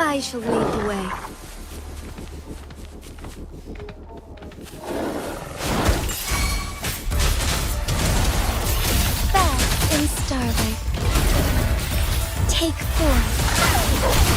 I shall lead the way. Bath in starlight. Take form.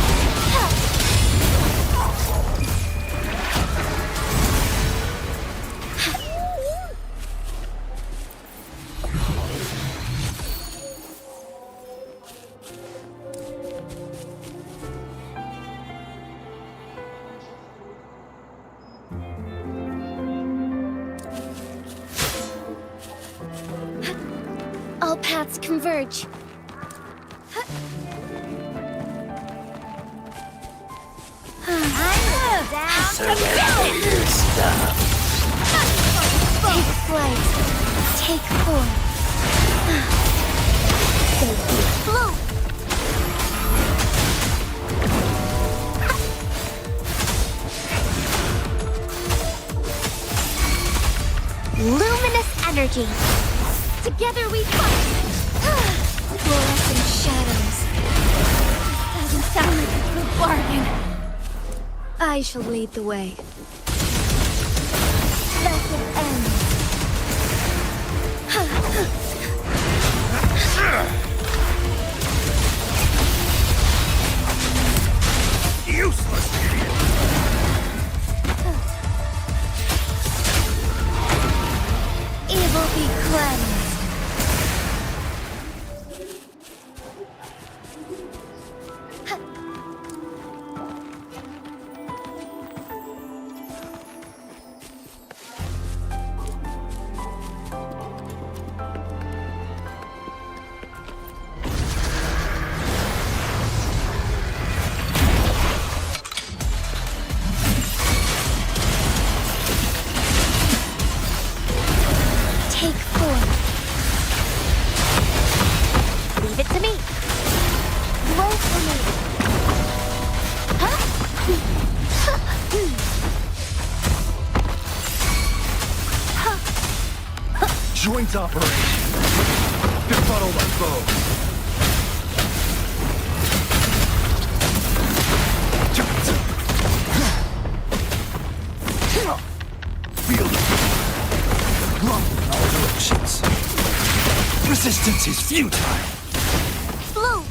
All paths converge. Take flight. Take form. Float. Luminous energy. Together we fight! Fluorescent shadows. Doesn't sound like a good bargain. I shall lead the way. Blessed end. Useless idiot! Evil be cleansed. Take form. Leave it to me. Blow for me. Huh? Joint operation. Befuddle my foe. Feel the rumble in all directions. Resistance is futile. Bloom.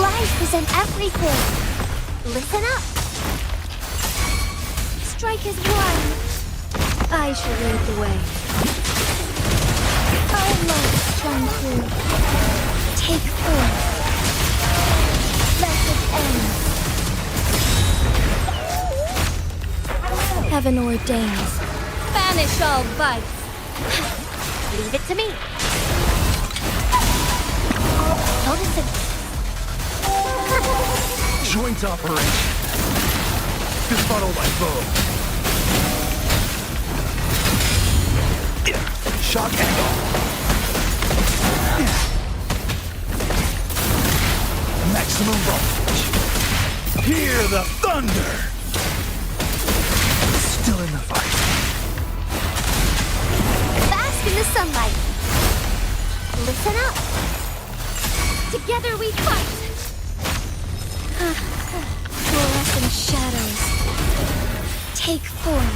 Life is in everything. Listen up. Strike is one. I shall lead the way. Our light shine through. Take form. Blessed end. Heaven ordains. Banish all vice. Leave it to me. Notice Joint operation. Befuddle my foe. Shock angle. Maximum voltage. Hear the thunder. Still in the fight. bask in the sunlight. Listen up. Together we fight. Fluorescent shadows. Take form.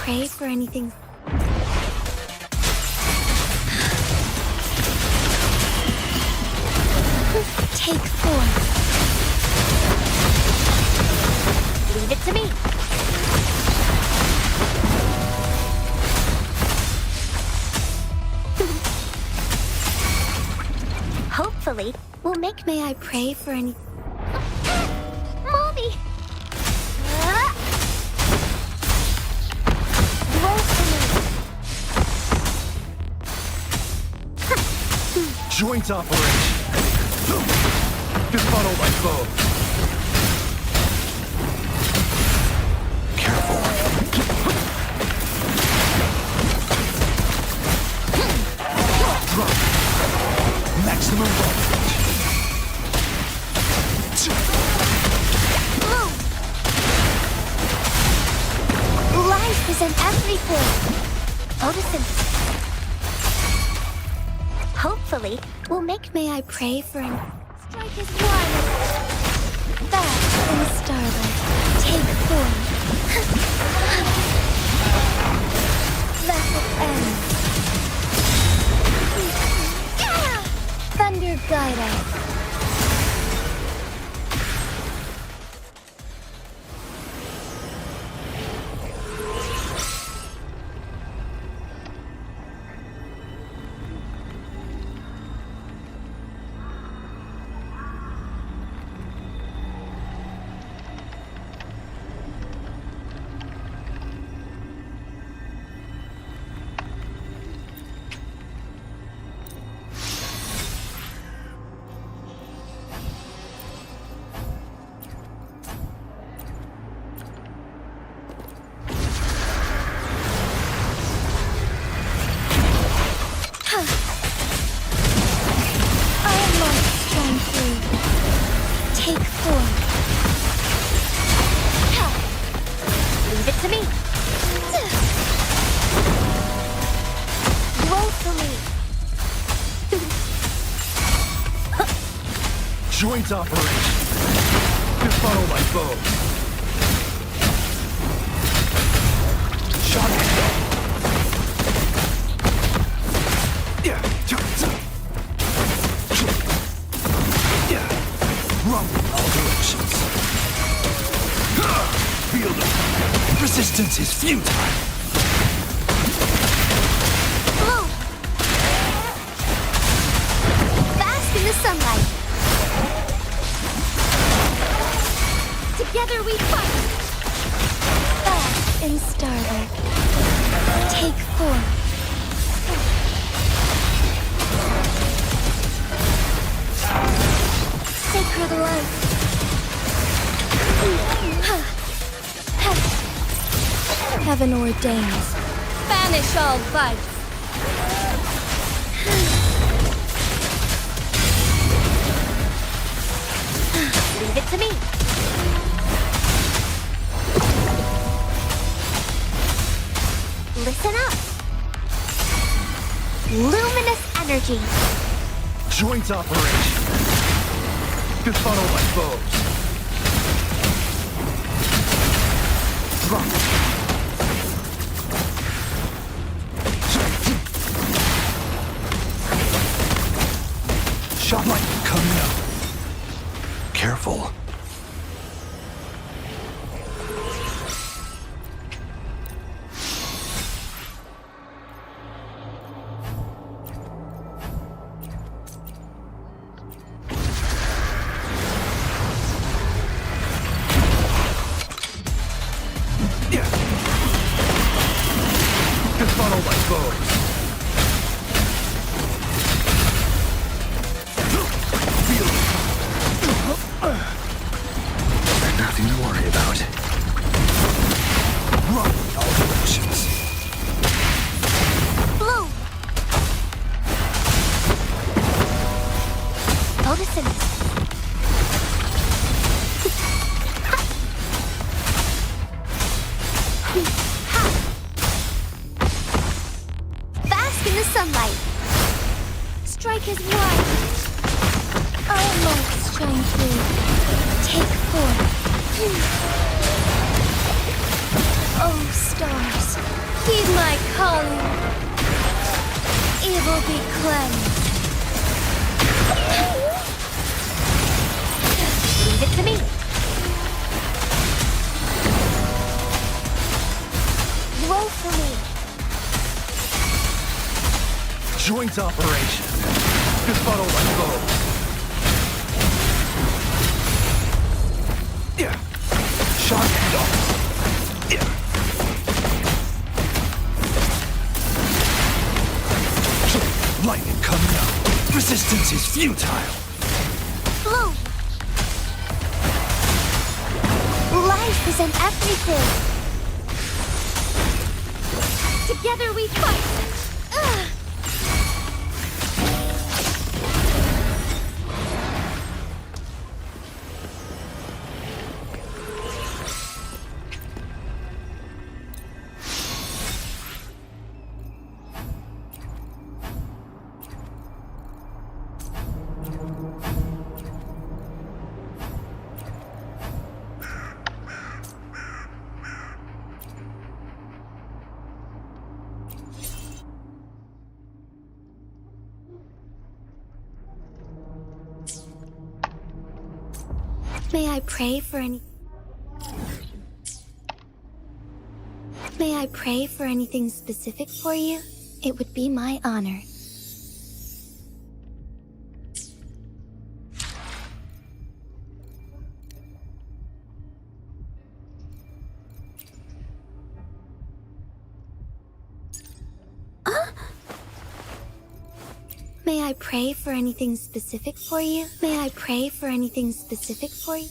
Pray for anything. Take form. Leave it to me. Hopefully, we'll make. May I pray for any. Mommy! Roll for me. Joint operation. Befuddle my foe. Careful. Drop. Maximum voltage. Life is in everything. Photosynthesis. Hopefully, we'll make. May I pray for an. Strike is one. Back in starlight. Take form. Let it end. Thunder guide us. Take form. Leave it to me. Roll for me. Joint operation. Befuddle my foe. Shot it. Yeah. Rumble all directions. Feel the resistance is futile. Blow. Bask in the sunlight. Together we fight. Bask in starlight. Take form. Sacred light. Heaven ordains. Banish all vice. Leave it to me. Listen up. Luminous energy. Joint operation. Befuddle my foes. Drop. Shot light coming up. Careful. Befuddle my foes. Feel it. Nothing to worry about. Run in all directions. Bloom. Photosynthesis. Bask in the sunlight. Strike is wide. Our lights shine through. Take form. Oh, stars, heed my calling. Evil be cleansed. Leave it to me. Joint operation. Befuddle my foe. Yeah. Shock and off. Yeah. Lightning coming up. Resistance is futile. Bloom! Life is in everything! Together we fight! Ugh. May I pray for any... May I pray for anything specific for you? It would be my honor. May I pray for anything specific for you? May I pray for anything specific for you?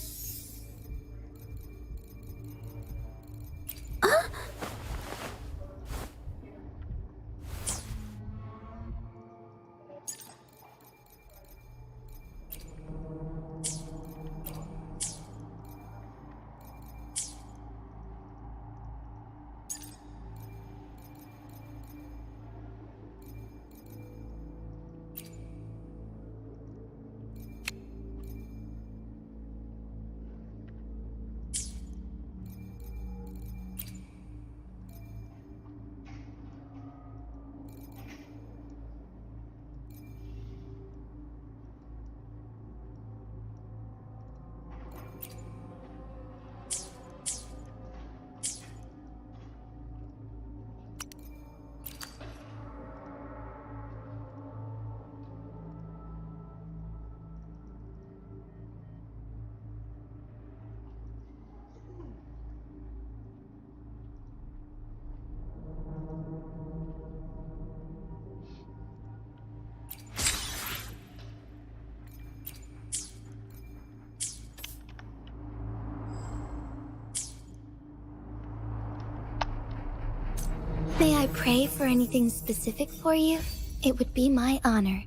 May I pray for anything specific for you? It would be my honor.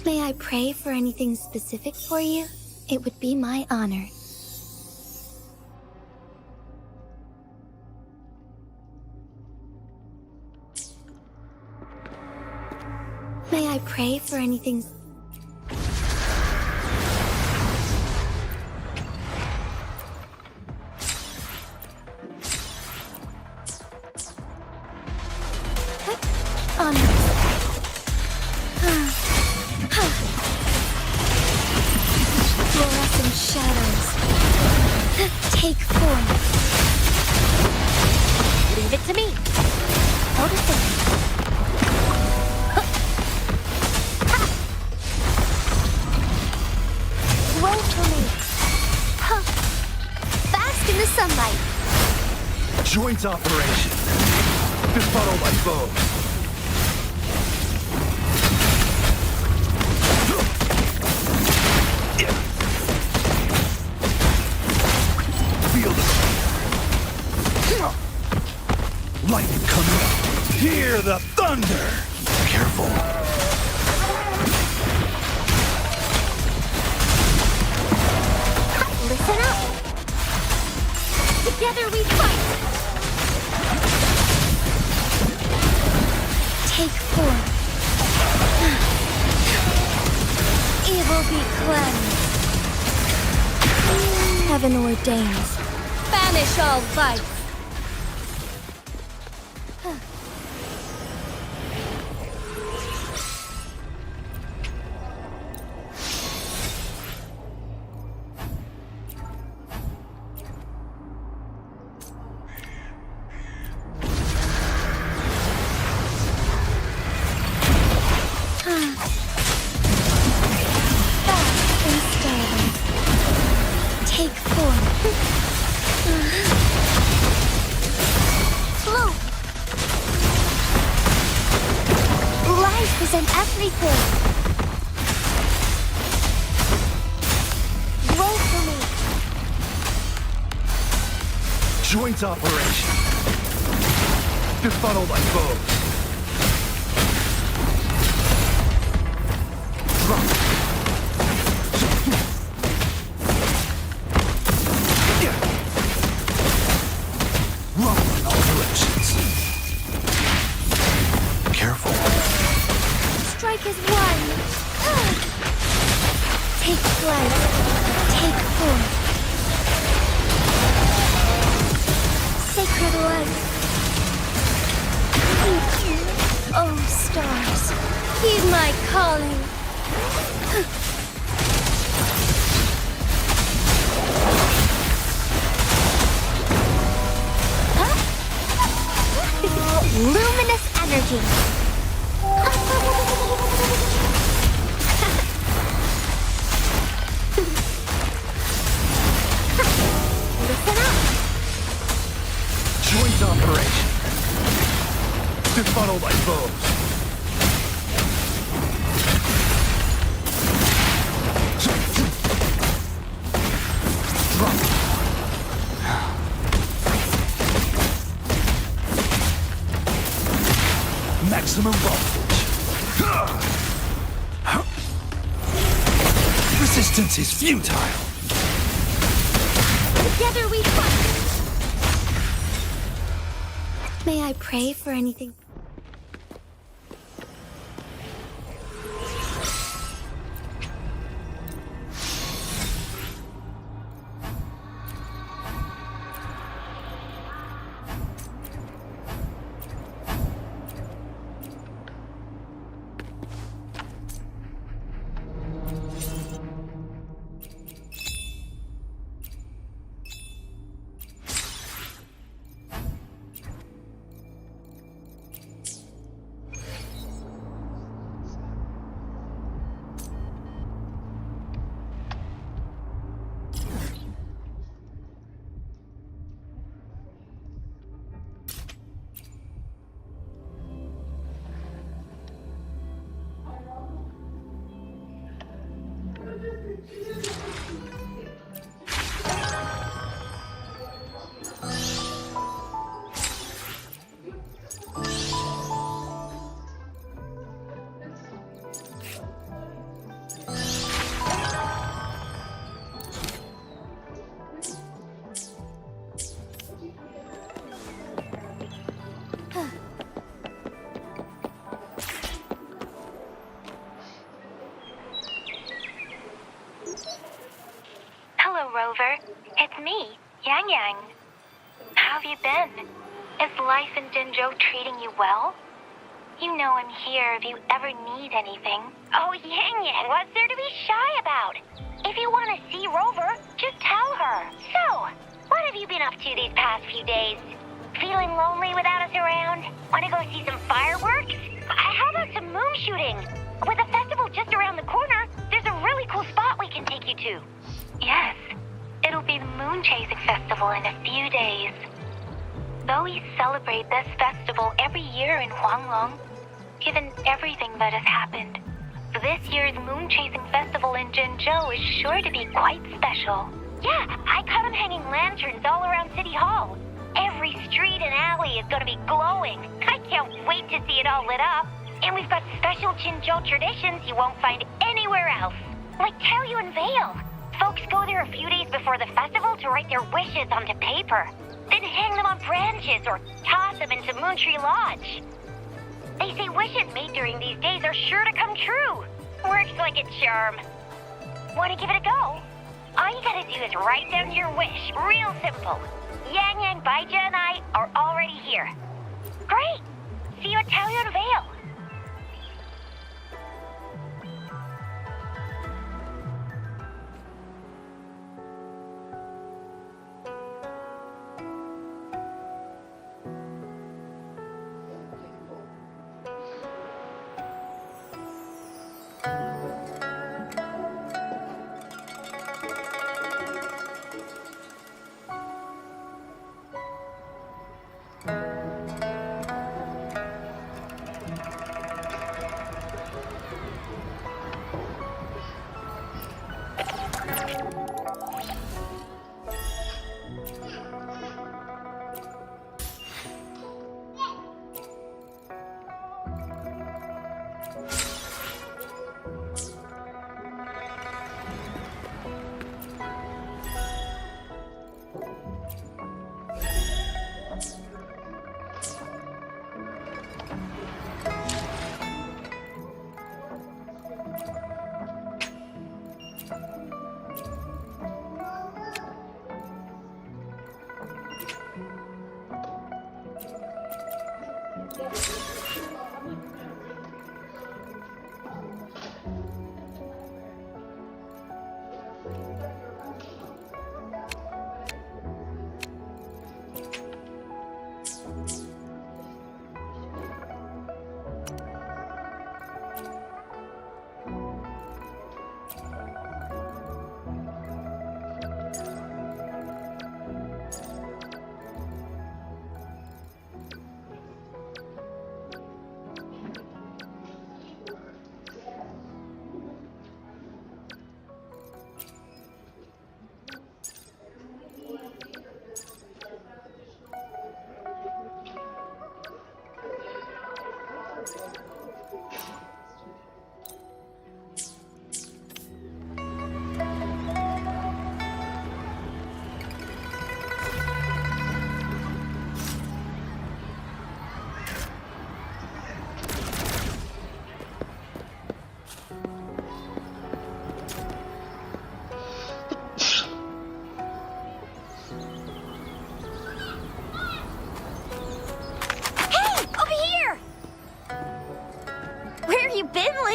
May I pray for anything specific for you? It would be my honor. May I pray for anything... Honor. Fluorescent shadows. Take form. Leave it to me. Notice it. Wait for me. Joint operation. Befuddle my foes. Feel the lightning coming up. Hear the thunder. Careful. Listen up! Together we fight! Take form. Evil be cleansed. Heaven ordains. Banish all vice. Take form. Flow. Life is in everything. Roll for me. Joint operation. Befuddle my foes. Drop. Run in all directions. Careful. Strike as one. Take flight. Take form. Sacred light. Oh, stars. Heed my calling. Luminous energy. Listen up. Joint operation. Befuddle my foes. Drop. Maximum voltage. Resistance is futile. Together we fight. May I pray for anything? Rover. It's me, Yang Yang. How have you been? Is life in Dinjo treating you well? You know I'm here if you ever need anything. Oh, Yang Yang, what's there to be shy about? If you want to see Rover, just tell her. So, what have you been up to these past few days? Feeling lonely without us around? Want to go see some fireworks? How about some moon shooting? With the festival just around the corner, there's a really cool spot we can take you to. Yes, it'll be the Moon Chasing Festival in a few days. Though we celebrate this festival every year in Huanglong, given everything that has happened, this year's moon-chasing festival in Jinzhou is sure to be quite special. Yeah, I caught them hanging lanterns all around City Hall. Every street and alley is going to be glowing. I can't wait to see it all lit up. And we've got special Jinzhou traditions you won't find anywhere else. Like Taoyuan Vale. Folks go there a few days before the festival to write their wishes onto paper. Then hang them on branches or toss them into Moontree Lodge. They say wishes made during these days are sure to come true. Works like a charm. Want to give it a go? All you gotta do is write down your wish. Real simple. Yang Yang, Baija, and I are already here. Great! See you at Taoyuan Vale.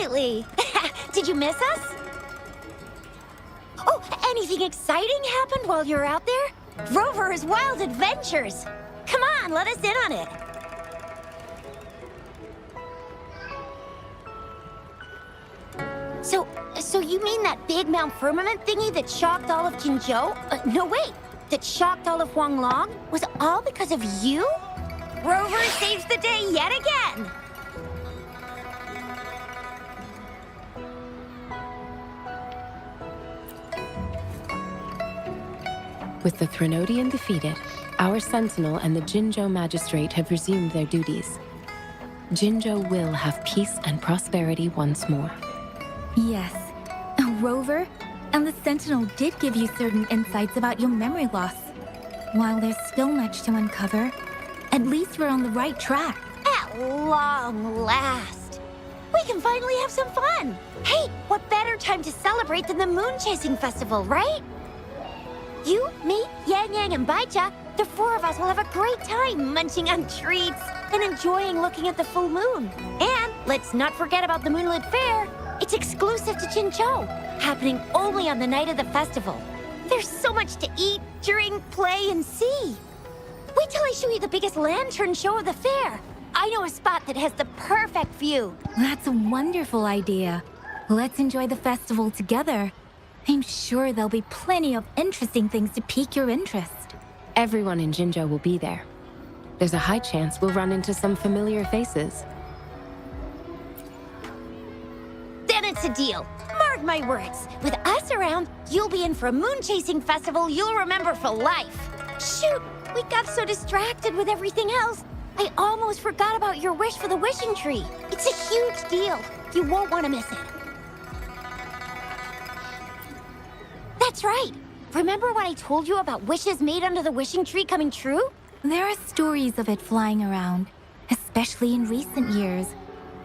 lately? Did you miss us? Oh, anything exciting happened while you were out there? Rover's Wild Adventures! Come on, let us in on it! So you mean that big Mount Firmament thingy that shocked all of Jinzhou? No, wait! That shocked all of Huanglong? Was it all because of you? Rover saves the day yet again! With the Threnodian defeated, our Sentinel and the Jinzhou Magistrate have resumed their duties. Jinzhou will have peace and prosperity once more. Yes. Rover and the Sentinel did give you certain insights about your memory loss. While there's still much to uncover, at least we're on the right track. At long last! We can finally have some fun! Hey, what better time to celebrate than the Moon Chasing Festival, right? You, me, Yang Yang, and Baija, the four of us will have a great time munching on treats and enjoying looking at the full moon. And let's not forget about the Moonlit Fair. It's exclusive to Jinzhou, happening only on the night of the festival. There's so much to eat, drink, play, and see. Wait till I show you the biggest lantern show of the fair. I know a spot that has the perfect view. That's a wonderful idea. Let's enjoy the festival together. I'm sure there'll be plenty of interesting things to pique your interest. Everyone in Jinzhou will be there. there's a high chance we'll run into some familiar faces. Then it's a deal. Mark my words. With us around, you'll be in for a moon-chasing festival you'll remember for life. Shoot, we got so distracted with everything else. I almost forgot about your wish for the wishing tree. It's a huge deal. You won't want to miss it. That's right. Remember what I told you about wishes made under the wishing tree coming true? There are stories of it flying around, especially in recent years.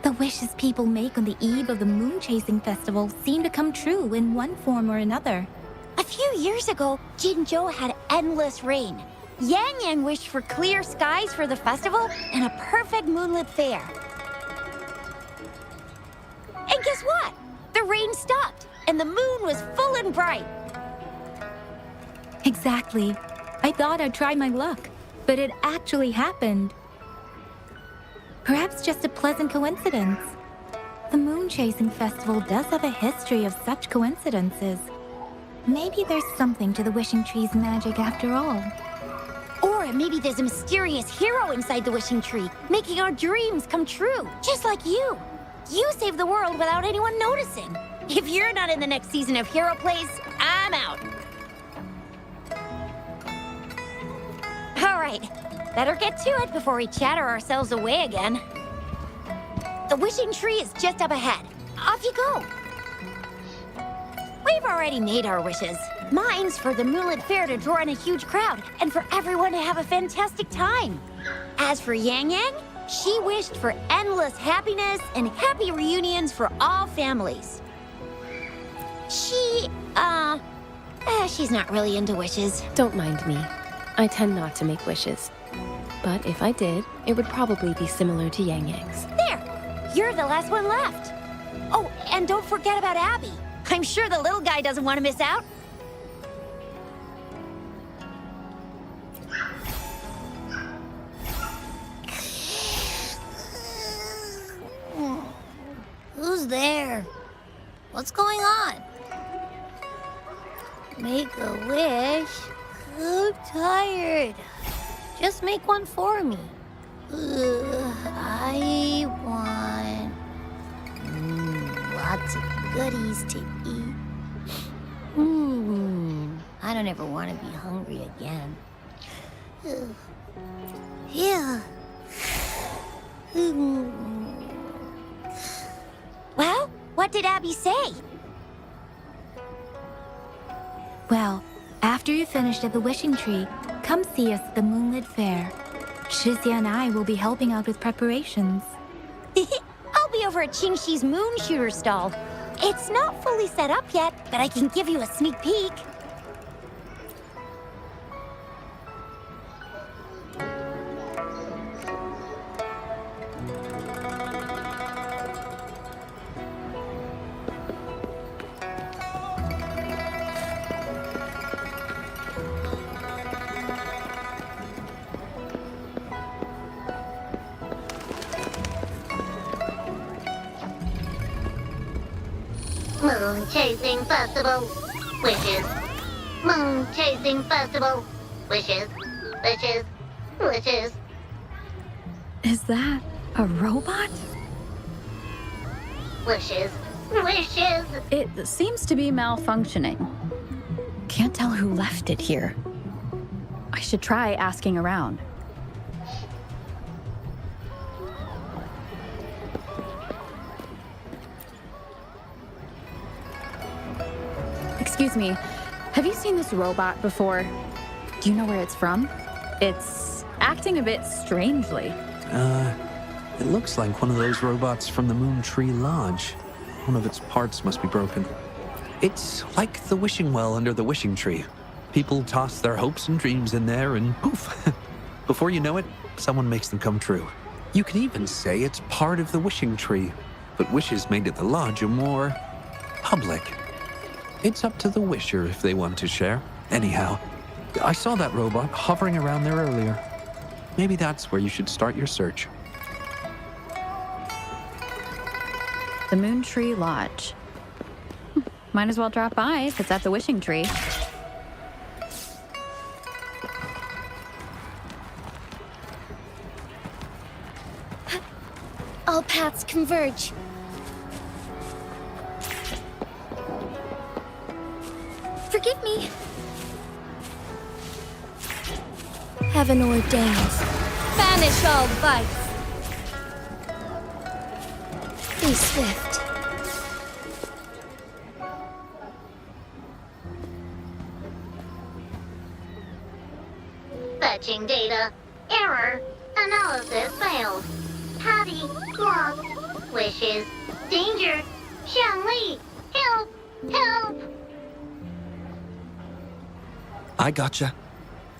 The wishes people make on the eve of the Moon Chasing Festival seem to come true in one form or another. A few years ago, Jinzhou had endless rain. Yang Yang wished for clear skies for the festival and a perfect moonlit fair. And guess what? The rain stopped, and the moon was full and bright. Exactly. I thought I'd try my luck, but it actually happened. Perhaps just a pleasant coincidence. The Moon Chasing Festival does have a history of such coincidences. Maybe there's something to the wishing tree's magic after all. Or maybe there's a mysterious hero inside the wishing tree, making our dreams come true, just like you. You saved the world without anyone noticing. If you're not in the next season of Hero Plays, I'm out. All right, better get to it before we chatter ourselves away again. The wishing tree is just up ahead. Off you go. We've already made our wishes. Mine's for the Moonlit Fair to draw in a huge crowd and for everyone to have a fantastic time. As for Yang Yang, she wished for endless happiness and happy reunions for all families. She's not really into wishes. Don't mind me. I tend not to make wishes. But if I did, it would probably be similar to Yang Yang's. There! You're the last one left. Oh, and don't forget about Abby. I'm sure the little guy doesn't want to miss out. Who's there? What's going on? Make a wish? I'm tired. Just make one for me. I want lots of goodies to eat. I don't ever want to be hungry again. Yeah. Well, what did Abby say? Well, after you're finished at the wishing tree, come see us at the Moonlit Fair. Shizia and I will be helping out with preparations. I'll be over at Qingxi's moon shooter stall. It's not fully set up yet, but I can give you a sneak peek. Moon Chasing Festival. Wishes. Moon Chasing Festival. Wishes. Wishes. Wishes. Is that a robot? Wishes. Wishes. It seems to be malfunctioning. Can't tell who left it here. I should try asking around. Excuse me, have you seen this robot before? Do you know where it's from? It's acting a bit strangely. It looks like one of those robots from the Moon Tree Lodge. One of its parts must be broken. It's like the wishing well under the wishing tree. People toss their hopes and dreams in there and poof. Before you know it, someone makes them come true. You can even say it's part of the wishing tree, but wishes made at the lodge are more public. It's up to the wisher if they want to share. Anyhow, I saw that robot hovering around there earlier. Maybe that's where you should start your search. The Moon Tree Lodge. Might as well drop by if it's at the wishing tree. All paths converge. Forgive me. Heaven ordains. Banish all vice. Be swift. Fetching data. Error. Analysis failed. Patty lost. Wishes. Danger. Xiangli. Help! Help! I gotcha.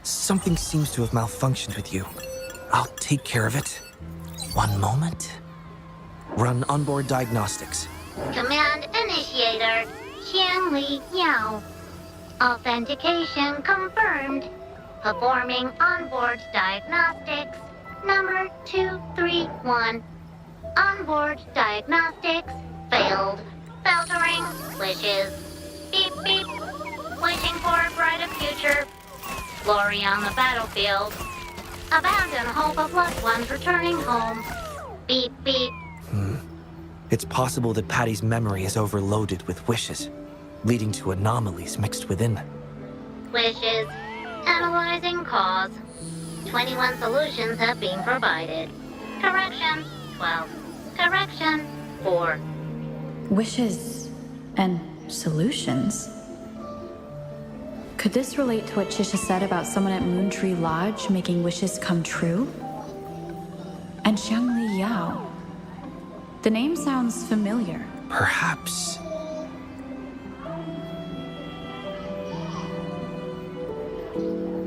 Something seems to have malfunctioned with you. I'll take care of it. One moment. Run onboard diagnostics. Command initiator. Xiangli Yao. Authentication confirmed. Performing onboard diagnostics. Number 231. Onboard diagnostics failed. Filtering wishes. Beep beep. Wishing for a brighter future. Glory on the battlefield. Abandon hope of loved ones returning home. Beep beep. It's possible that Patty's memory is overloaded with wishes, leading to anomalies mixed within. Wishes. Analyzing cause. 21 solutions have been provided. Correction 12. Correction 4. Wishes and solutions? Could this relate to what Chisha said about someone at Moontree Lodge making wishes come true? And Xiangli Yao. The name sounds familiar. Perhaps.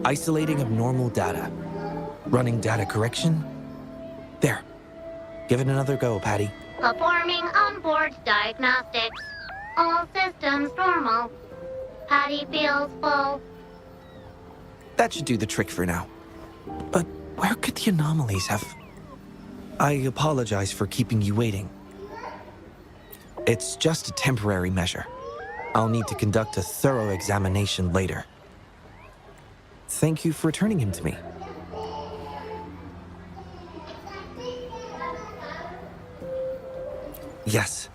Isolating abnormal data. Running data correction. There. Give it another go, Patty. Performing onboard diagnostics. All systems normal. Patty feels full. That should do the trick for now. But where could the anomalies have... I apologize for keeping you waiting. It's just a temporary measure. I'll need to conduct a thorough examination later. Thank you for returning him to me. Yes,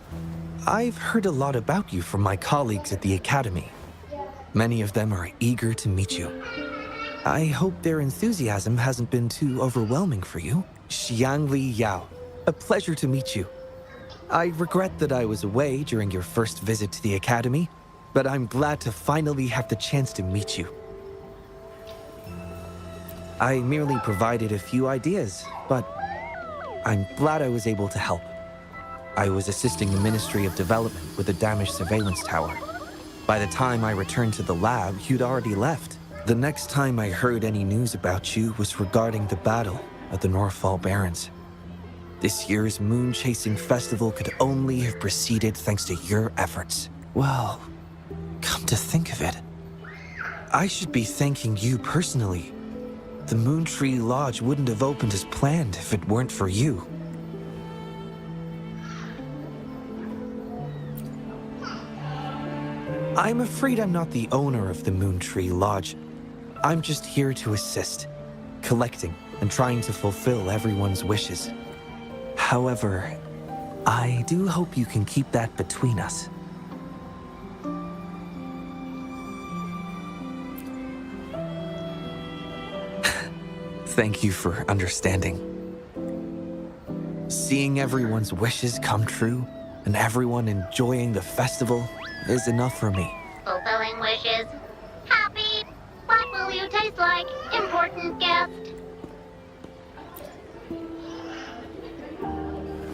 I've heard a lot about you from my colleagues at the Academy. Many of them are eager to meet you. I hope their enthusiasm hasn't been too overwhelming for you. Xiangli Yao, a pleasure to meet you. I regret that I was away during your first visit to the Academy, but I'm glad to finally have the chance to meet you. I merely provided a few ideas, but I'm glad I was able to help. I was assisting the Ministry of Development with a damaged surveillance tower. By the time I returned to the lab, you'd already left. The next time I heard any news about you was regarding the battle at the Northfall Barrens. This year's Moon Chasing Festival could only have proceeded thanks to your efforts. Well, come to think of it, I should be thanking you personally. The Moontree Lodge wouldn't have opened as planned if it weren't for you. I'm afraid I'm not the owner of the Moontree Lodge. I'm just here to assist, collecting and trying to fulfill everyone's wishes. However, I do hope you can keep that between us. Thank you for understanding. Seeing everyone's wishes come true and everyone enjoying the festival is enough for me. Fulfilling wishes. Happy. What will you taste like? Important guest.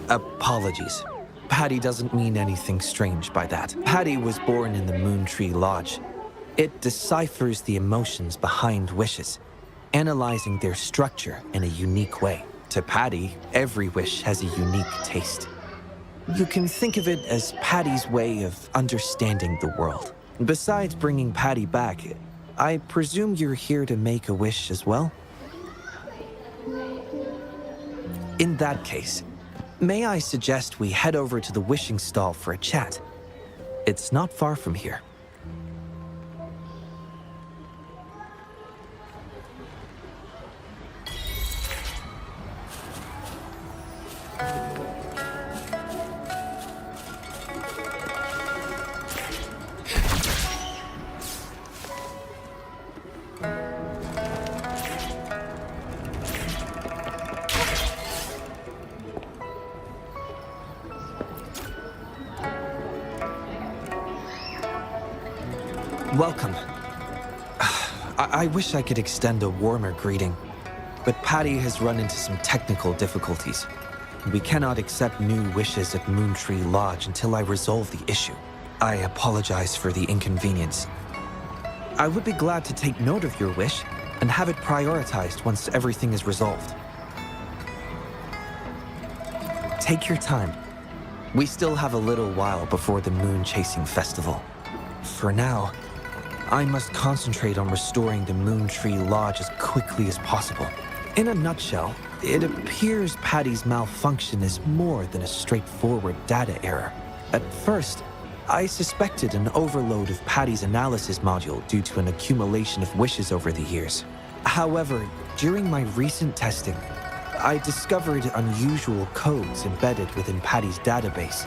Apologies. Patty doesn't mean anything strange by that. Patty was born in the Moontree Lodge. It deciphers the emotions behind wishes, analyzing their structure in a unique way. To Patty, every wish has a unique taste. You can think of it as Patty's way of understanding the world. Besides bringing Patty back, I presume you're here to make a wish as well? In that case, may I suggest we head over to the wishing stall for a chat? It's not far from here. Welcome. I wish I could extend a warmer greeting, but Patty has run into some technical difficulties. We cannot accept new wishes at Moontree Lodge until I resolve the issue. I apologize for the inconvenience. I would be glad to take note of your wish and have it prioritized once everything is resolved. Take your time. We still have a little while before the Moon Chasing Festival. For now, I must concentrate on restoring the Moontree Lodge as quickly as possible. In a nutshell, it appears Patty's malfunction is more than a straightforward data error. At first, I suspected an overload of Patty's analysis module due to an accumulation of wishes over the years. However, during my recent testing, I discovered unusual codes embedded within Patty's database.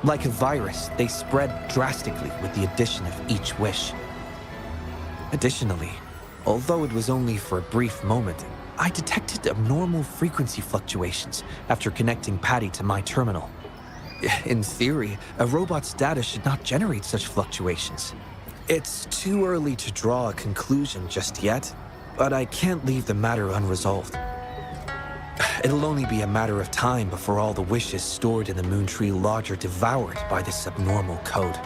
Like a virus, they spread drastically with the addition of each wish. Additionally, although it was only for a brief moment, I detected abnormal frequency fluctuations after connecting Patty to my terminal. In theory, a robot's data should not generate such fluctuations. It's too early to draw a conclusion just yet, but I can't leave the matter unresolved. It'll only be a matter of time before all the wishes stored in the Moontree Lodge are devoured by this abnormal code.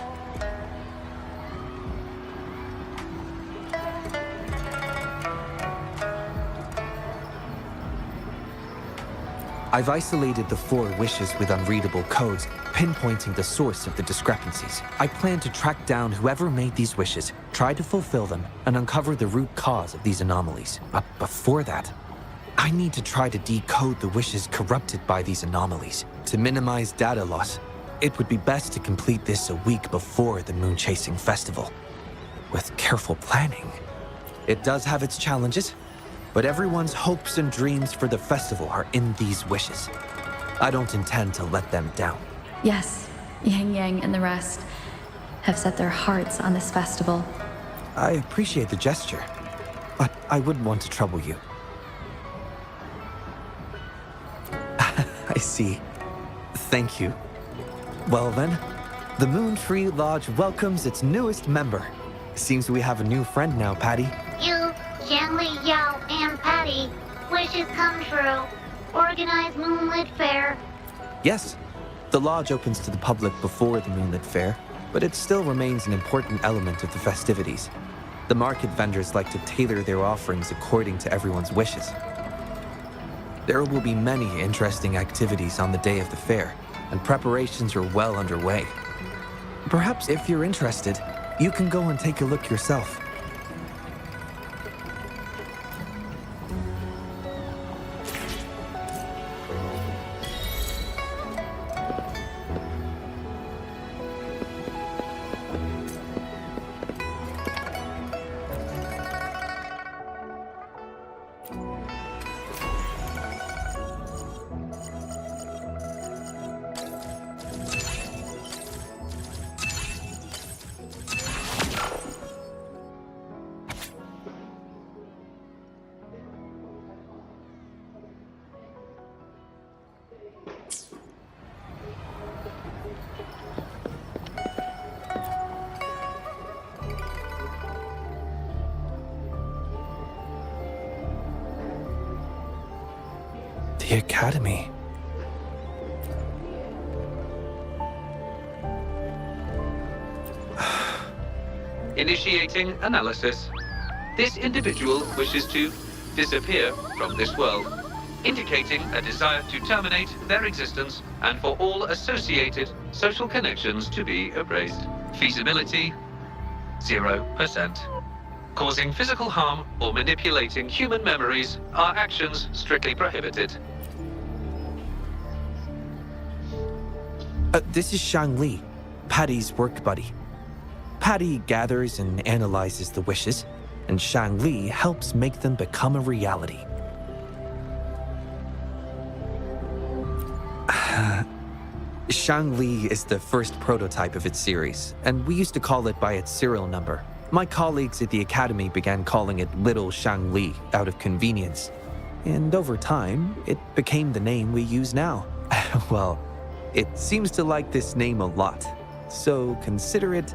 I've isolated the 4 wishes with unreadable codes, pinpointing the source of the discrepancies. I plan to track down whoever made these wishes, try to fulfill them, and uncover the root cause of these anomalies. But before that, I need to try to decode the wishes corrupted by these anomalies. To minimize data loss, it would be best to complete this a week before the Moon Chasing Festival. With careful planning, it does have its challenges, but everyone's hopes and dreams for the festival are in these wishes. I don't intend to let them down. Yes, Yang Yang and the rest have set their hearts on this festival. I appreciate the gesture, but I wouldn't want to trouble you. I see. Thank you. Well then, the Moontree Lodge welcomes its newest member. Seems we have a new friend now, Patty. You, Shanley, Yao, and Patty. Wishes come true. Organize Moonlit Fair. Yes, the lodge opens to the public before the Moonlit Fair, but it still remains an important element of the festivities. The market vendors like to tailor their offerings according to everyone's wishes. There will be many interesting activities on the day of the fair, and preparations are well underway. Perhaps if you're interested, you can go and take a look yourself. The Academy. Initiating analysis. This individual wishes to disappear from this world, indicating a desire to terminate their existence and for all associated social connections to be erased. Feasibility, 0%. Causing physical harm or manipulating human memories are actions strictly prohibited. This is Shang Li, Patty's work buddy. Patty gathers and analyzes the wishes, and Shang Li helps make them become a reality. Shang Li is the first prototype of its series, and we used to call it by its serial number. My colleagues at the Academy began calling it Little Shang Li out of convenience. And over time, it became the name we use now. Well, it seems to like this name a lot, so consider it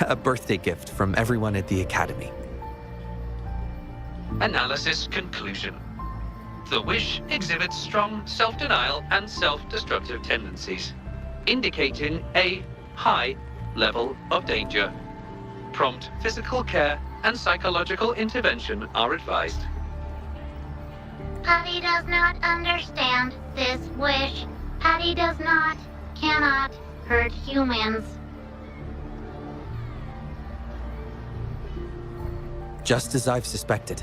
A birthday gift from everyone at the Academy. Analysis conclusion. The wish exhibits strong self-denial and self-destructive tendencies, indicating a high level of danger. Prompt physical care and psychological intervention are advised. Patty does not understand this wish. Patty cannot hurt humans. Just as I've suspected.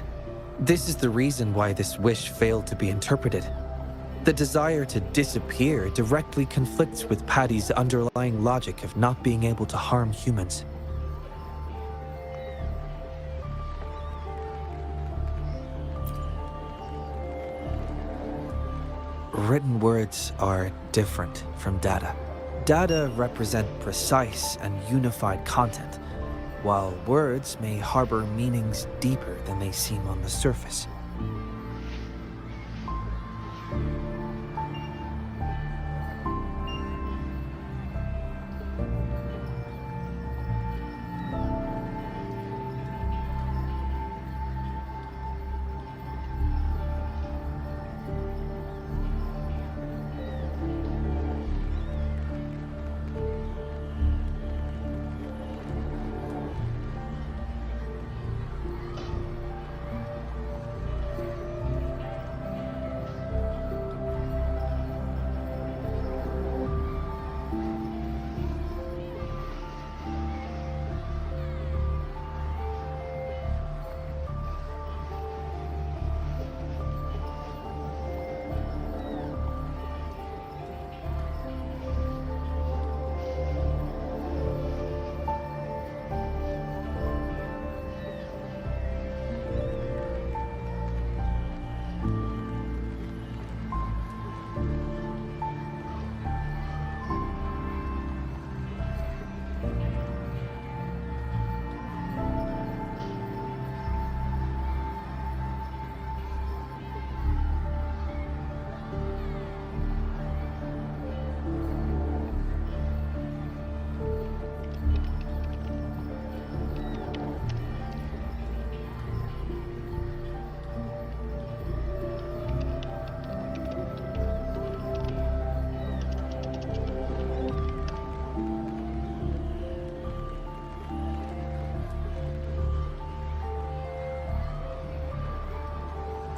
This is the reason why this wish failed to be interpreted. The desire to disappear directly conflicts with Patty's underlying logic of not being able to harm humans. Written words are different from data. Data represent precise and unified content, while words may harbor meanings deeper than they seem on the surface.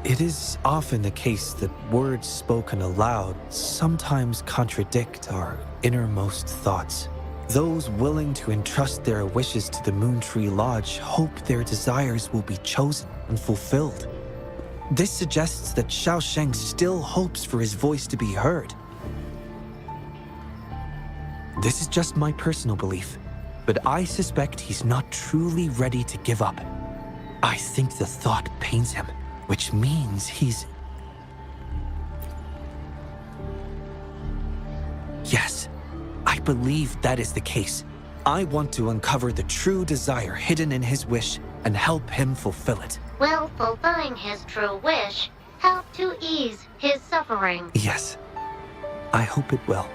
It is often the case that words spoken aloud sometimes contradict our innermost thoughts. Those willing to entrust their wishes to the Moon Tree Lodge hope their desires will be chosen and fulfilled. This suggests that Xiaosheng still hopes for his voice to be heard. This is just my personal belief, but I suspect he's not truly ready to give up. I think the thought pains him, which means he's... Yes, I believe that is the case. I want to uncover the true desire hidden in his wish and help him fulfill it. Will fulfilling his true wish help to ease his suffering? Yes, I hope it will.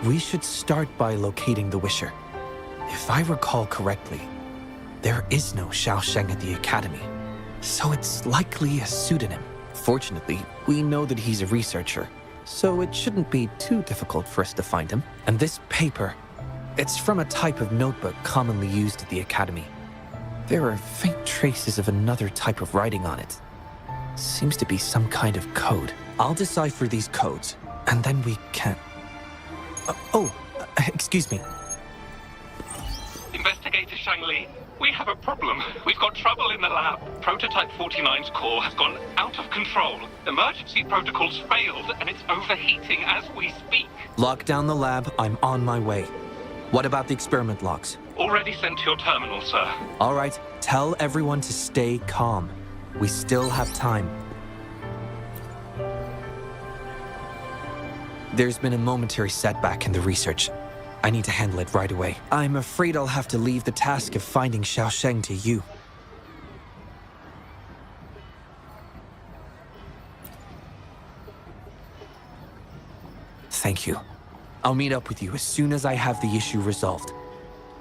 We should start by locating the Wisher. If I recall correctly, there is no Xiaosheng at the Academy, so it's likely a pseudonym. Fortunately, we know that he's a researcher, so it shouldn't be too difficult for us to find him. And this paper, it's from a type of notebook commonly used at the Academy. There are faint traces of another type of writing on it. Seems to be some kind of code. I'll decipher these codes, and then we can... excuse me. Investigator Shangli, we have a problem. We've got trouble in the lab. Prototype 49's core has gone out of control. Emergency protocols failed, and it's overheating as we speak. Lock down the lab. I'm on my way. What about the experiment logs? Already sent to your terminal, sir. All right. Tell everyone to stay calm. We still have time. There's been a momentary setback in the research. I need to handle it right away. I'm afraid I'll have to leave the task of finding Xiaosheng to you. thank you. I'll meet up with you as soon as I have the issue resolved.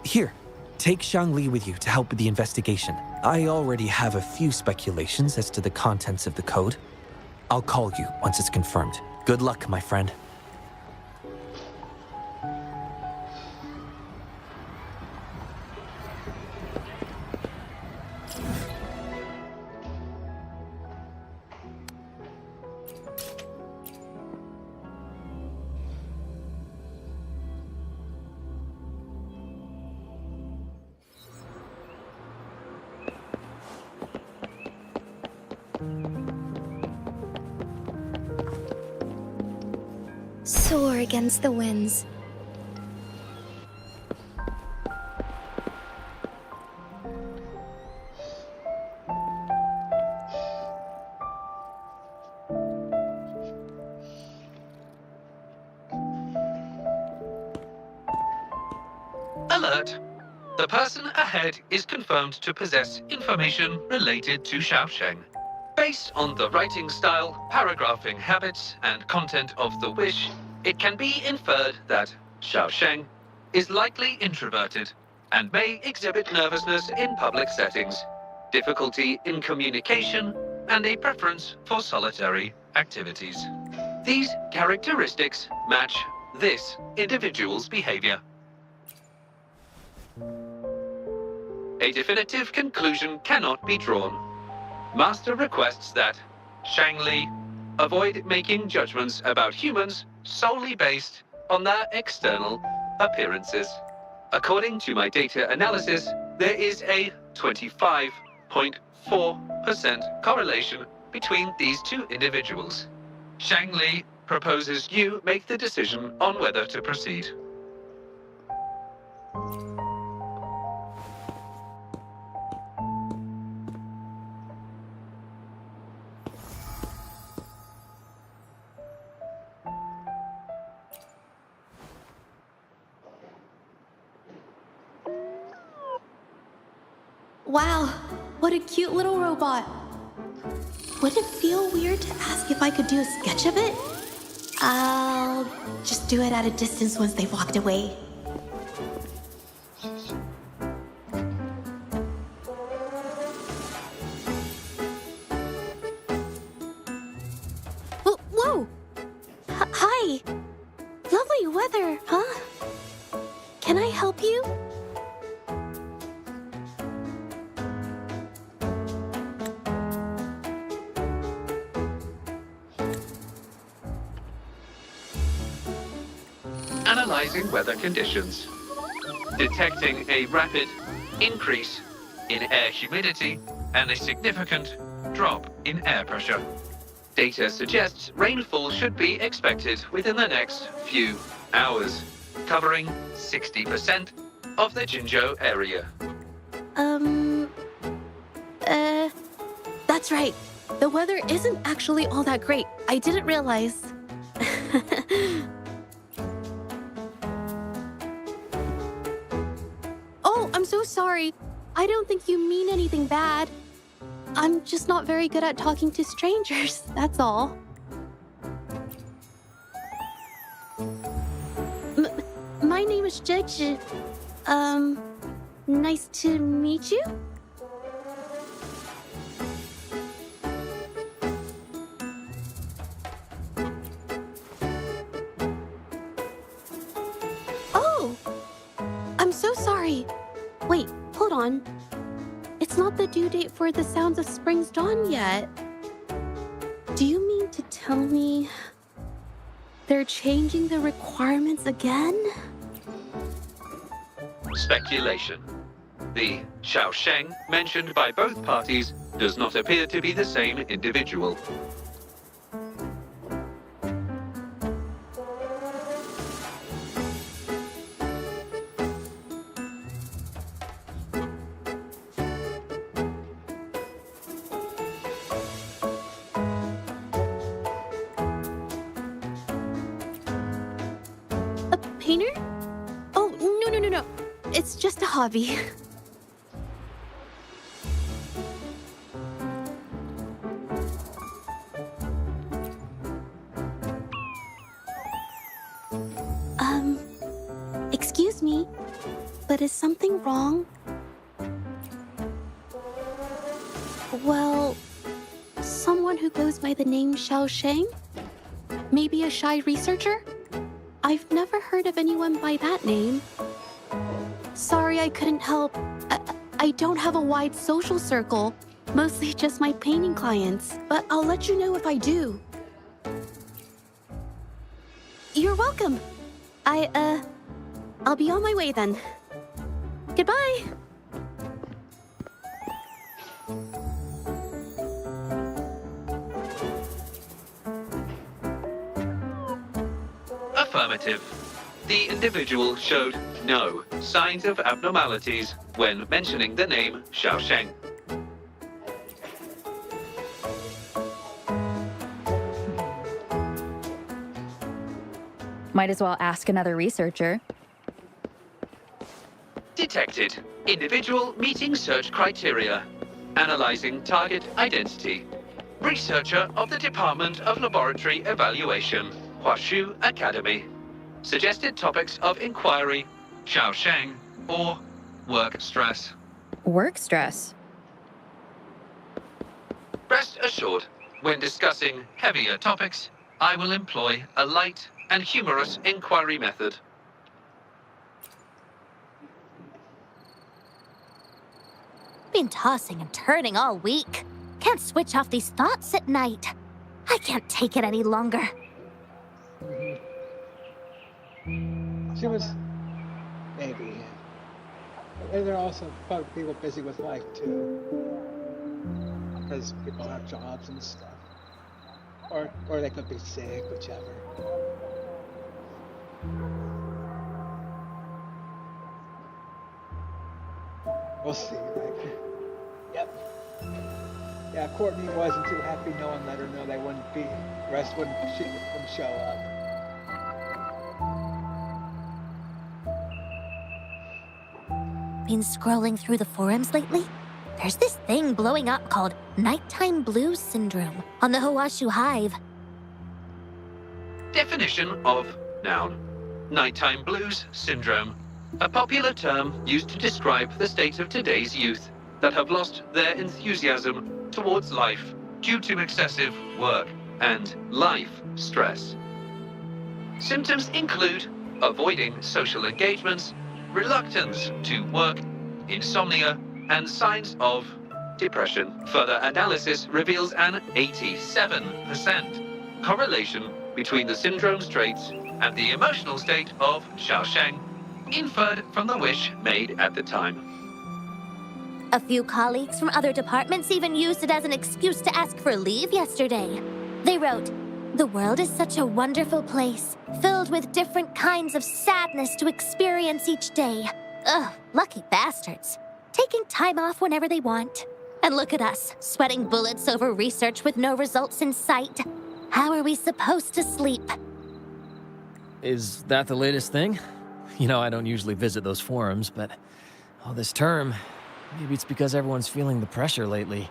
Here, take Shangli with you to help with the investigation. I already have a few speculations as to the contents of the code. I'll call you once it's confirmed. Good luck, my friend. Soar against the winds. Alert! The person ahead is confirmed to possess information related to Xiaosheng. Based on the writing style, paragraphing habits, and content of the wish, it can be inferred that Xiaosheng is likely introverted and may exhibit nervousness in public settings, difficulty in communication, and a preference for solitary activities. These characteristics match this individual's behavior. A definitive conclusion cannot be drawn. Master requests that Shangli avoid making judgments about humans solely based on their external appearances. According to my data analysis, there is a 25.4% correlation between these two individuals. Shangli proposes you make the decision on whether to proceed. Wow, what a cute little robot. Would it feel weird to ask if I could do a sketch of it? I'll just do it at a distance once they've walked away. Whoa! Hi! Lovely weather, huh? Can I help you? Analyzing weather conditions. Detecting a rapid increase in air humidity and a significant drop in air pressure. Data suggests rainfall should be expected within the next few hours, covering 60% of the Jinzhou area. That's right. The weather isn't actually all that great. I didn't realize. Oh, I'm so sorry. I don't think you mean anything bad. I'm just not very good at talking to strangers, that's all. My name is Zhezhi. Nice to meet you? Oh! I'm so sorry. Wait, hold on. It's not the due date for the Sounds of Spring's Dawn yet. Do you mean to tell me they're changing the requirements again? Speculation. The Xiaosheng mentioned by both parties does not appear to be the same individual. A painter? Oh, no. It's just a hobby. But is something wrong? Well, someone who goes by the name Xiao Sheng? Maybe a shy researcher? I've never heard of anyone by that name. Sorry I couldn't help. I don't have a wide social circle. Mostly just my painting clients. But I'll let you know if I do. You're welcome. I'll be on my way then. Goodbye. Affirmative. The individual showed no signs of abnormalities when mentioning the name Xiao Sheng. Might as well ask another researcher. Detected. Individual meeting search criteria. Analyzing target identity. Researcher of the Department of Laboratory Evaluation, Huashu Academy. Suggested topics of inquiry, Xiao Sheng, or work stress. Work stress? Rest assured, when discussing heavier topics, I will employ a light and humorous inquiry method. Been tossing and turning all week. Can't switch off these thoughts at night. I can't take it any longer. She was... maybe. And there are also probably people busy with life, too. Because people have jobs and stuff. Or they could be sick, whichever. We'll see, like... Yep. Yeah, Courtney wasn't too happy. No one let her know they wouldn't be... The rest wouldn't show up. Been scrolling through the forums lately? There's this thing blowing up called Nighttime Blues Syndrome on the Huashu Hive. Definition of noun. Nighttime blues syndrome. A popular term used to describe the state of today's youth that have lost their enthusiasm towards life due to excessive work and life stress. Symptoms include avoiding social engagements, reluctance to work, insomnia, and signs of depression. Further analysis reveals an 87% correlation between the syndrome's traits and the emotional state of Xiao Sheng, inferred from the wish made at the time. A few colleagues from other departments even used it as an excuse to ask for leave yesterday. They wrote, "The world is such a wonderful place, filled with different kinds of sadness to experience each day. Ugh, lucky bastards. Taking time off whenever they want. And look at us, sweating bullets over research with no results in sight. How are we supposed to sleep?" Is that the latest thing? You know, I don't usually visit those forums, but this term, maybe it's because everyone's feeling the pressure lately.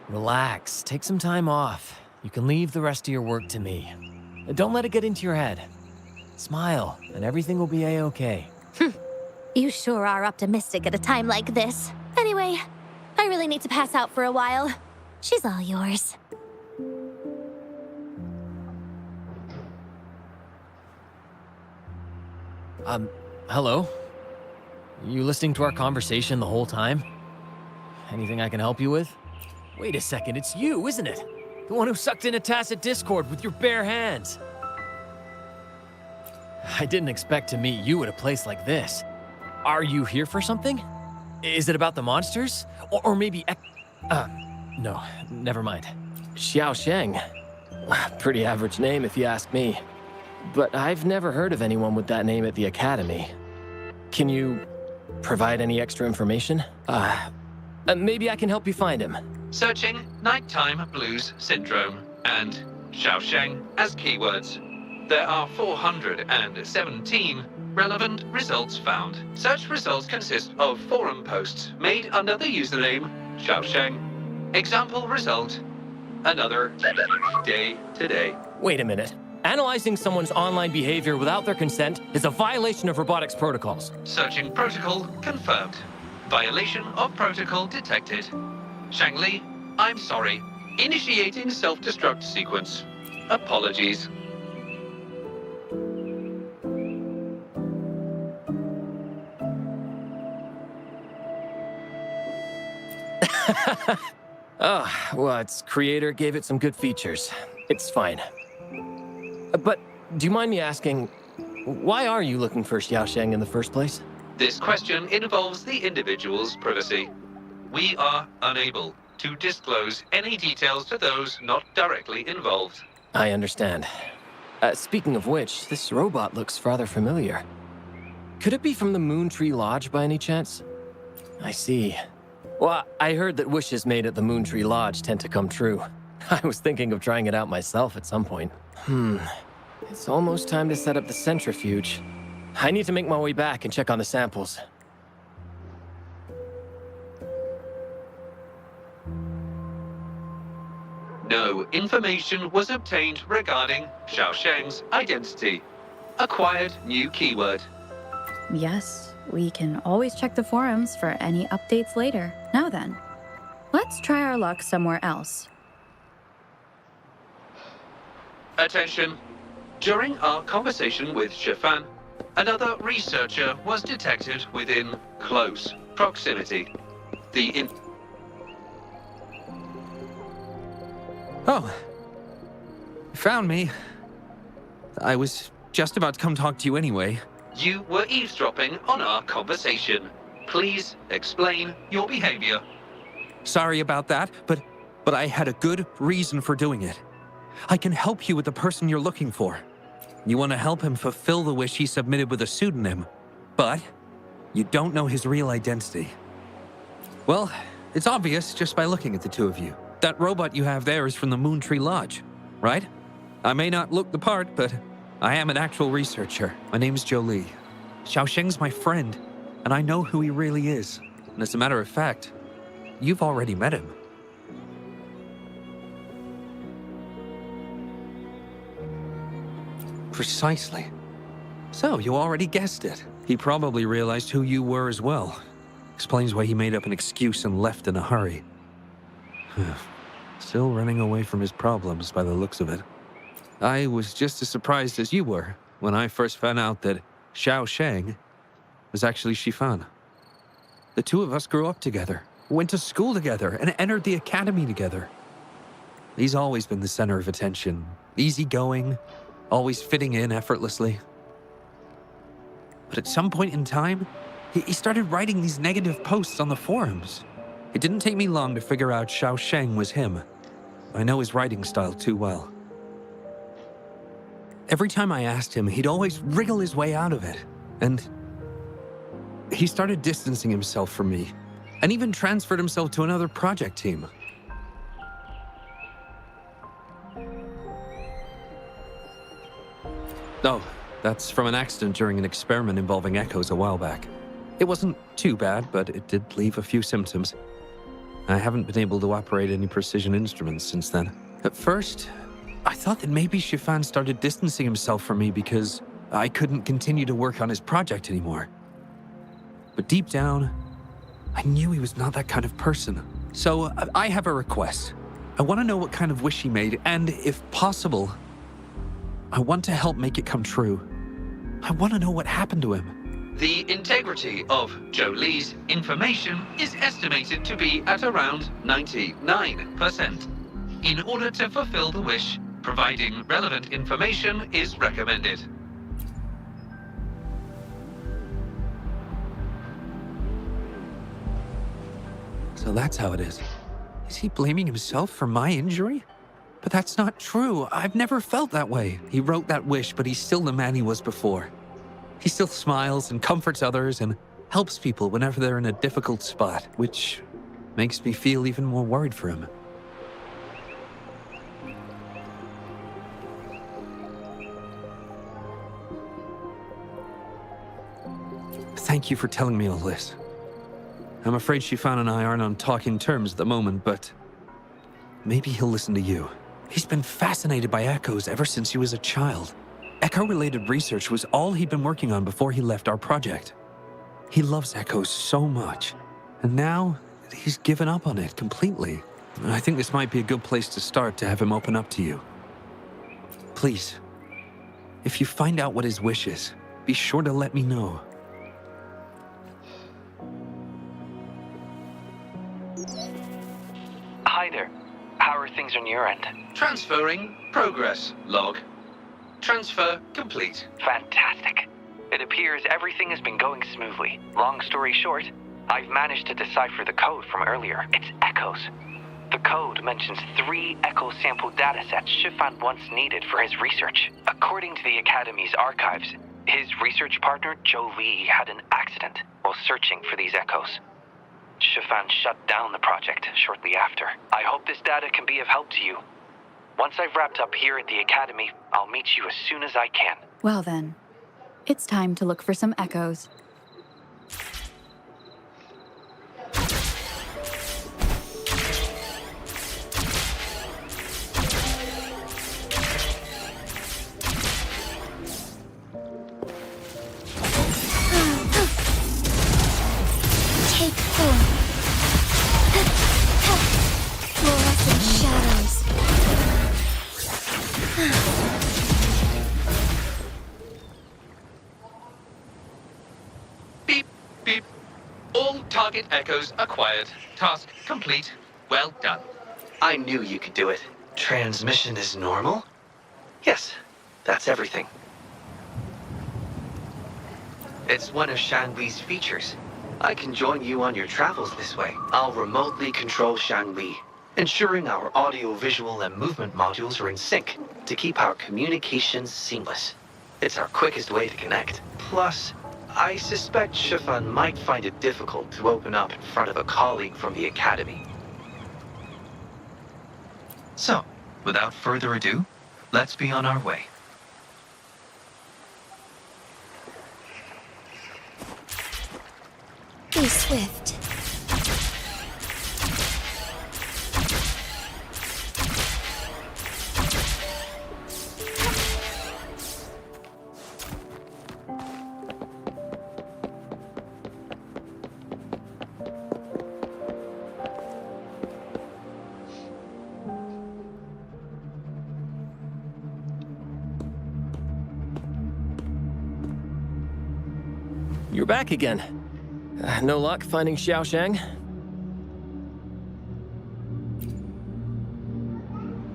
Relax, take some time off. You can leave the rest of your work to me. And don't let it get into your head. Smile, and everything will be a-okay. You sure are optimistic at a time like this. Anyway, I really need to pass out for a while. She's all yours. Hello? You listening to our conversation the whole time? Anything I can help you with? Wait a second, it's you, isn't it? The one who sucked in a tacit discord with your bare hands. I didn't expect to meet you at a place like this. Are you here for something? Is it about the monsters? Or maybe no, never mind. Xiao Sheng. Pretty average name if you ask me. But I've never heard of anyone with that name at the Academy. Can you provide any extra information? Maybe I can help you find him. Searching Nighttime Blues Syndrome and Xiao Sheng as keywords. There are 417 relevant results found. Such results consist of forum posts made under the username Xiao Sheng. Example result: another day today. Wait a minute. Analyzing someone's online behavior without their consent is a violation of robotics protocols. Searching protocol confirmed. Violation of protocol detected. Shangli, I'm sorry. Initiating self-destruct sequence. Apologies. Well, its creator gave it some good features. It's fine. But do you mind me asking, why are you looking for Xiaosheng in the first place? This question involves the individual's privacy. We are unable to disclose any details to those not directly involved. I understand. Speaking of which, this robot looks rather familiar. Could it be from the Moon Tree Lodge by any chance? I see. Well, I heard that wishes made at the Moon Tree Lodge tend to come true. I was thinking of trying it out myself at some point. It's almost time to set up the centrifuge. I need to make my way back and check on the samples. No information was obtained regarding Xiaosheng's identity. Acquired new keyword. Yes, we can always check the forums for any updates later. Now then, let's try our luck somewhere else. Attention. During our conversation with Shifan, another researcher was detected within close proximity. Oh. You found me. I was just about to come talk to you anyway. You were eavesdropping on our conversation. Please explain your behavior. Sorry about that, but I had a good reason for doing it. I can help you with the person you're looking for. You want to help him fulfill the wish he submitted with a pseudonym, but you don't know his real identity. Well, it's obvious just by looking at the two of you. That robot you have there is from the Moon Tree Lodge, right? I may not look the part, but I am an actual researcher. My name's Jolie. Xiaosheng's my friend, and I know who he really is. And as a matter of fact, you've already met him. Precisely. So, you already guessed it. He probably realized who you were as well. Explains why he made up an excuse and left in a hurry. Still running away from his problems by the looks of it. I was just as surprised as you were when I first found out that Xiaosheng was actually Shifan. The two of us grew up together, went to school together, and entered the academy together. He's always been the center of attention, easygoing, always fitting in effortlessly. But at some point in time, he started writing these negative posts on the forums. It didn't take me long to figure out Xiaosheng was him. I know his writing style too well. Every time I asked him, he'd always wriggle his way out of it. And he started distancing himself from me, and even transferred himself to another project team. Oh, that's from an accident during an experiment involving echoes a while back. It wasn't too bad, but it did leave a few symptoms. I haven't been able to operate any precision instruments since then. At first, I thought that maybe Shifan started distancing himself from me because I couldn't continue to work on his project anymore. But deep down, I knew he was not that kind of person. So I have a request. I want to know what kind of wish he made, and if possible, I want to help make it come true. I want to know what happened to him. The integrity of Jolie's information is estimated to be at around 99%. In order to fulfill the wish, providing relevant information is recommended. So that's how it is. Is he blaming himself for my injury? But that's not true. I've never felt that way. He wrote that wish, but he's still the man he was before. He still smiles and comforts others and helps people whenever they're in a difficult spot, which makes me feel even more worried for him. Thank you for telling me all this. I'm afraid Shifan and I aren't on talking terms at the moment, but maybe he'll listen to you. He's been fascinated by echoes ever since he was a child. Echo-related research was all he'd been working on before he left our project. He loves echoes so much, and now he's given up on it completely. I think this might be a good place to start to have him open up to you. Please, if you find out what his wish is, be sure to let me know. Hi there. How are things on your end? Transferring progress log. Transfer complete. Fantastic. It appears everything has been going smoothly. Long story short, I've managed to decipher the code from earlier. It's echoes. The code mentions 3 echo sample datasets Chiffon once needed for his research. According to the Academy's archives, his research partner, Joe Lee, had an accident while searching for these echoes. Chiffon shut down the project shortly after. I hope this data can be of help to you. Once I've wrapped up here at the Academy, I'll meet you as soon as I can. Well then, it's time to look for some echoes. Take 4. Fluorescent shadows. Beep, beep. All target echoes acquired. Task complete. Well done. I knew you could do it. Transmission is normal? Yes, that's everything. It's one of Shangwi's features. I can join you on your travels this way. I'll remotely control Shangwi, ensuring our audio, visual, and movement modules are in sync to keep our communications seamless. It's our quickest way to connect. Plus, I suspect Chiffon might find it difficult to open up in front of a colleague from the Academy. So, without further ado, let's be on our way. Be swift. You're back again. No luck finding Xiaoshang?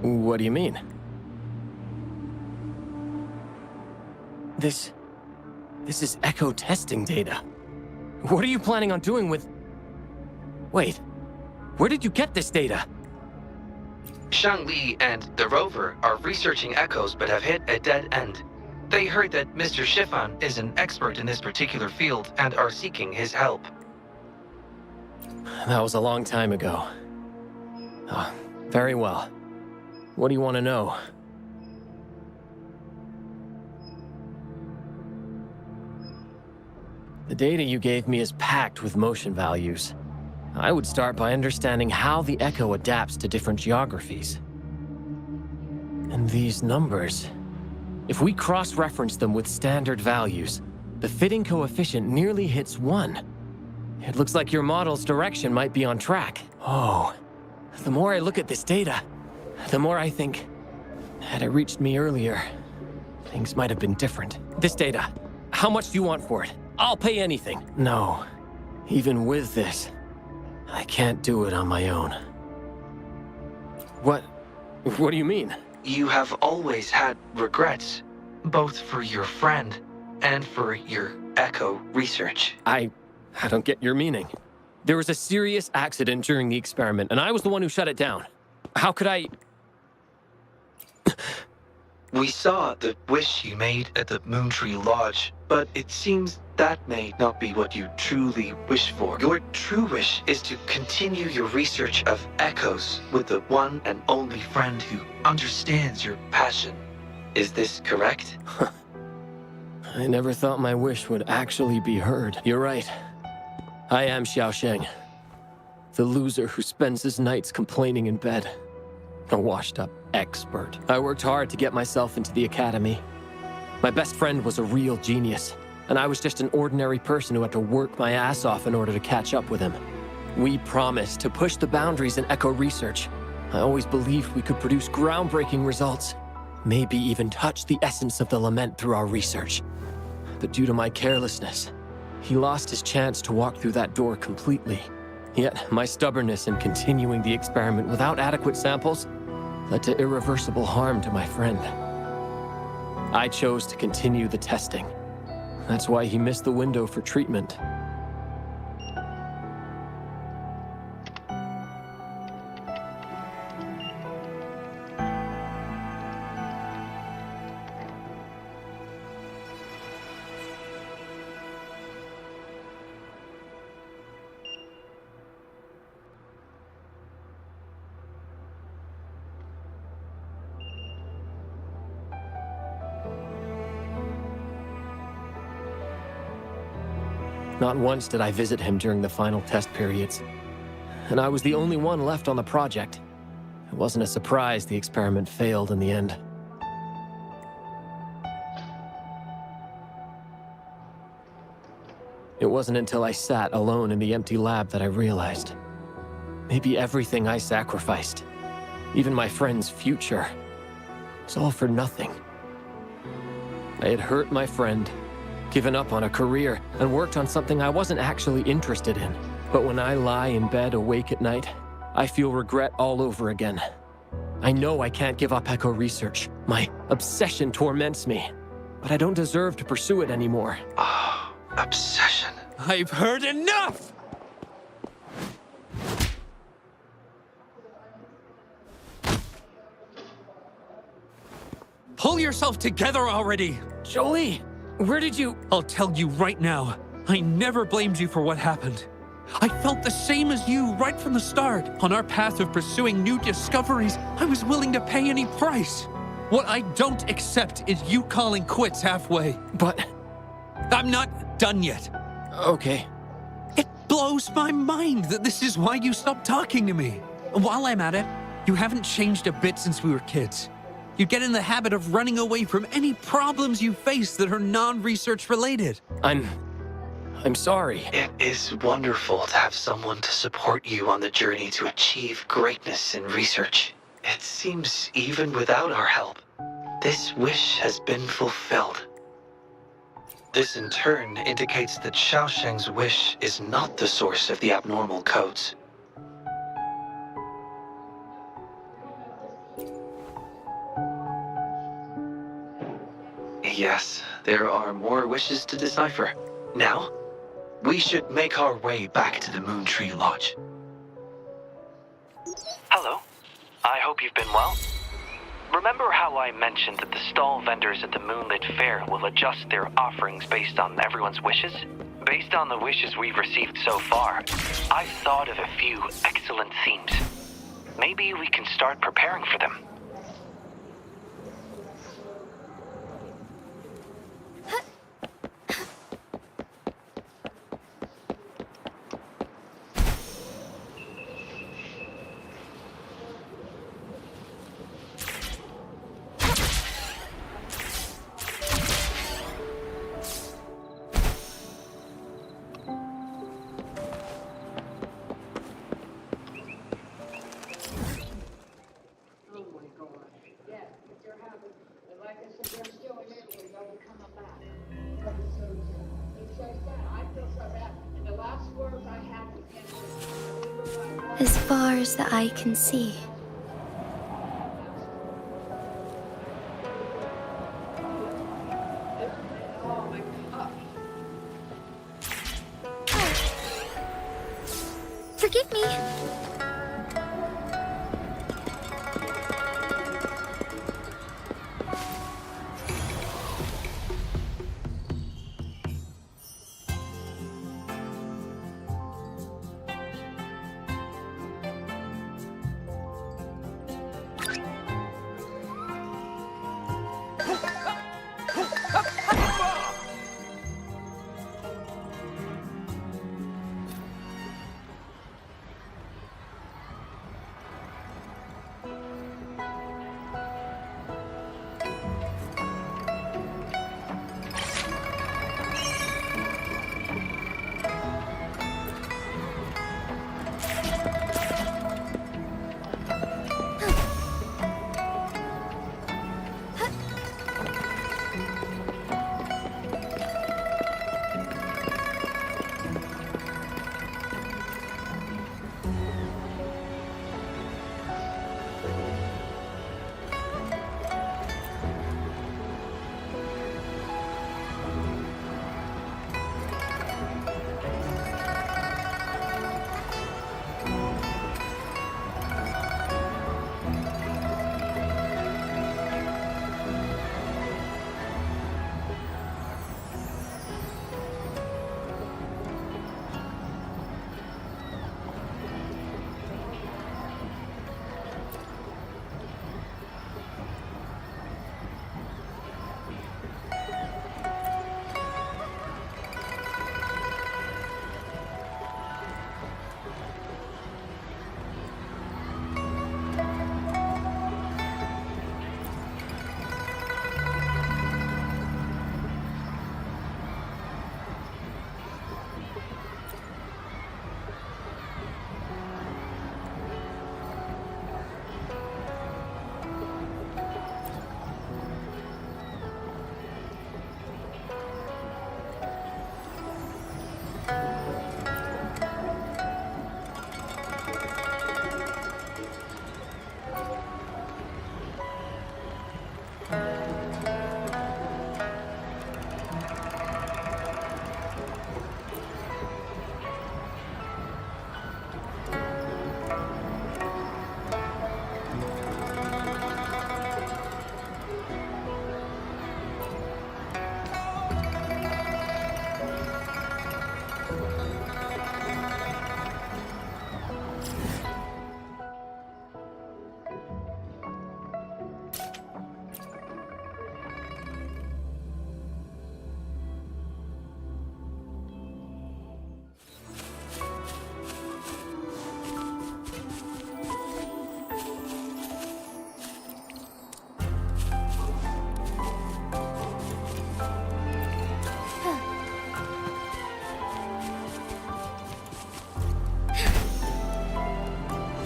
What do you mean? This is echo testing data. What are you planning on doing with... Wait, where did you get this data? Shangli and the rover are researching echoes but have hit a dead end. They heard that Mr. Chiffon is an expert in this particular field and are seeking his help. That was a long time ago. Oh, very well. What do you want to know? The data you gave me is packed with motion values. I would start by understanding how the echo adapts to different geographies. And these numbers... If we cross-reference them with standard values, the fitting coefficient nearly hits 1. It looks like your model's direction might be on track. Oh, the more I look at this data, the more I think, had it reached me earlier, things might have been different. This data, how much do you want for it? I'll pay anything. No, even with this, I can't do it on my own. What do you mean? You have always had regrets, both for your friend and for your echo research. I don't get your meaning. There was a serious accident during the experiment, and I was the one who shut it down. How could I... We saw the wish you made at the Moontree Lodge, but it seems that may not be what you truly wish for. Your true wish is to continue your research of echoes with the one and only friend who understands your passion. Is this correct? I never thought my wish would actually be heard. You're right. I am Xiaosheng, the loser who spends his nights complaining in bed. A washed-up expert. I worked hard to get myself into the academy. My best friend was a real genius, and I was just an ordinary person who had to work my ass off in order to catch up with him. We promised to push the boundaries in echo research. I always believed we could produce groundbreaking results, maybe even touch the essence of the lament through our research. But due to my carelessness, he lost his chance to walk through that door completely. Yet, my stubbornness in continuing the experiment without adequate samples led to irreversible harm to my friend. I chose to continue the testing. That's why he missed the window for treatment. Not once did I visit him during the final test periods, and I was the only one left on the project. It wasn't a surprise the experiment failed in the end. It wasn't until I sat alone in the empty lab that I realized. Maybe everything I sacrificed, even my friend's future, it's all for nothing. I had hurt my friend, given up on a career, and worked on something I wasn't actually interested in. But when I lie in bed awake at night, I feel regret all over again. I know I can't give up echo research. My obsession torments me, but I don't deserve to pursue it anymore. Obsession. I've heard enough! Pull yourself together already! Jolie, where did you... I'll tell you right now, I never blamed you for what happened. I felt the same as you right from the start. On our path of pursuing new discoveries, I was willing to pay any price. What I don't accept is you calling quits halfway. But... I'm not done yet. Okay. It blows my mind that this is why you stopped talking to me. And while I'm at it, you haven't changed a bit since we were kids. You get in the habit of running away from any problems you face that are non-research related. I'm sorry. It is wonderful to have someone to support you on the journey to achieve greatness in research. It seems even without our help, this wish has been fulfilled. This in turn indicates that Xiaosheng's wish is not the source of the abnormal codes. Yes, there are more wishes to decipher. Now, we should make our way back to the Moon Tree Lodge. Hello. I hope you've been well. Remember how I mentioned that the stall vendors at the Moonlit Fair will adjust their offerings based on everyone's wishes? Based on the wishes we've received so far, I've thought of a few excellent themes. Maybe we can start preparing for them. As far as the eye can see. Forgive me.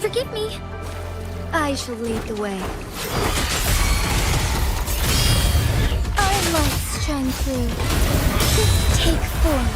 Forgive me. I shall lead the way. Our lights shine through. Just take form.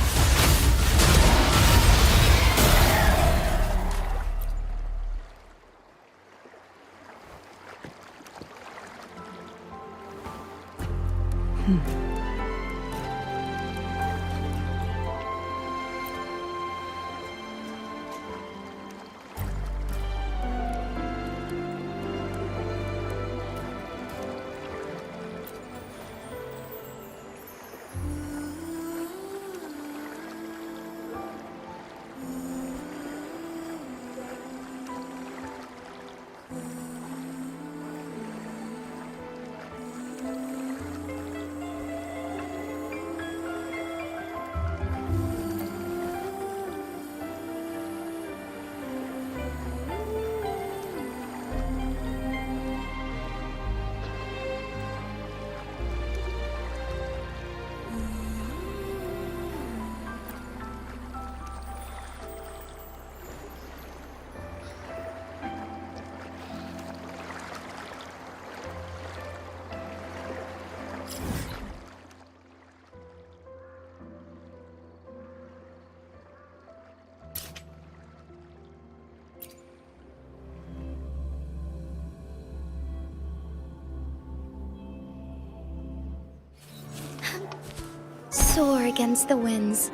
Soar against the winds.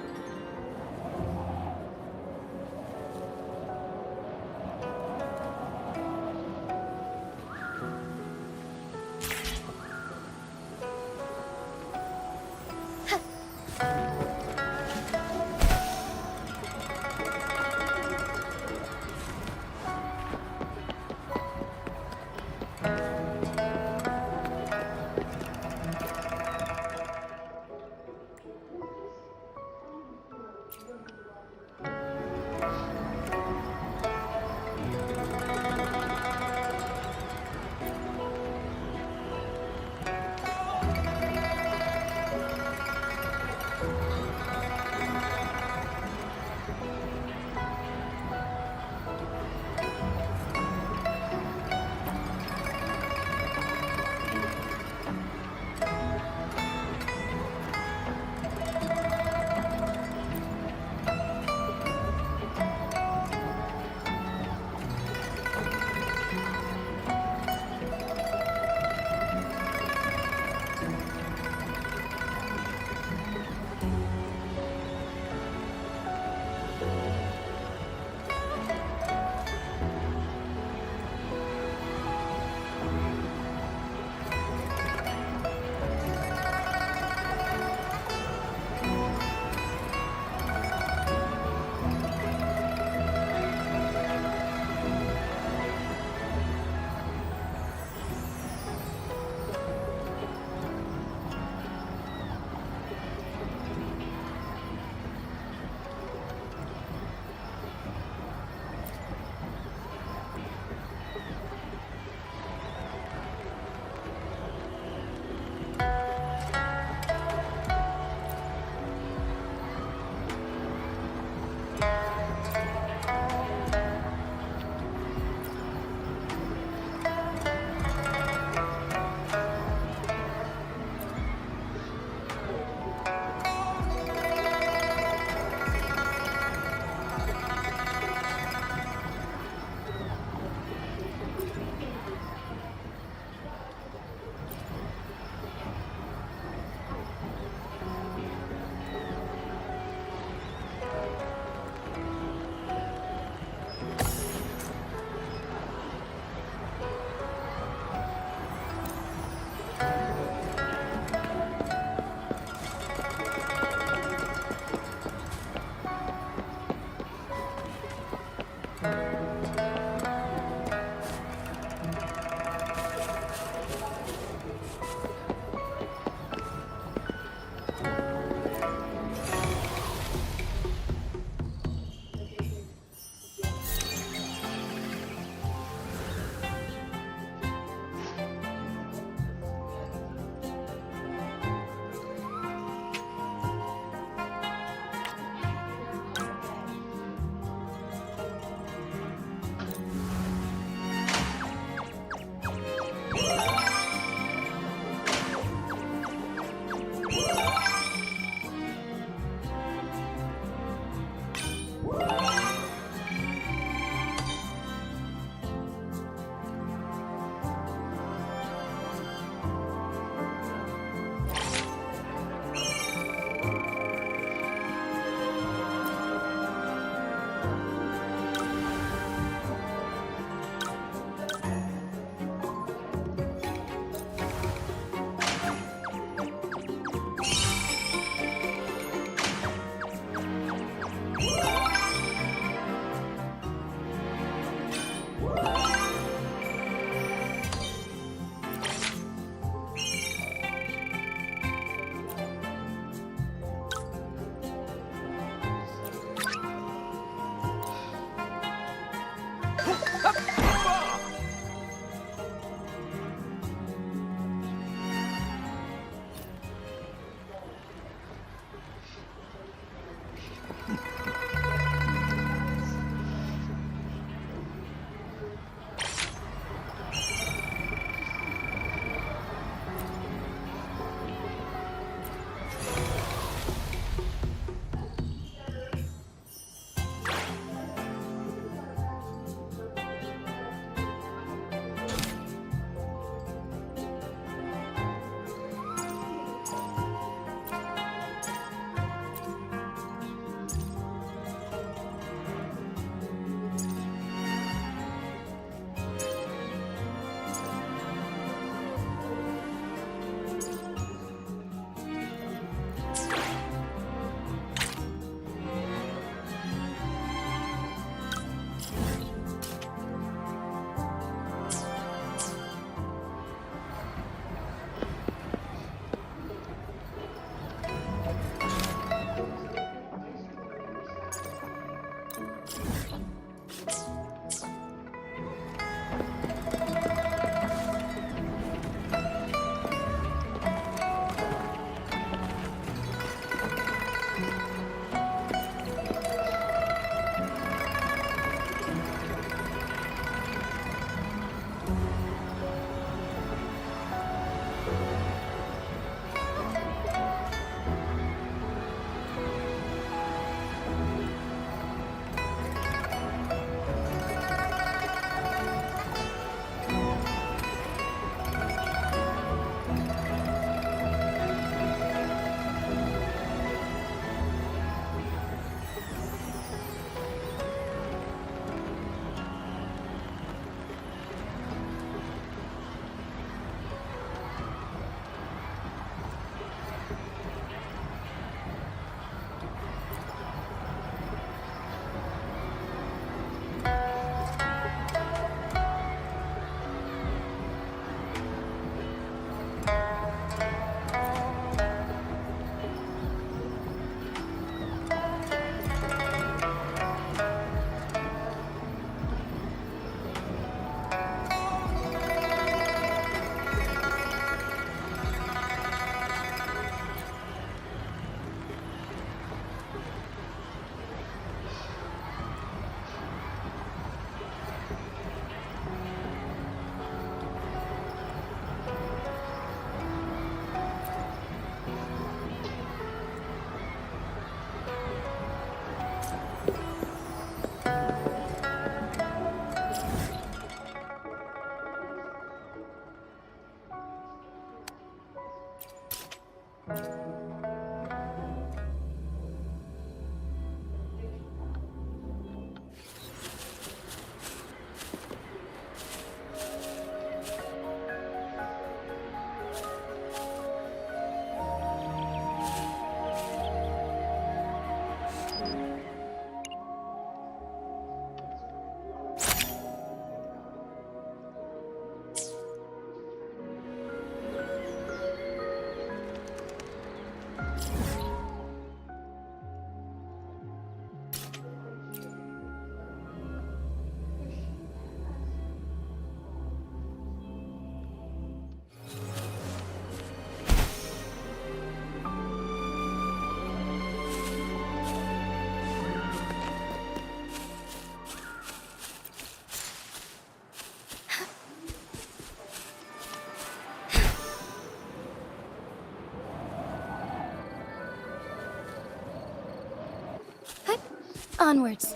Onwards.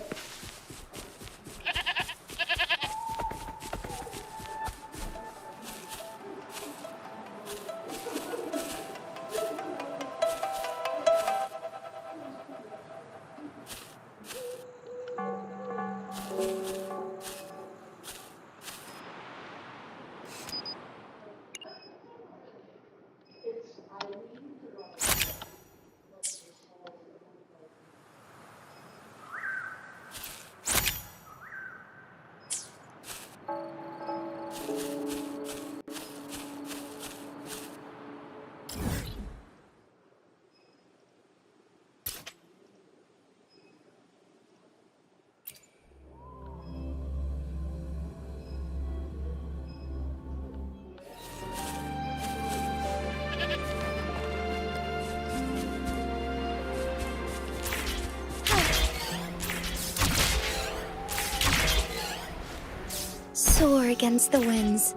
Soar against the winds.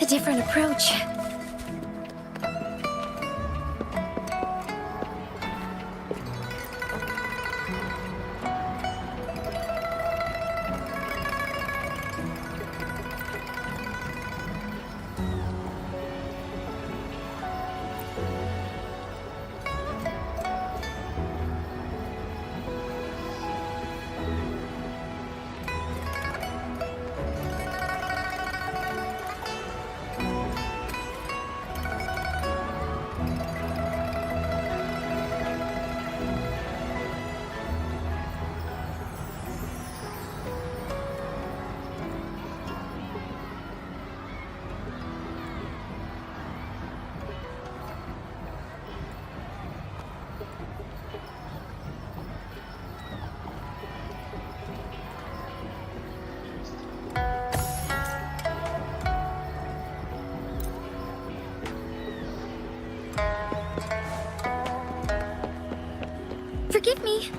A different approach. Forgive me.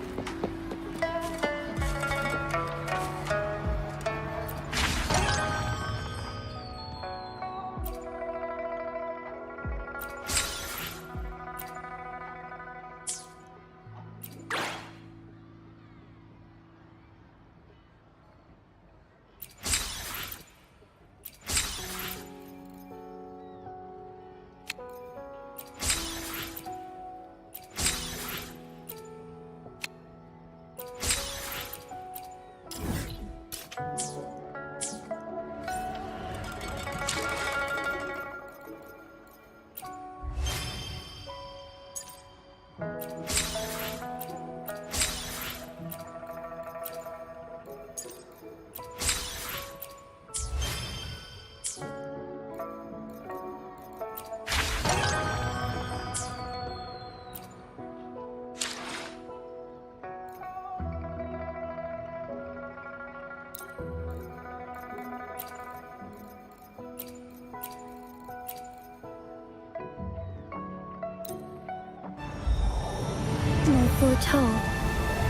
foretold,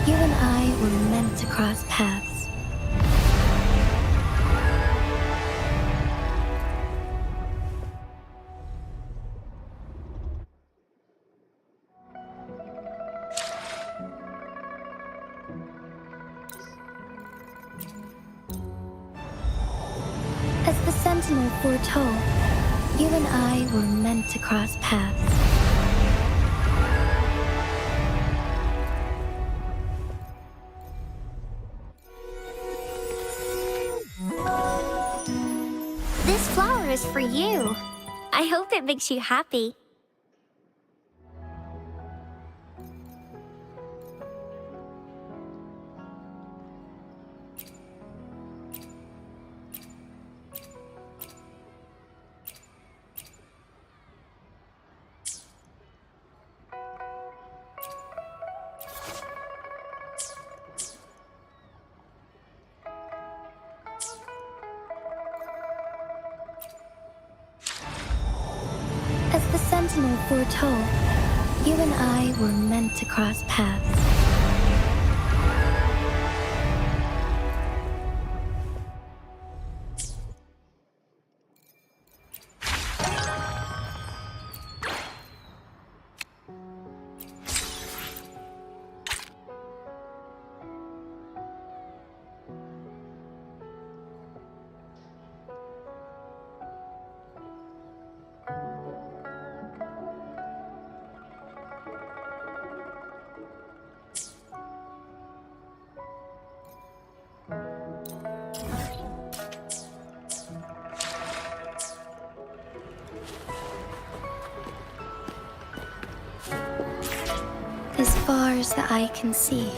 you and I were meant to cross paths. As the Sentinel foretold, you and I were meant to cross paths. This flower is for you. I hope it makes you happy. As the Sentinel foretold, you and I were meant to cross paths. As far as the eye can see.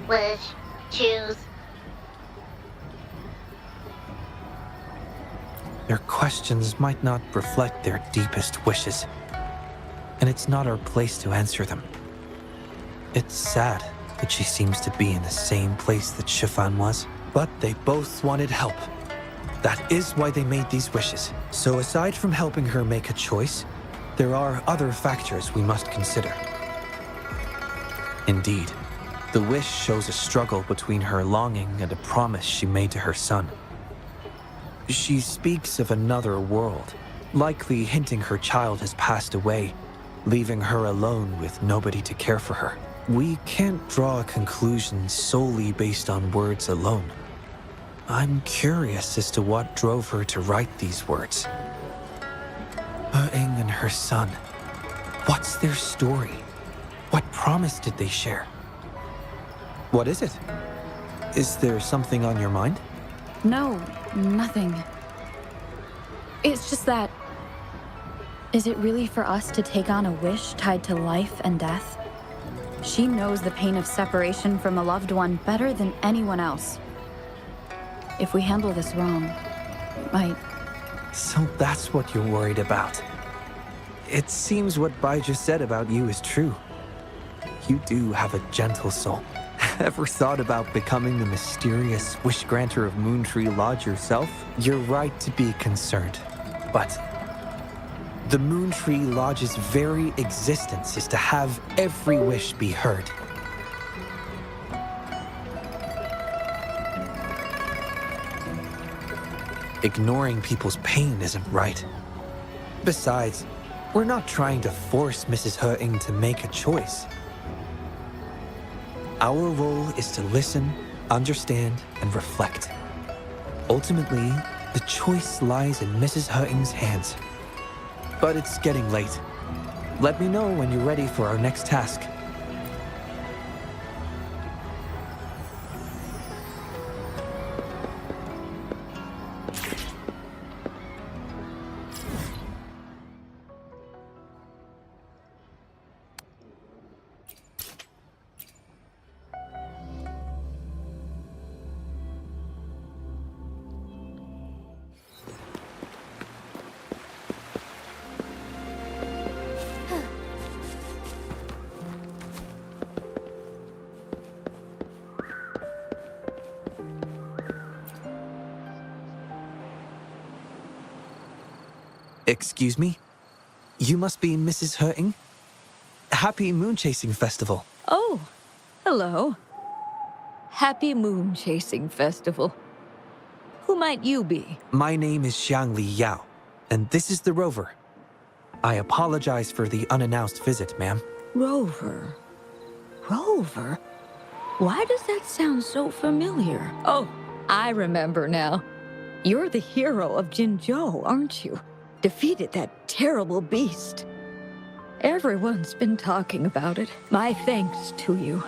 Wish. Choose. Their questions might not reflect their deepest wishes, and it's not our place to answer them. It's sad that she seems to be in the same place that Shifan was, but they both wanted help. That is why they made these wishes. So aside from helping her make a choice, there are other factors we must consider. Indeed, the wish shows a struggle between her longing and a promise she made to her son. She speaks of another world, likely hinting her child has passed away, leaving her alone with nobody to care for her. We can't draw a conclusion solely based on words alone. I'm curious as to what drove her to write these words. Ing and her son. What's their story? What promise did they share? What is it? Is there something on your mind? No, nothing. It's just that... Is it really for us to take on a wish tied to life and death? She knows the pain of separation from a loved one better than anyone else. If we handle this wrong, it might... So that's what you're worried about. It seems what Bai just said about you is true. You do have a gentle soul. Ever thought about becoming the mysterious wish granter of Moontree Lodge yourself? You're right to be concerned, but the Moontree Lodge's very existence is to have every wish be heard. Ignoring people's pain isn't right. Besides, we're not trying to force Mrs. He to make a choice. Our role is to listen, understand, and reflect. Ultimately, the choice lies in Mrs. He's hands. But it's getting late. Let me know when you're ready for our next task. Excuse me? You must be Mrs. Herting? Happy Moon Chasing Festival. Oh, hello. Happy Moon Chasing Festival. Who might you be? My name is Xiangli Yao, and this is the Rover. I apologize for the unannounced visit, ma'am. Rover. Rover? Why does that sound so familiar? Oh, I remember now. You're the hero of Jinzhou, aren't you? Defeated that terrible beast. Everyone's been talking about it. My thanks to you.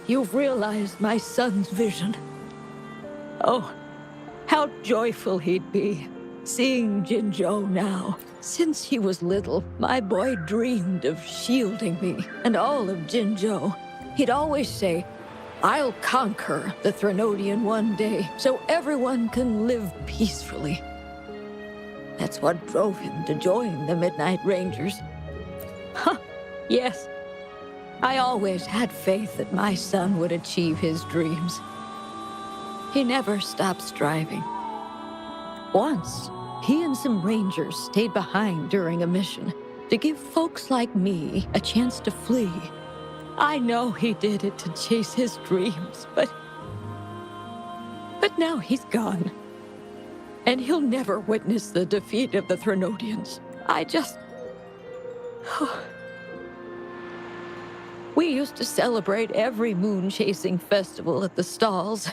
You've realized my son's vision. Oh, how joyful he'd be, seeing Jinzhou now. Since he was little, my boy dreamed of shielding me and all of Jinzhou. He'd always say, "I'll conquer the Threnodian one day, so everyone can live peacefully." That's what drove him to join the Midnight Rangers. Huh, yes, I always had faith that my son would achieve his dreams. He never stopped striving. Once, he and some rangers stayed behind during a mission to give folks like me a chance to flee. I know he did it to chase his dreams, but now he's gone. And he'll never witness the defeat of the Threnodians. We used to celebrate every moon-chasing festival at the stalls.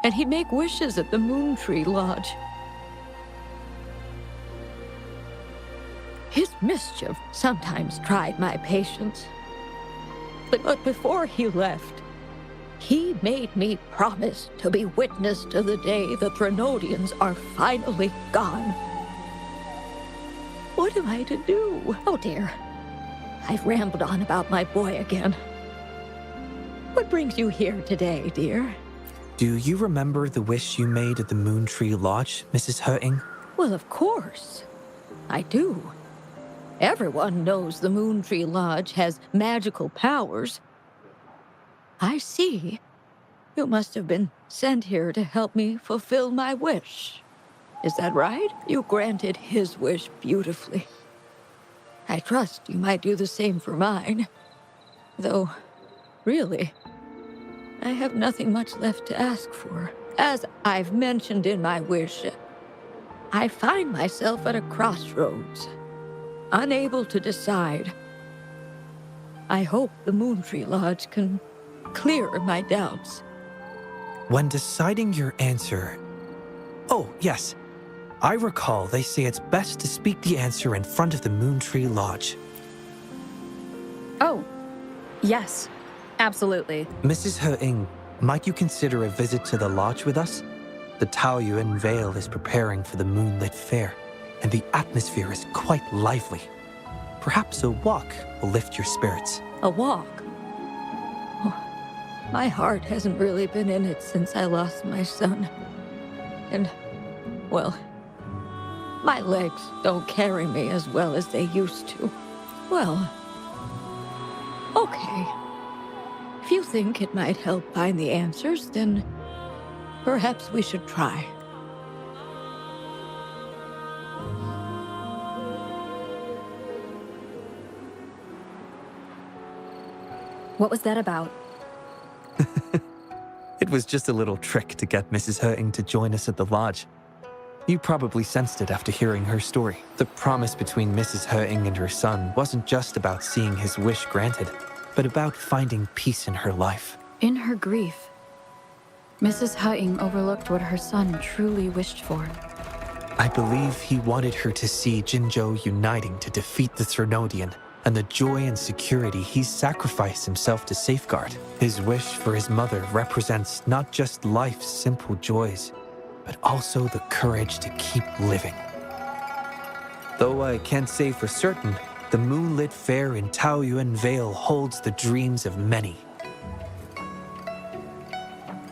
And he'd make wishes at the Moon Tree Lodge. His mischief sometimes tried my patience. But before he left, he made me promise to be witness to the day the Threnodians are finally gone. What am I to do? Oh dear. I've rambled on about my boy again. What brings you here today, dear? Do you remember the wish you made at the Moon Tree Lodge, Mrs. Hurting? Well, of course. I do. Everyone knows the Moon Tree Lodge has magical powers. I see. You must have been sent here to help me fulfill my wish. Is that right? You granted his wish beautifully. I trust you might do the same for mine. Though, really, I have nothing much left to ask for. As I've mentioned in my wish, I find myself at a crossroads, unable to decide. I hope the Moon Tree Lodge can clear my doubts. When deciding your answer... Oh, yes. I recall they say it's best to speak the answer in front of the Moon Tree Lodge. Oh, yes. Absolutely. Mrs. Hurting, might you consider a visit to the lodge with us? The Taoyuan Vale is preparing for the moonlit fair, and the atmosphere is quite lively. Perhaps a walk will lift your spirits. A walk? Oh, my heart hasn't really been in it since I lost my son. And, well, my legs don't carry me as well as they used to. Well, okay. If you think it might help find the answers, then perhaps we should try. What was that about? It was just a little trick to get Mrs. Hurting to join us at the lodge. You probably sensed it after hearing her story. The promise between Mrs. Hurting and her son wasn't just about seeing his wish granted, but about finding peace in her life. In her grief, Mrs. Hutting overlooked what her son truly wished for. I believe he wanted her to see Jinzhou uniting to defeat the Threnodian, and the joy and security he sacrificed himself to safeguard. His wish for his mother represents not just life's simple joys, but also the courage to keep living. Though I can't say for certain, the moonlit fair in Taoyuan Vale holds the dreams of many.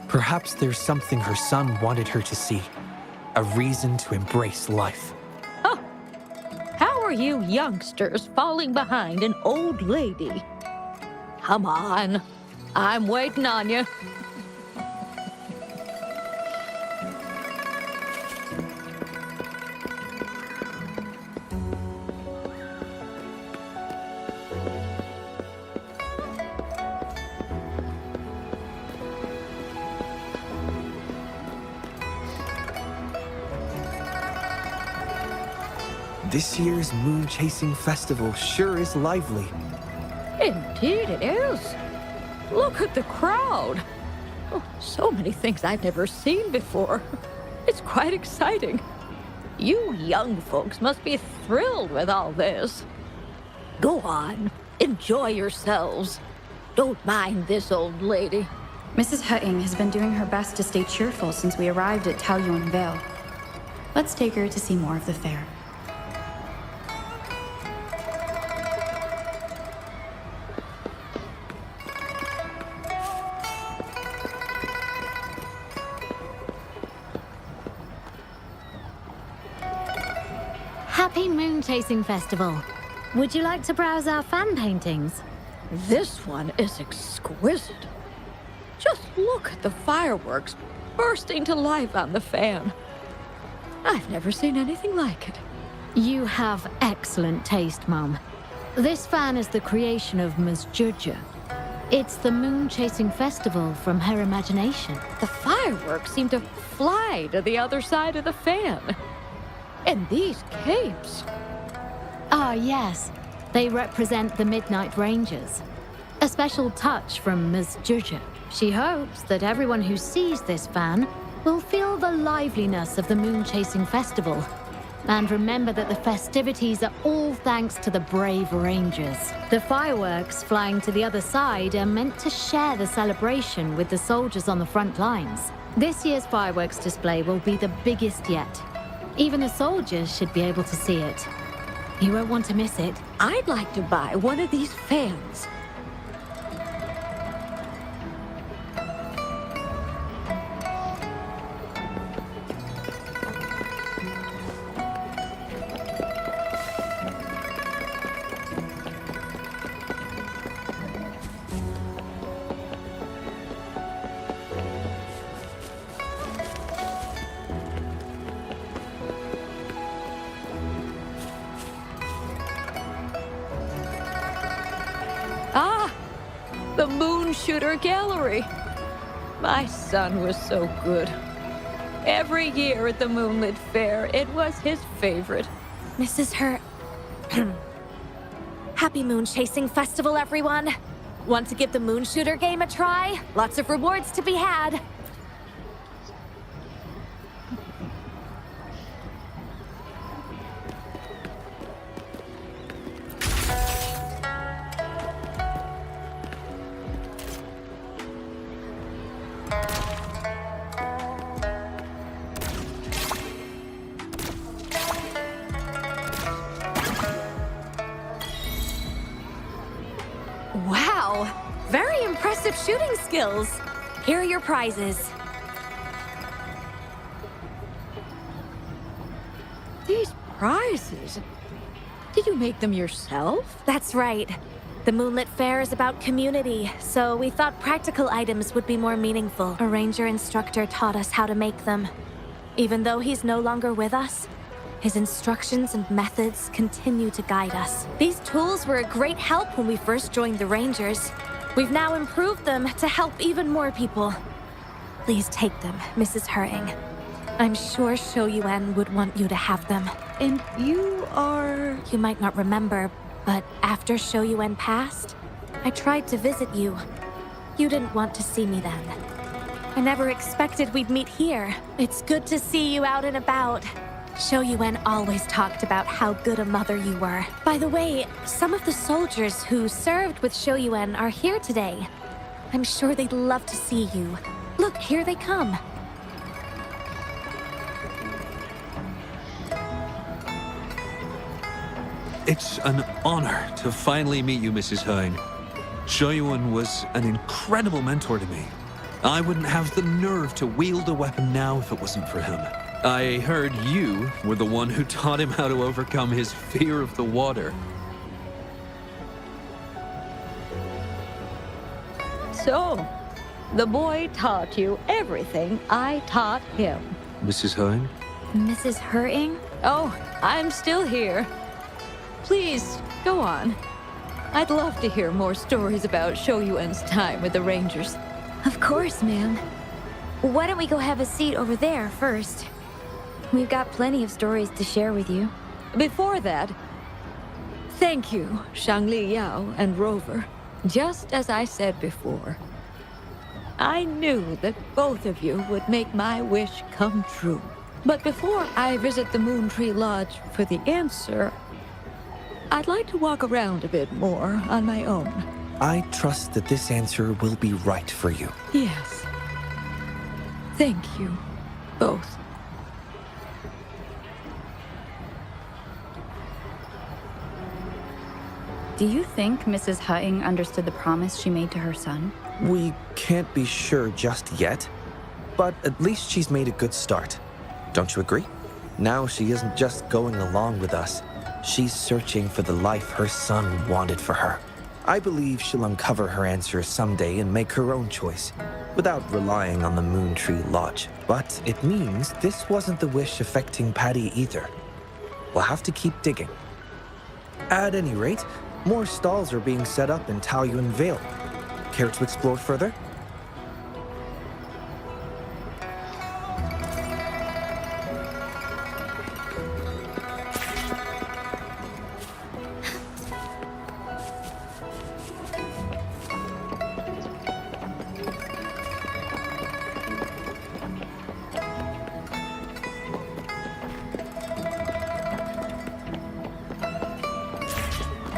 Perhaps there's something her son wanted her to see, a reason to embrace life. Oh, how are you youngsters falling behind an old lady? Come on, I'm waiting on you. This year's moon chasing festival sure is lively. Indeed it is. Look at the crowd. Oh, so many things I've never seen before. It's quite exciting. You young folks must be thrilled with all this. Go on, enjoy yourselves. Don't mind this old lady. Mrs. Hutting has been doing her best to stay cheerful since we arrived at Taoyuan Vale. Let's take her to see more of the fair. Happy Moon Chasing Festival. Would you like to browse our fan paintings? This one is exquisite. Just look at the fireworks bursting to life on the fan. I've never seen anything like it. You have excellent taste, Mum. This fan is the creation of Ms. Juja. It's the moon-chasing festival from her imagination. The fireworks seem to fly to the other side of the fan. And these capes. Ah, yes. They represent the Midnight Rangers. A special touch from Ms. Juja. She hopes that everyone who sees this fan will feel the liveliness of the moon-chasing festival. And remember that the festivities are all thanks to the brave Rangers. The fireworks flying to the other side are meant to share the celebration with the soldiers on the front lines. This year's fireworks display will be the biggest yet. Even the soldiers should be able to see it. You won't want to miss it. I'd like to buy one of these fans. The Moon Shooter Gallery. My son was so good. Every year at the Moonlit Fair, it was his favorite. Mrs. Her... Happy Moon Chasing Festival, everyone! Want to give the Moon Shooter game a try? Lots of rewards to be had. Wow! Very impressive shooting skills! Here are your prizes. These prizes? Did you make them yourself? That's right. The Moonlit Fair is about community, so we thought practical items would be more meaningful. A ranger instructor taught us how to make them. Even though he's no longer with us, his instructions and methods continue to guide us. These tools were a great help when we first joined the Rangers. We've now improved them to help even more people. Please take them, Mrs. Hering. I'm sure Shou Yuan would want you to have them. And you are... You might not remember, but after Shou Yuan passed, I tried to visit you. You didn't want to see me then. I never expected we'd meet here. It's good to see you out and about. Shou Yuan always talked about how good a mother you were. By the way, some of the soldiers who served with Shou Yuan are here today. I'm sure they'd love to see you. Look, here they come. It's an honor to finally meet you, Mrs. Hering. Shou Yuan was an incredible mentor to me. I wouldn't have the nerve to wield a weapon now if it wasn't for him. I heard you were the one who taught him how to overcome his fear of the water. So, the boy taught you everything I taught him. Mrs. Hering? Mrs. Hering? Oh, I'm still here. Please, go on. I'd love to hear more stories about Shou Yuan's time with the Rangers. Of course, ma'am. Why don't we go have a seat over there first? We've got plenty of stories to share with you. Before that, thank you, Shangli Yao and Rover. Just as I said before, I knew that both of you would make my wish come true. But before I visit the Moon Tree Lodge for the answer, I'd like to walk around a bit more on my own. I trust that this answer will be right for you. Yes. Thank you, both. Do you think Mrs. Hutting understood the promise she made to her son? We can't be sure just yet, but at least she's made a good start. Don't you agree? Now she isn't just going along with us. She's searching for the life her son wanted for her. I believe she'll uncover her answers someday and make her own choice, without relying on the Moon Tree Lodge. But it means this wasn't the wish affecting Patty either. We'll have to keep digging. At any rate, more stalls are being set up in Taoyuan Vale. Care to explore further?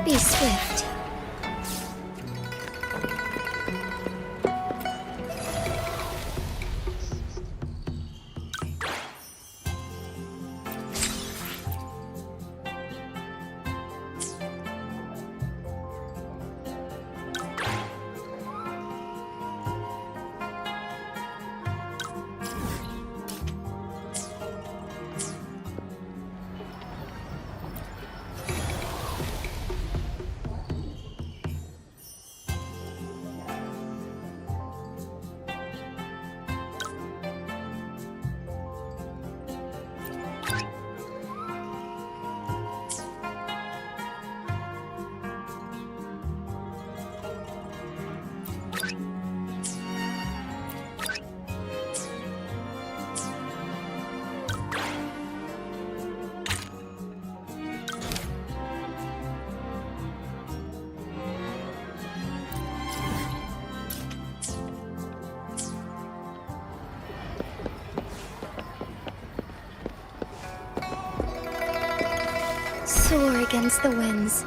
Be swift. Soar against the winds.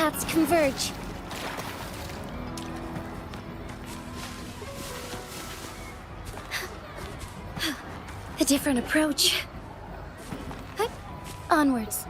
paths converge. A different approach. Onwards.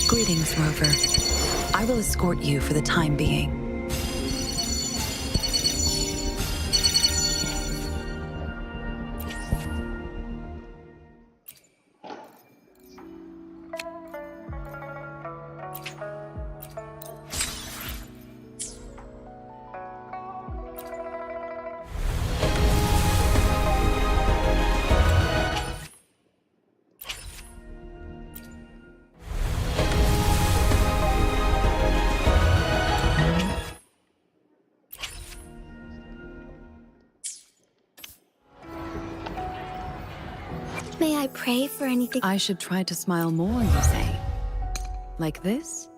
Greetings, Rover. I will escort you for the time being. May I pray for anything? I should try to smile more, you say? Like this?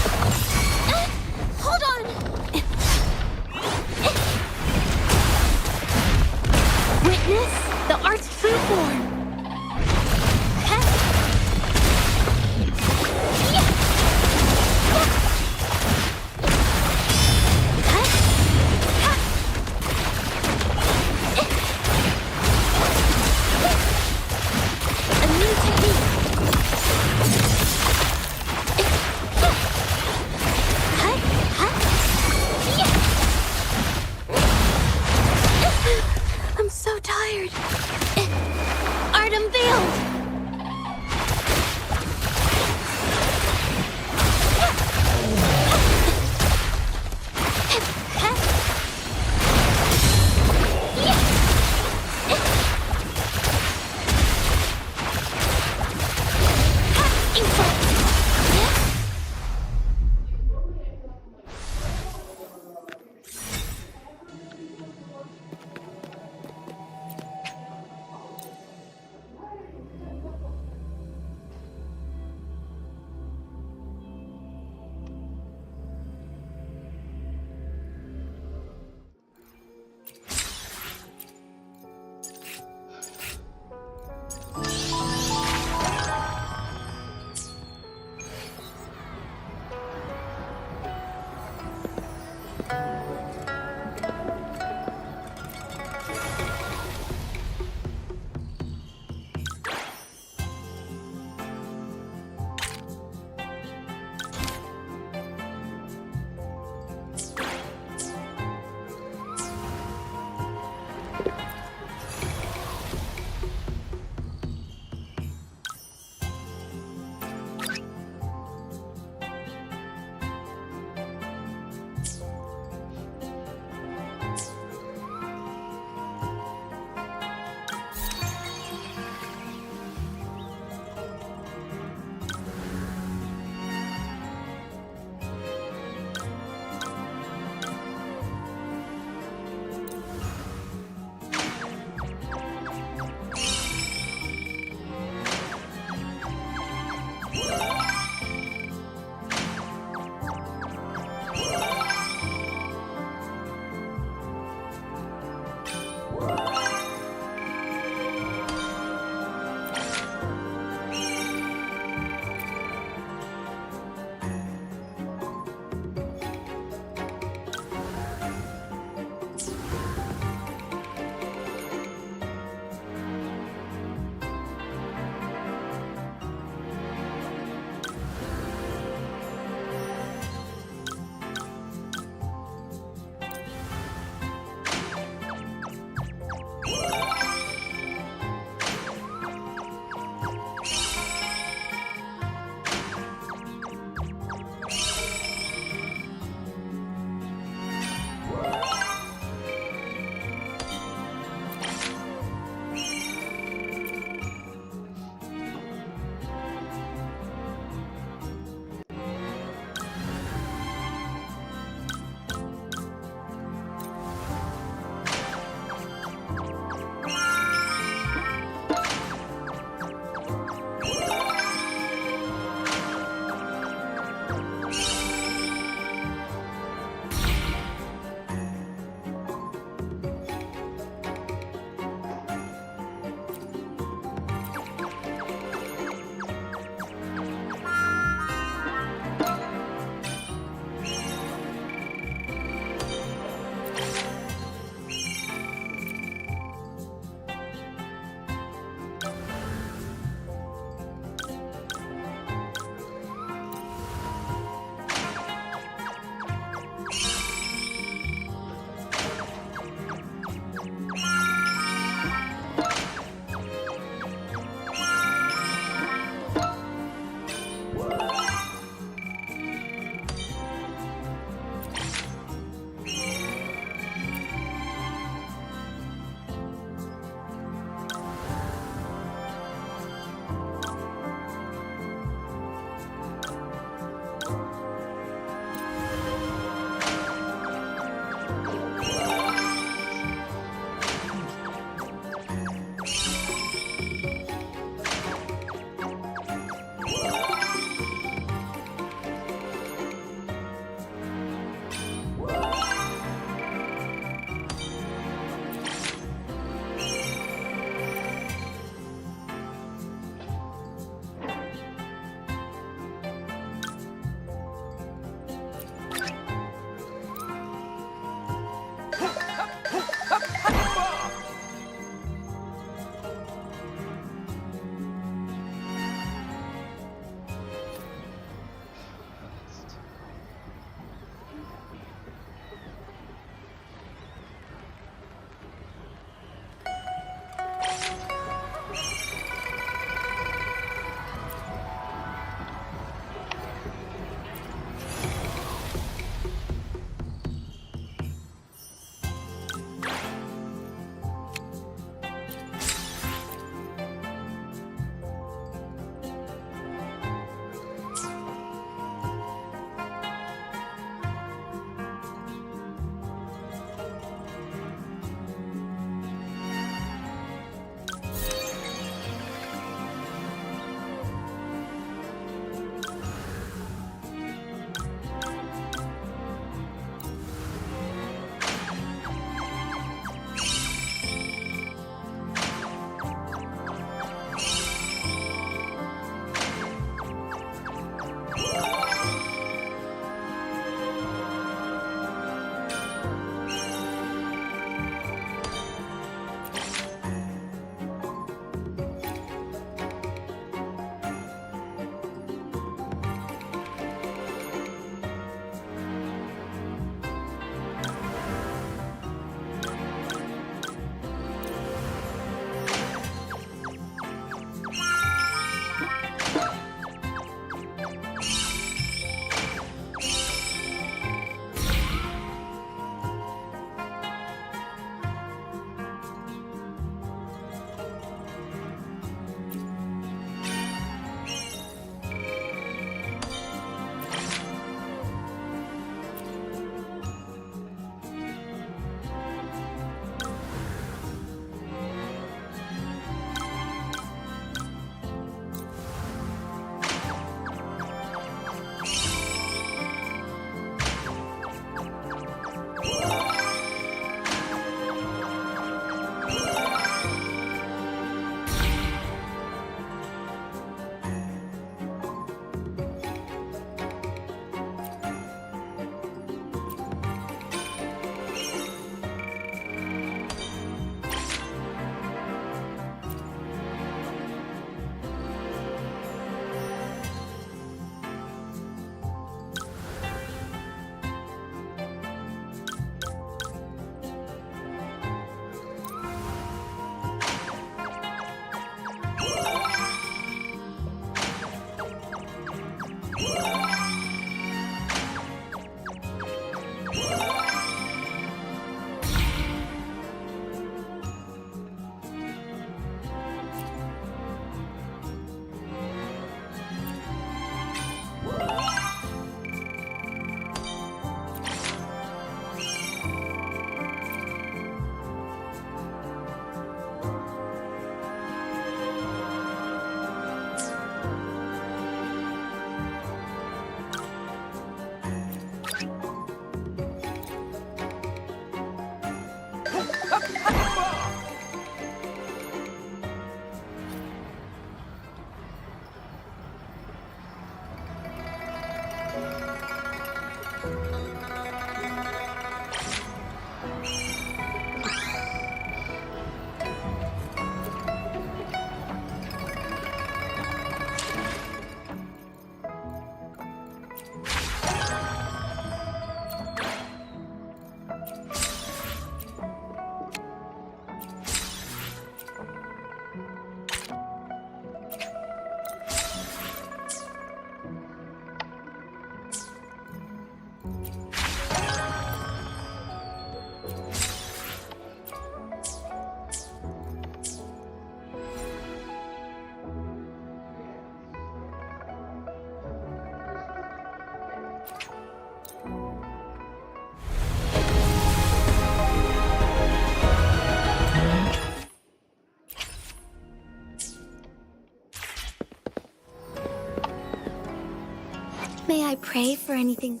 May I pray for anything?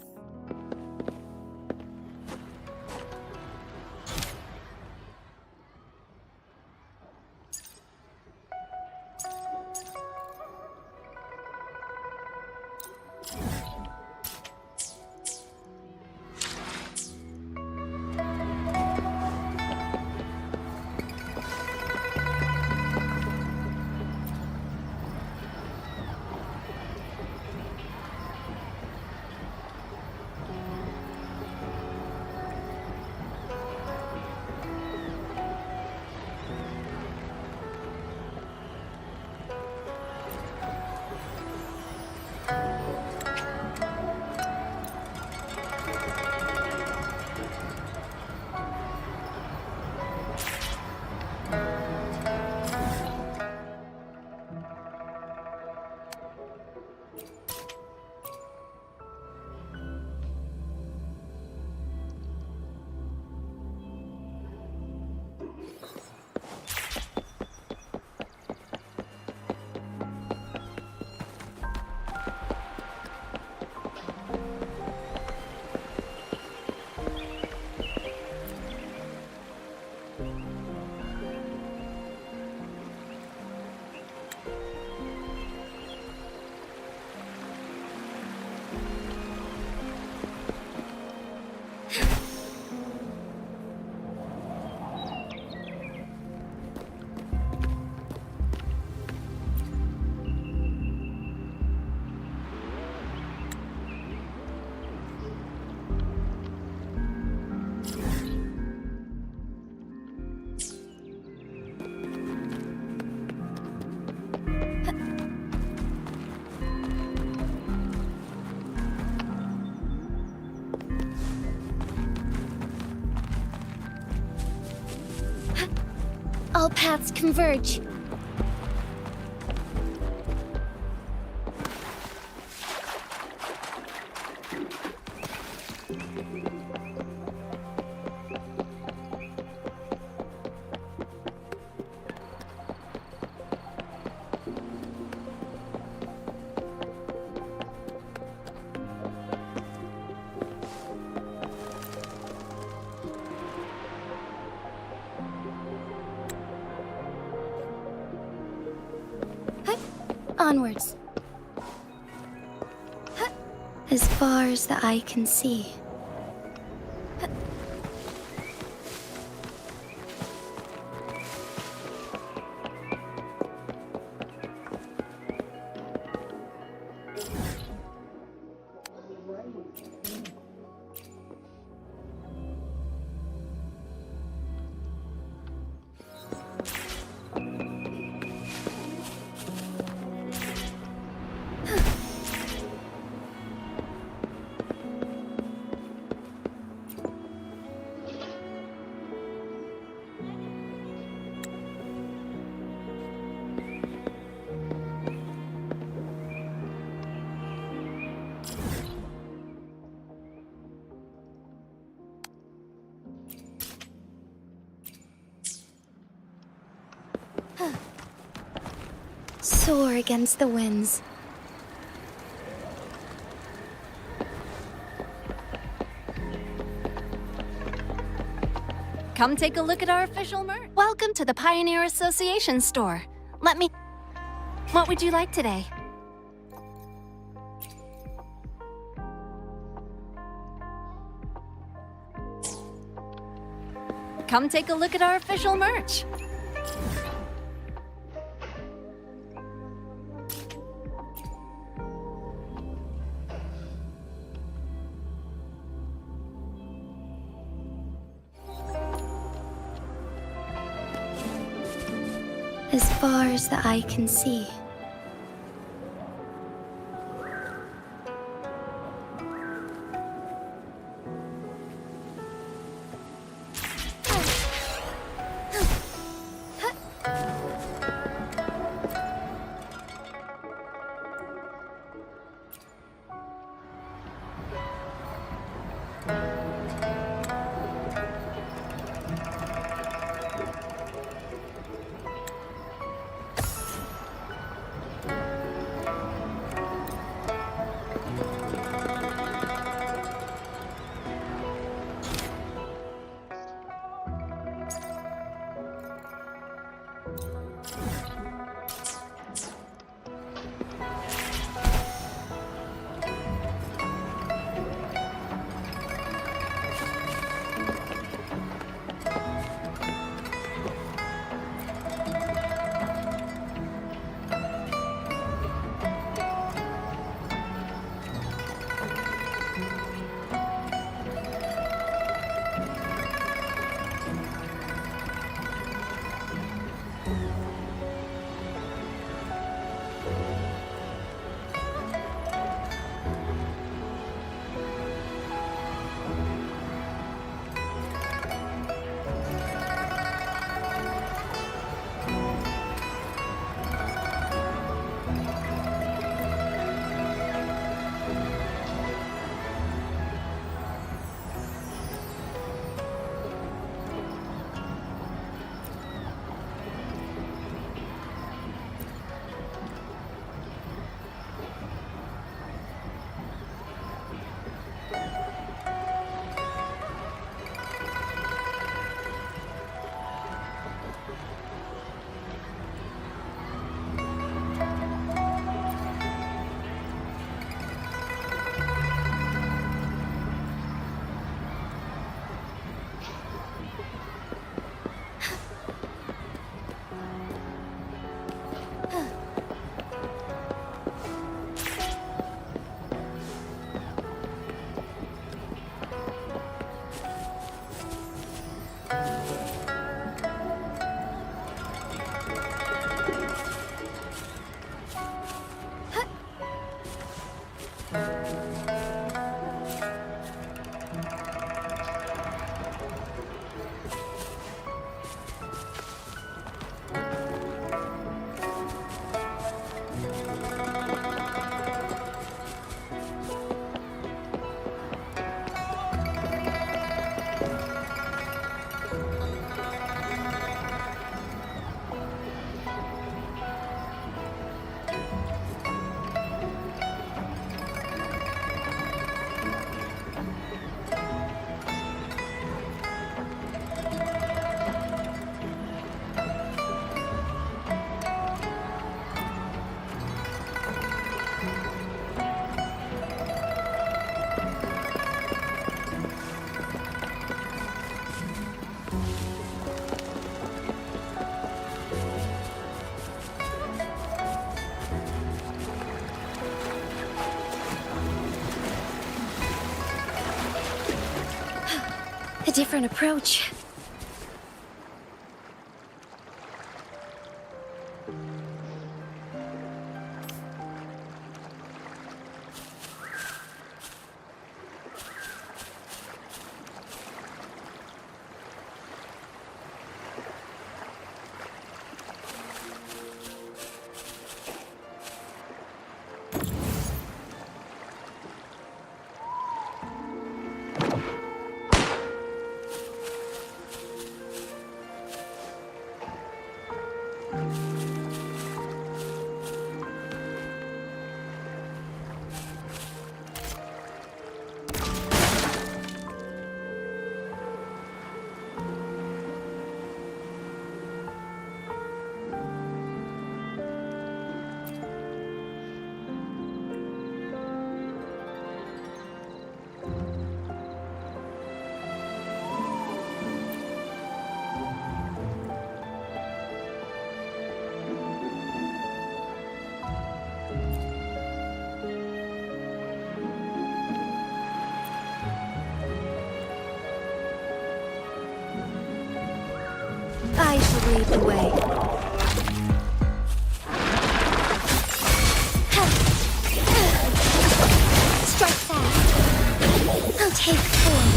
All paths converge. Onwards. As far as the eye can see. Soar against the winds. Come take a look at our official merch. Welcome to the Pioneer Association store. What would you like today? Come take a look at our official merch. As far as the eye can see. A different approach. I shall lead the way. Strike fast. I'll take form.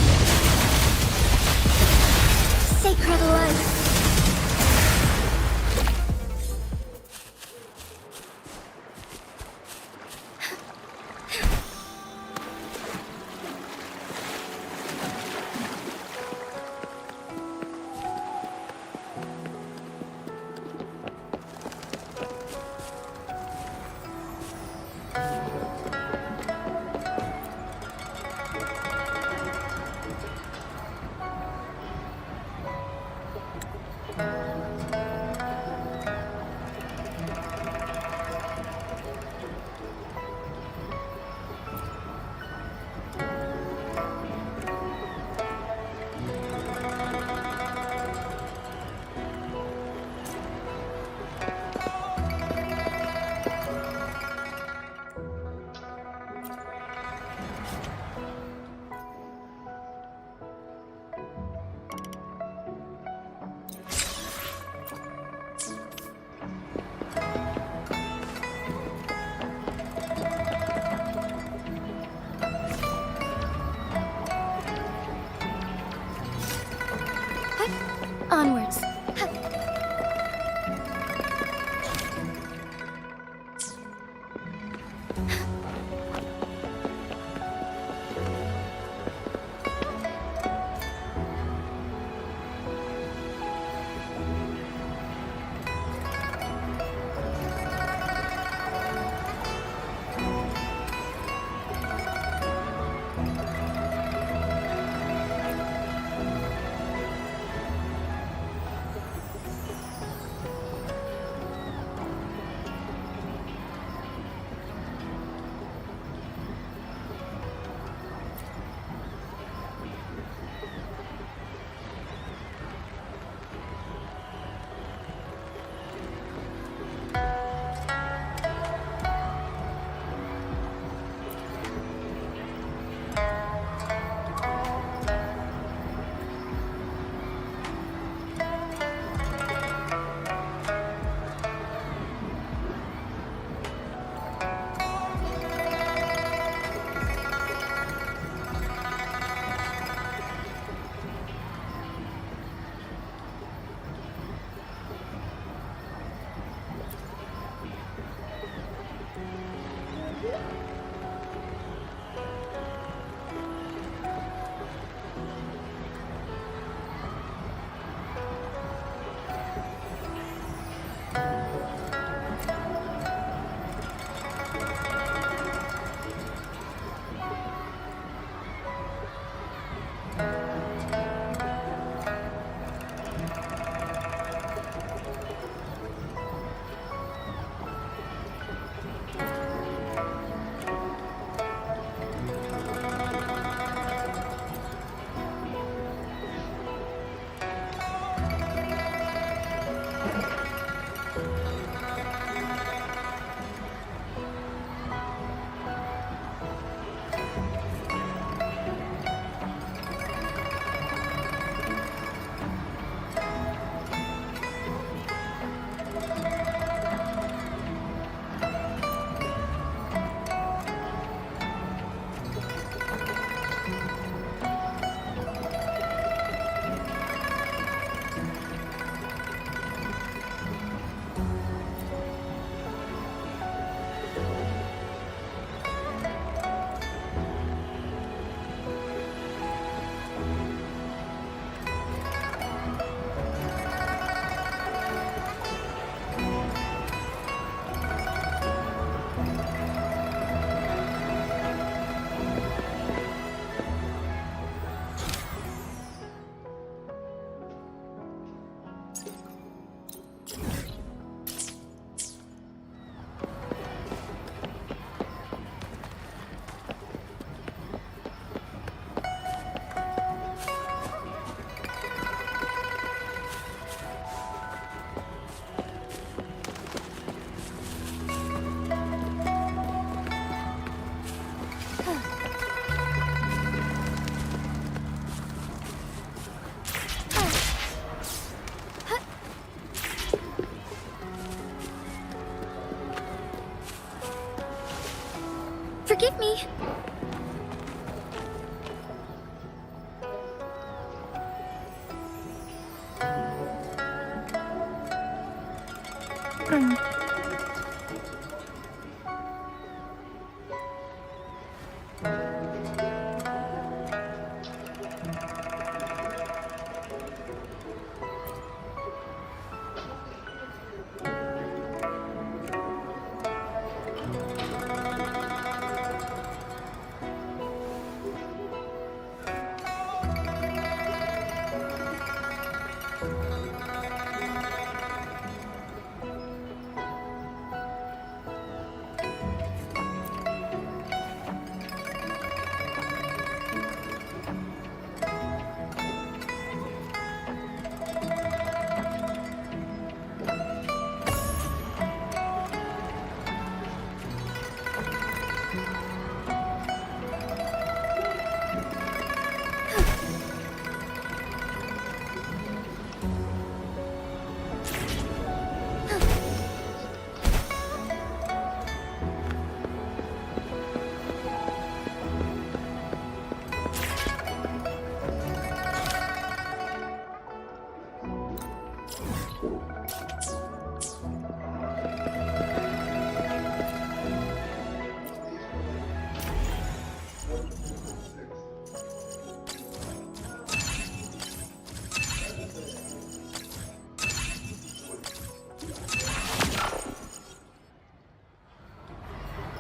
Sacred life. Onwards. Forgive me.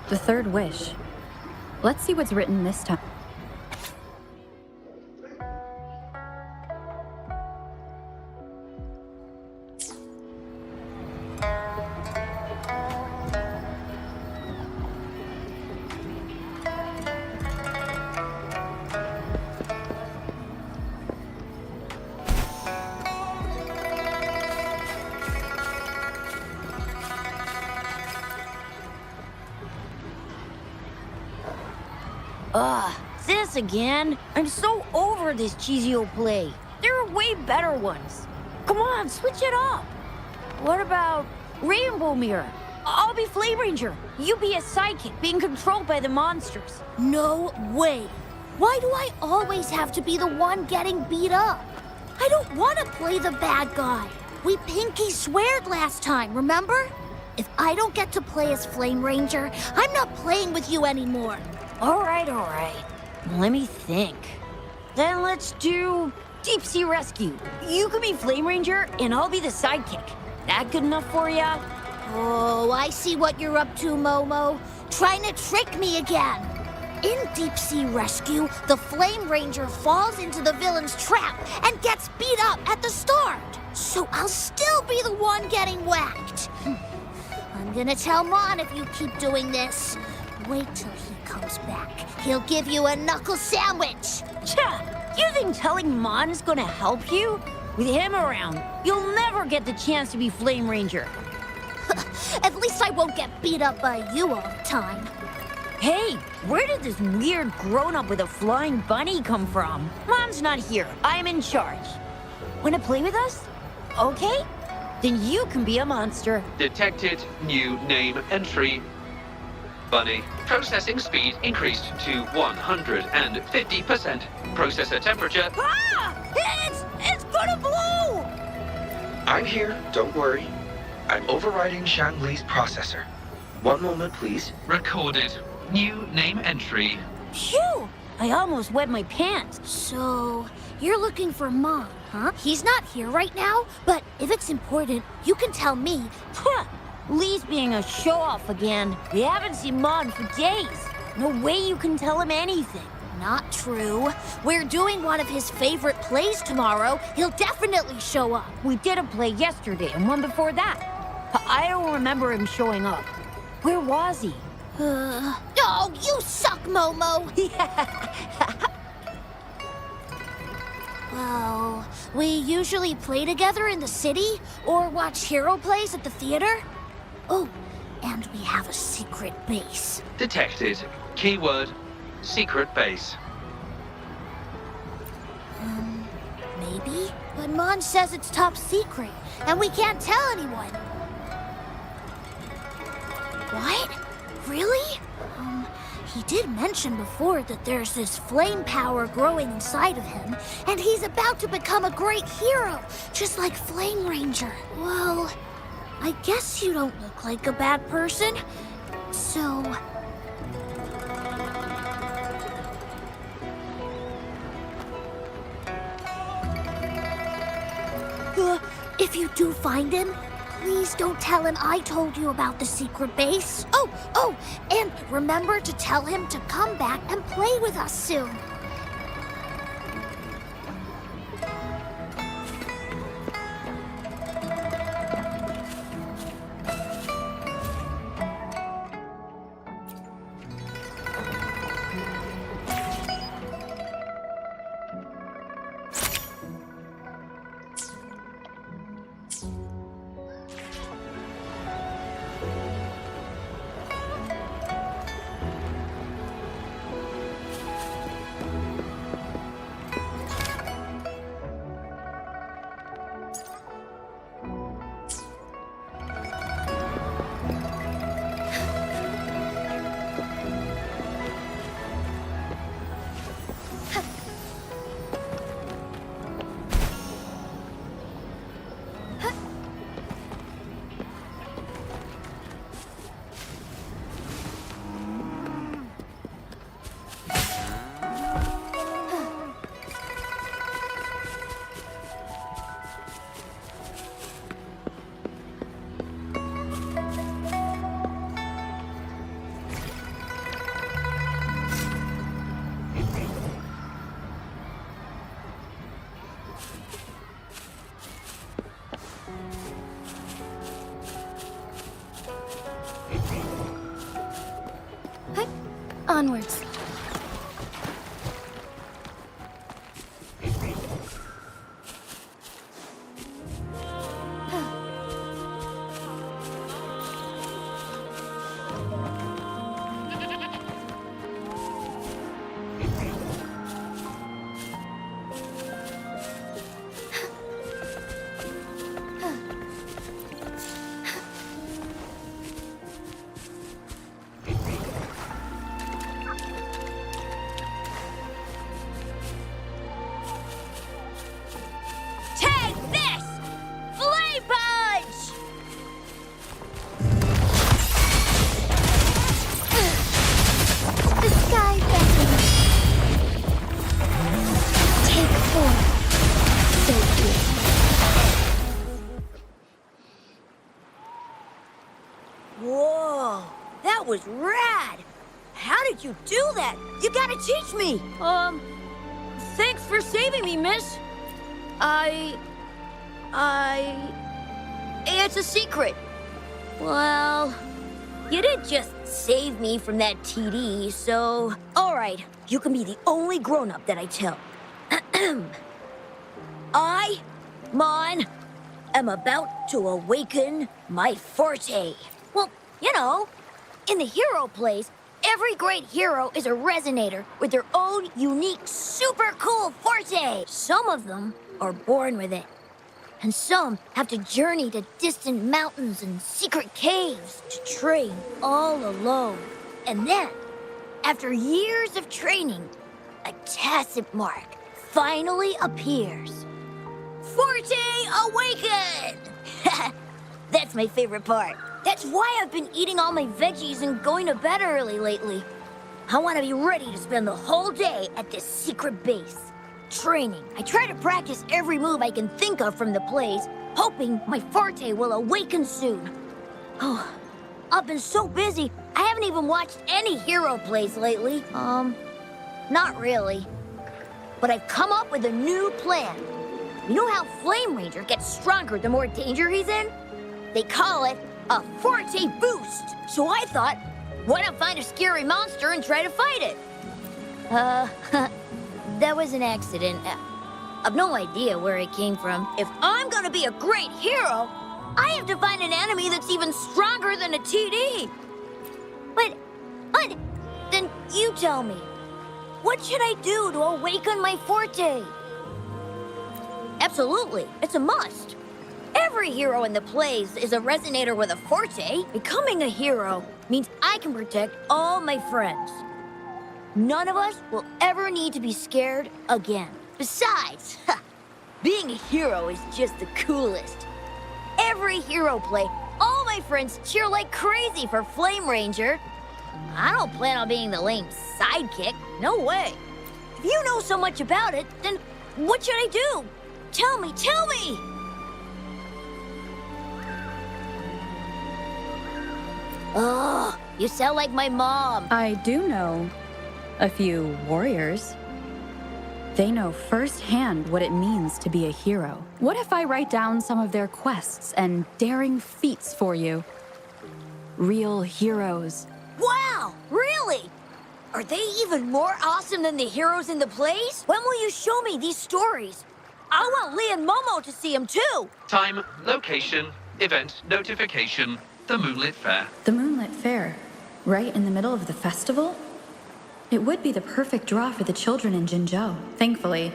The third wish. Let's see what's written this time. This again? I'm so over this cheesy old play. There are way better ones. Come on, switch it up. What about Rainbow Mirror? I'll be Flame Ranger. You be a psychic being controlled by the monsters. No way. Why do I always have to be the one getting beat up? I don't want to play the bad guy. We pinky sweared last time, remember? If I don't get to play as Flame Ranger, I'm not playing with you anymore. All right. Let me think. Then let's do Deep Sea Rescue. You can be Flame Ranger, and I'll be the sidekick. That good enough for ya? Oh, I see what you're up to, Momo. Trying to trick me again. In Deep Sea Rescue, the Flame Ranger falls into the villain's trap and gets beat up at the start. So I'll still be the one getting whacked. I'm gonna tell Mon if you keep doing this. Wait till he comes back. He'll give you a knuckle sandwich. Cha! You think telling Mon is gonna help you? With him around, you'll never get the chance to be Flame Ranger. At least I won't get beat up by you all the time. Hey, where did this weird grown-up with a flying bunny come from? Mon's not here. I'm in charge. Wanna play with us? Okay? Then you can be a monster. Detected new name entry. Bunny. Processing speed increased to 150%. Processor temperature. Ah! It's gonna blow! I'm here, don't worry. I'm overriding Shangli's processor. One moment, please. Recorded. New name entry. Phew! I almost wet my pants. So, you're looking for Mon, huh? He's not here right now, but if it's important, you can tell me. Huh! Lee's being a show-off again. We haven't seen Mon for days. No way you can tell him anything. Not true. We're doing one of his favorite plays tomorrow. He'll definitely show up. We did a play yesterday and one before that. I don't remember him showing up. Where was he? Oh, you suck, Momo! Well, we usually play together in the city or watch hero plays at the theater. Oh, and we have a secret base. Detected. Keyword, secret base. Maybe? But Mon says it's top secret, and we can't tell anyone. What? Really? He did mention before that there's this flame power growing inside of him, and he's about to become a great hero, just like Flame Ranger. Well, I guess you don't look like a bad person, so... If you do find him, please don't tell him I told you about the secret base. Oh, and remember to tell him to come back and play with us soon. Onwards. Whoa, that was rad! How did you do that? You gotta teach me! Thanks for saving me, miss. It's a secret. Well, you did just save me from that TD, so... Alright, you can be the only grown-up that I tell. I, Mon, am about to awaken my forte. Well, you know, in the hero plays, every great hero is a resonator with their own unique, super cool forte. Some of them are born with it, and some have to journey to distant mountains and secret caves to train all alone. And then, after years of training, a tacit mark finally appears. Forte awakened! That's my favorite part. That's why I've been eating all my veggies and going to bed early lately. I want to be ready to spend the whole day at this secret base. Training. I try to practice every move I can think of from the plays, hoping my forte will awaken soon. Oh, I've been so busy, I haven't even watched any hero plays lately. Not really. But I've come up with a new plan. You know how Flame Ranger gets stronger the more danger he's in? They call it a Forte Boost. So I thought, why not find a scary monster and try to fight it? That was an accident. I've no idea where it came from. If I'm gonna be a great hero, I have to find an enemy that's even stronger than a TD. But, then you tell me, what should I do to awaken my forte? Absolutely, it's a must. Every hero in the plays is a resonator with a forte. Becoming a hero means I can protect all my friends. none of us will ever need to be scared again. Besides, being a hero is just the coolest. Every hero play, all my friends cheer like crazy for Flame Ranger. I don't plan on being the lame sidekick. No way. If you know so much about it, then what should I do? Tell me, tell me! Oh, you sound like my mom. I do know a few warriors. They know firsthand what it means to be a hero. What if I write down some of their quests and daring feats for you? Real heroes. Wow, really? Are they even more awesome than the heroes in the plays? When will you show me these stories? I want Lee and Momo to see them too. Time, location, event, notification, the Moonlit Fair. The Moonlit Fair, right in the middle of the festival? It would be the perfect draw for the children in Jinzhou. Thankfully,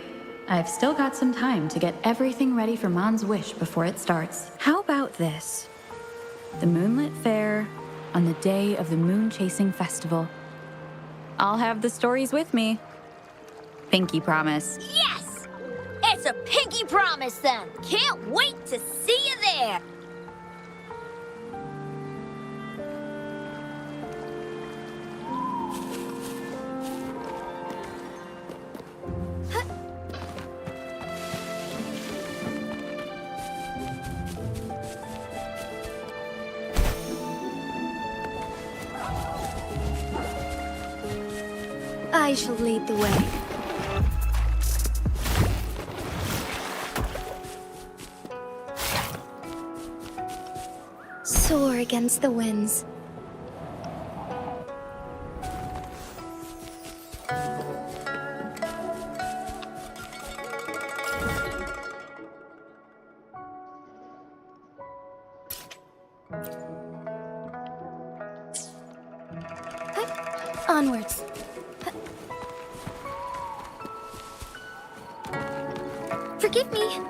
I've still got some time to get everything ready for Mon's wish before it starts. How about this? The Moonlit Fair on the day of the Moon Chasing Festival. I'll have the stories with me. Pinky promise. Yes! It's a pinky promise then. Can't wait to see you there. I shall lead the way. Soar against the winds. Onwards. Forgive me.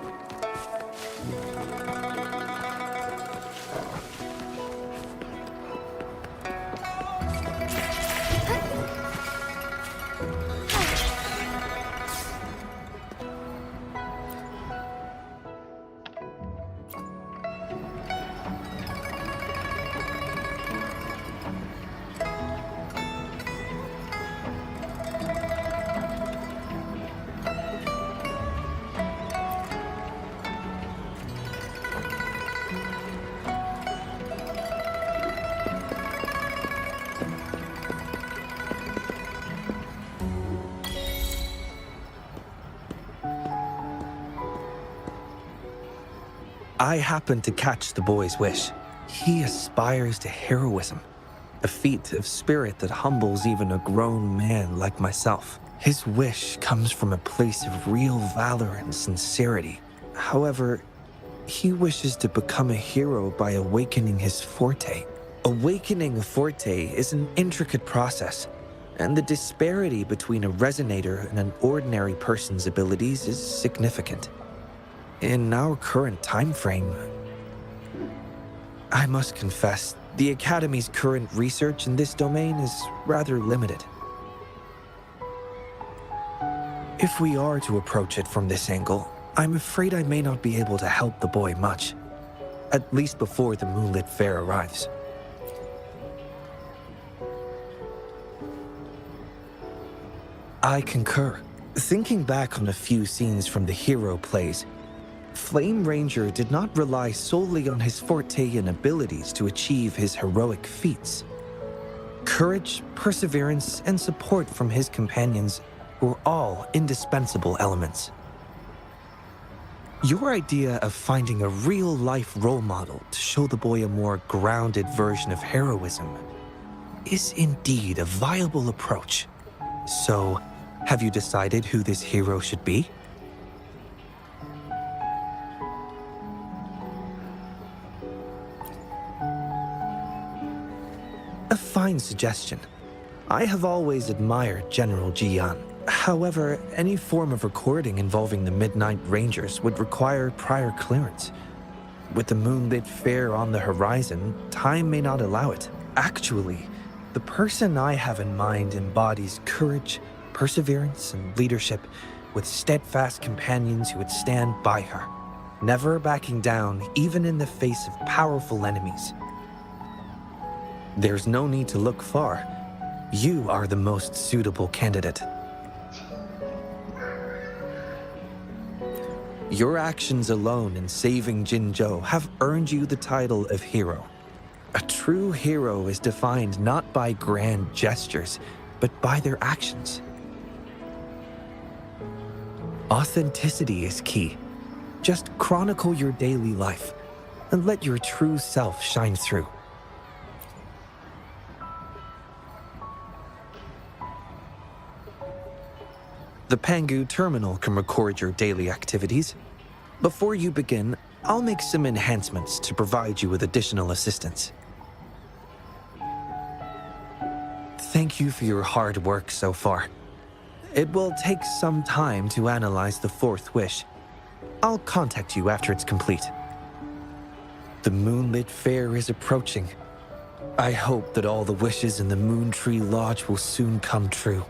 I happened to catch the boy's wish. He aspires to heroism, a feat of spirit that humbles even a grown man like myself. His wish comes from a place of real valor and sincerity. However, he wishes to become a hero by awakening his forte. Awakening a forte is an intricate process, and the disparity between a resonator and an ordinary person's abilities is significant. In our current time frame, I must confess, the Academy's current research in this domain is rather limited. If we are to approach it from this angle, I'm afraid I may not be able to help the boy much, at least before the Moonlit Fair arrives. I concur. Thinking back on a few scenes from the hero plays, Flame Ranger did not rely solely on his forte and abilities to achieve his heroic feats. Courage, perseverance, and support from his companions were all indispensable elements. Your idea of finding a real-life role model to show the boy a more grounded version of heroism is indeed a viable approach. So, have you decided who this hero should be? A fine suggestion. I have always admired General Jian. However, any form of recording involving the Midnight Rangers would require prior clearance. With the Moonlit Fair on the horizon, time may not allow it. Actually, The person I have in mind embodies courage, perseverance, and leadership with steadfast companions who would stand by her, never backing down even in the face of powerful enemies. There's no need to look far. You are the most suitable candidate. Your actions alone in saving Jinzhou have earned you the title of hero. A true hero is defined not by grand gestures, but by their actions. Authenticity is key. Just chronicle your daily life and let your true self shine through. The Pangu terminal can record your daily activities. Before you begin, I'll make some enhancements to provide you with additional assistance. Thank you for your hard work so far. It will take some time to analyze the fourth wish. I'll contact you after it's complete. The Moonlit Fair is approaching. I hope that all the wishes in the Moon Tree Lodge will soon come true.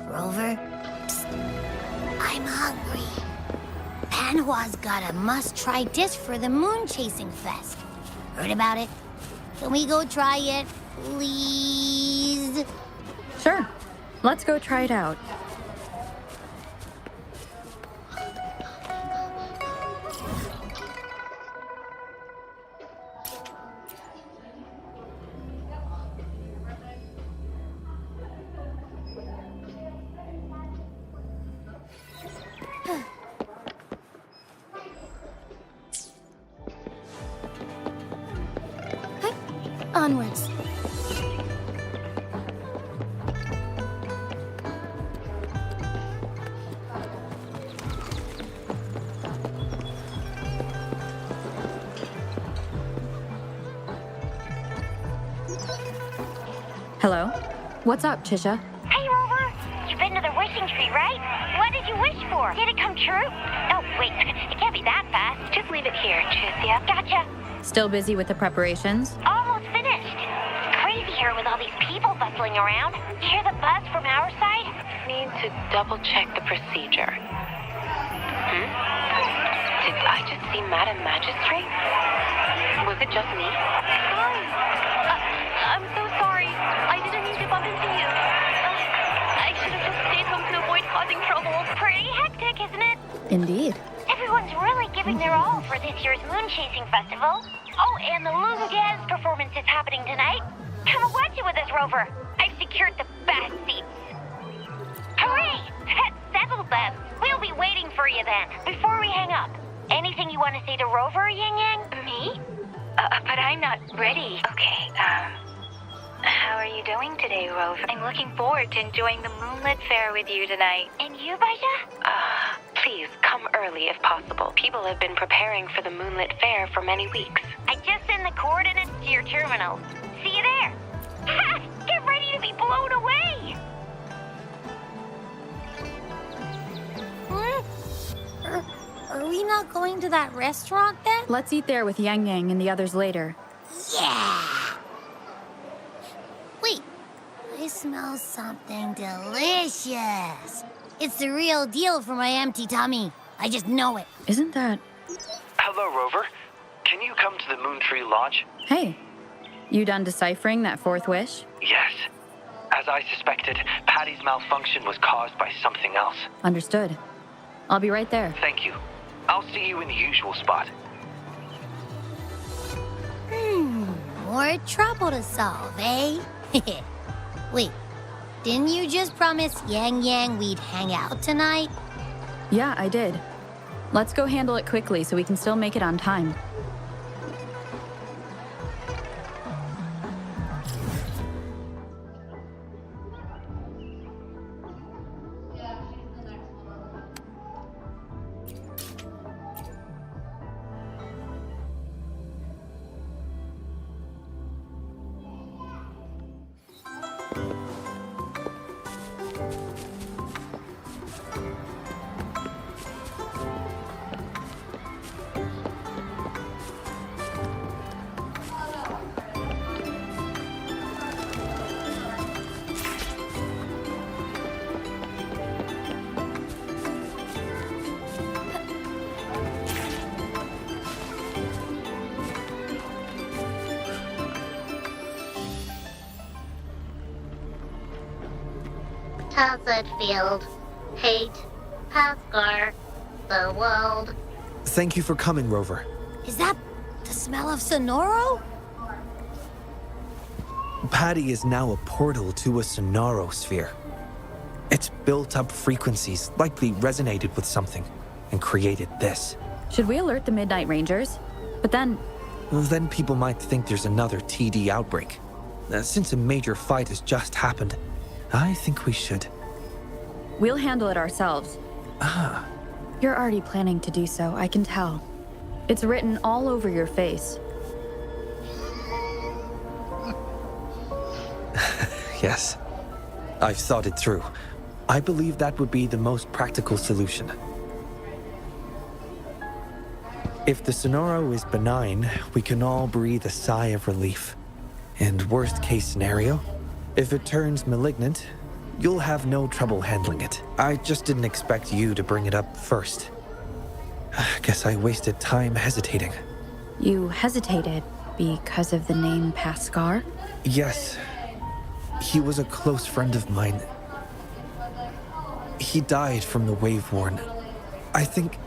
Rover? Psst. I'm hungry. Panhua's got a must-try dish for the Moon Chasing Fest. Heard about it? Can we go try it, please? Sure. Let's go try it out. Onwards. Hello? What's up, Chisha? Hey, Rover. You've been to the wishing tree, right? What did you wish for? Did it come true? Oh, wait. It can't be that fast. Just leave it here, Tricia. Gotcha. Still busy with the preparations? Almost finished. It's crazy here with all these people bustling around. You hear the buzz from our side? Need to double-check the procedure. Did I just see Madam Magistrate? Was it just me? Sorry. I'm so sorry. I didn't mean to bump into you. I should have just stayed home to avoid causing trouble. Pretty hectic, isn't it? Indeed. Everyone's really giving their all for this year's Moon Chasing Festival. Oh, and the Lugas performance is happening tonight. Come and watch it with us, Rover. I've secured the best seats. Hooray! That settled them. We'll be waiting for you then. Before we hang up, anything you want to say to Rover, Yang Yang? Me? But I'm not ready. Okay, how are you doing today, Rover? I'm looking forward to enjoying the Moonlit Fair with you tonight. And you, Baja? Please, come early if possible. People have been preparing for the Moonlit Fair for many weeks. I just sent the coordinates to your terminal. See you there. Ha! Get ready to be blown away. Are we not going to that restaurant then? Let's eat there with Yang Yang and the others later. Yeah! Wait, I smell something delicious. It's the real deal for my empty tummy. I just know it. Isn't that... Hello, Rover. Can you come to the Moontree Lodge? Hey, you done deciphering that fourth wish? Yes. As I suspected, Patty's malfunction was caused by something else. Understood. I'll be right there. Thank you. I'll see you in the usual spot. More trouble to solve, eh? Wait, didn't you just promise Yang Yang we'd hang out tonight? Yeah, I did. Let's go handle it quickly so we can still make it on time. How's it feel? Hate, Pathgar, the world. Thank you for coming, Rover. Is that the smell of Sonoro? Patty is now a portal to a sonorosphere. Its built-up frequencies likely resonated with something and created this. Should we alert the Midnight Rangers? But then people might think there's another TD outbreak. Since a major fight has just happened, I think we should. we'll handle it ourselves. Ah. You're already planning to do so, I can tell. It's written all over your face. Yes. I've thought it through. I believe that would be the most practical solution. If the Sonoro is benign, we can all breathe a sigh of relief. And worst case scenario, if it turns malignant, you'll have no trouble handling it. I just didn't expect you to bring it up first. Guess I wasted time hesitating. You hesitated because of the name Pathgar? Yes. He was a close friend of mine. He died from the Wave-Worn. I think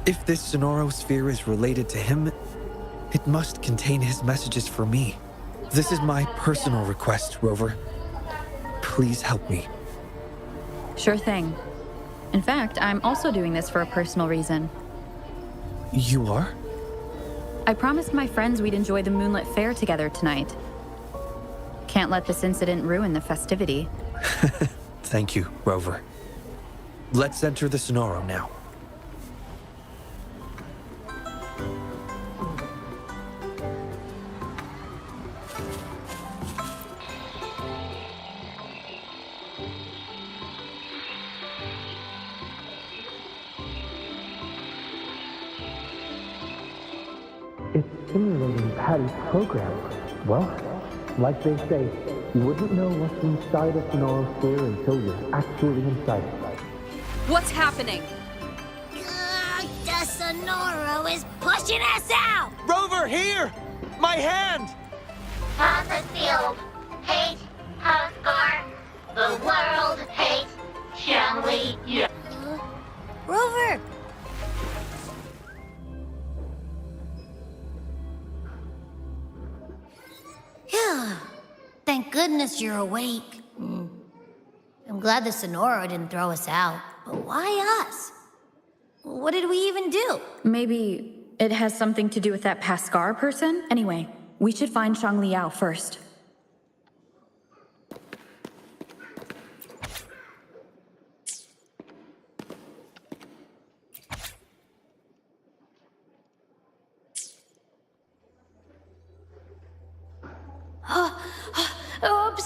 if this sonorosphere is related to him, it must contain his messages for me. This is my personal request, Rover. Please help me. Sure thing. In fact, I'm also doing this for a personal reason. You are? I promised my friends we'd enjoy the Moonlit Fair together tonight. Can't let this incident ruin the festivity. Thank you, Rover. Let's enter the Sonoro now. It's simulating Patty's program. Well, like they say, you wouldn't know what's inside a sonorosphere until you're actually inside it. What's happening? The Sonoro is pushing us out! Rover, here! My hand! How's it feel? Hate, Pathgar, the world hate, shall we? Yeah. Rover! Thank goodness you're awake. I'm glad the Sonoro didn't throw us out. But why us? What did we even do? Maybe it has something to do with that Pathgar person? Anyway, we should find Shang Liao first.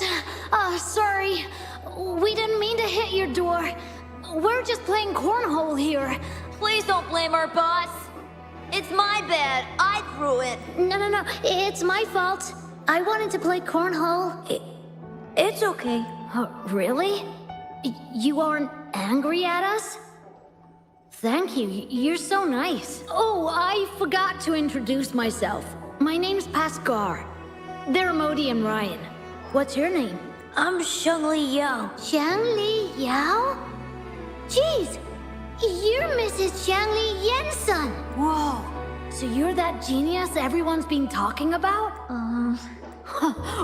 Oops. Sorry. We didn't mean to hit your door. We're just playing cornhole here. Please don't blame our boss. It's my bad. I threw it. No. It's my fault. I wanted to play cornhole. It's okay. Really? You aren't angry at us? Thank you. You're so nice. Oh, I forgot to introduce myself. My name's Pascar. They're Modi and Ryan. What's your name? I'm Shengli Yao. Shengli Yao? Jeez, you're Mrs. Shengli Yan's son. Whoa. So you're that genius everyone's been talking about?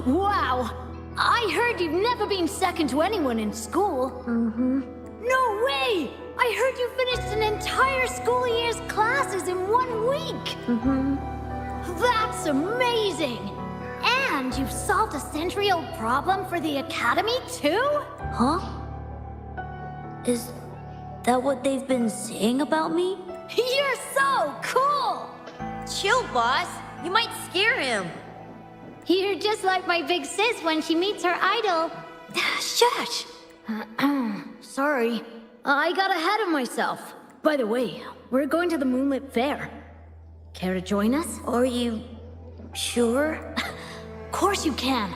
Wow. I heard you've never been second to anyone in school. No way! I heard you finished an entire school year's classes in 1 week. That's amazing! And you've solved a century-old problem for the Academy, too? Huh? Is that what they've been saying about me? You're so cool! Chill, boss. You might scare him. You're just like my big sis when she meets her idol. Shush! Sorry, I got ahead of myself. By the way, we're going to the Moonlit Fair. Care to join us? Are you sure? Of course you can.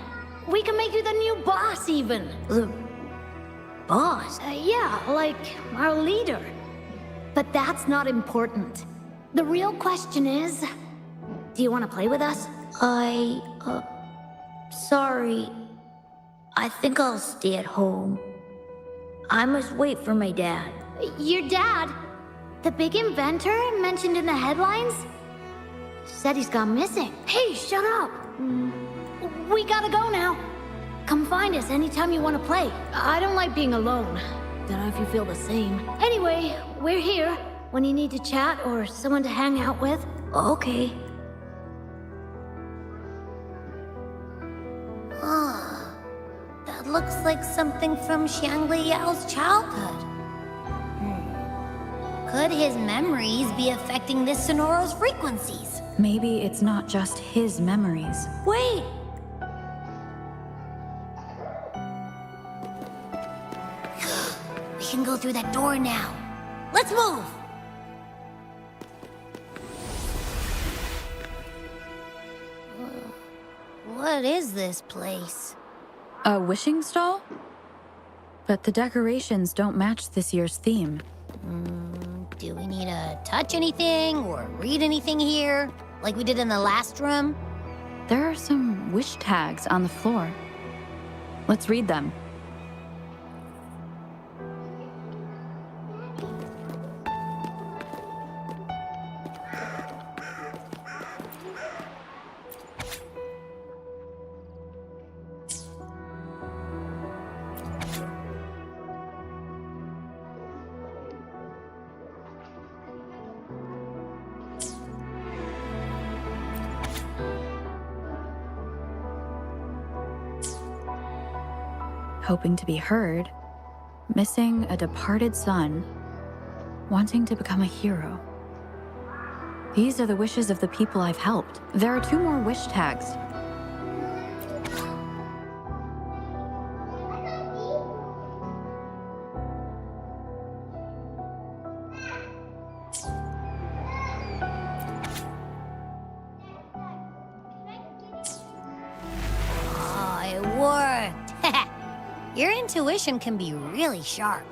We can make you the new boss, even. The boss? Yeah, like our leader. But that's not important. The real question is, do you want to play with us? Sorry. I think I'll stay at home. I must wait for my dad. Your dad? The big inventor mentioned in the headlines? Said he's gone missing. Hey, shut up! We gotta go now. Come find us anytime you want to play. I don't like being alone. Don't know if you feel the same. Anyway, we're here when you need to chat or someone to hang out with. Okay. That looks like something from Shangli Yao's childhood. Could his memories be affecting this Sonoro's frequencies? Maybe it's not just his memories. Wait! We can go through that door now. Let's move! What is this place? A wishing stall? But the decorations don't match this year's theme. Do we need to touch anything or read anything here, like we did in the last room? There are some wish tags on the floor. Let's read them. Hoping to be heard, missing a departed son, wanting to become a hero. These are the wishes of the people I've helped. There are 2 more wish tags. Oh, it worked. Your intuition can be really sharp.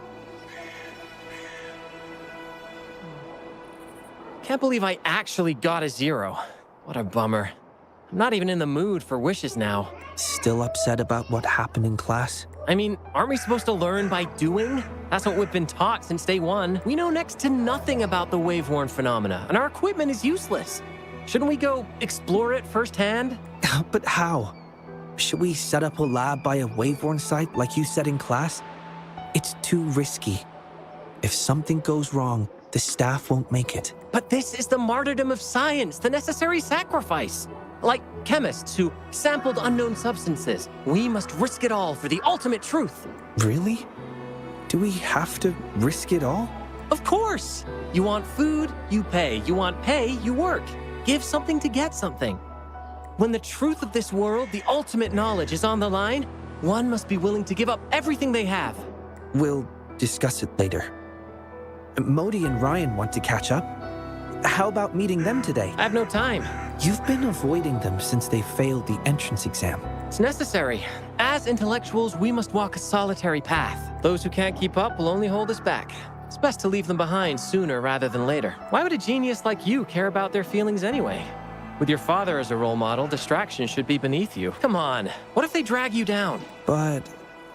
Can't believe I actually got a 0. What a bummer. I'm not even in the mood for wishes now. Still upset about what happened in class? I mean, aren't we supposed to learn by doing? That's what we've been taught since day 1. We know next to nothing about the wave-worn phenomena, and our equipment is useless. Shouldn't we go explore it firsthand? But how? Should we set up a lab by a wave-worn site like you said in class? It's too risky. If something goes wrong, the staff won't make it. But this is the martyrdom of science, the necessary sacrifice. Like chemists who sampled unknown substances. We must risk it all for the ultimate truth. Really? Do we have to risk it all? Of course! You want food, you pay. You want pay, you work. Give something to get something. When the truth of this world, the ultimate knowledge, is on the line, one must be willing to give up everything they have. We'll discuss it later. Modi and Ryan want to catch up. How about meeting them today? I have no time. You've been avoiding them since they failed the entrance exam. It's necessary. As intellectuals, we must walk a solitary path. Those who can't keep up will only hold us back. It's best to leave them behind sooner rather than later. Why would a genius like you care about their feelings anyway? With your father as a role model, distraction should be beneath you. Come on, what if they drag you down? But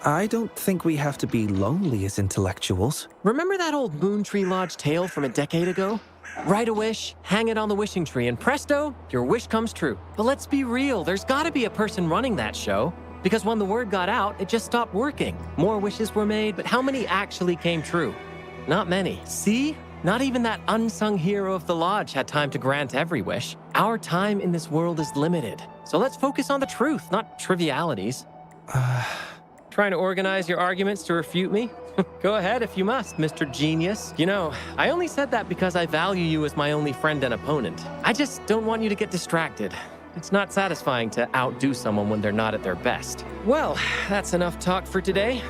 I don't think we have to be lonely as intellectuals. Remember that old Moon Tree Lodge tale from a decade ago? Write a wish, hang it on the wishing tree, and presto, your wish comes true. But let's be real, there's gotta be a person running that show. Because when the word got out, it just stopped working. More wishes were made, but how many actually came true? Not many. See? Not even that unsung hero of the lodge had time to grant every wish. Our time in this world is limited. So let's focus on the truth, not trivialities. Trying to organize your arguments to refute me? Go ahead if you must, Mr. Genius. You know, I only said that because I value you as my only friend and opponent. I just don't want you to get distracted. It's not satisfying to outdo someone when they're not at their best. Well, that's enough talk for today.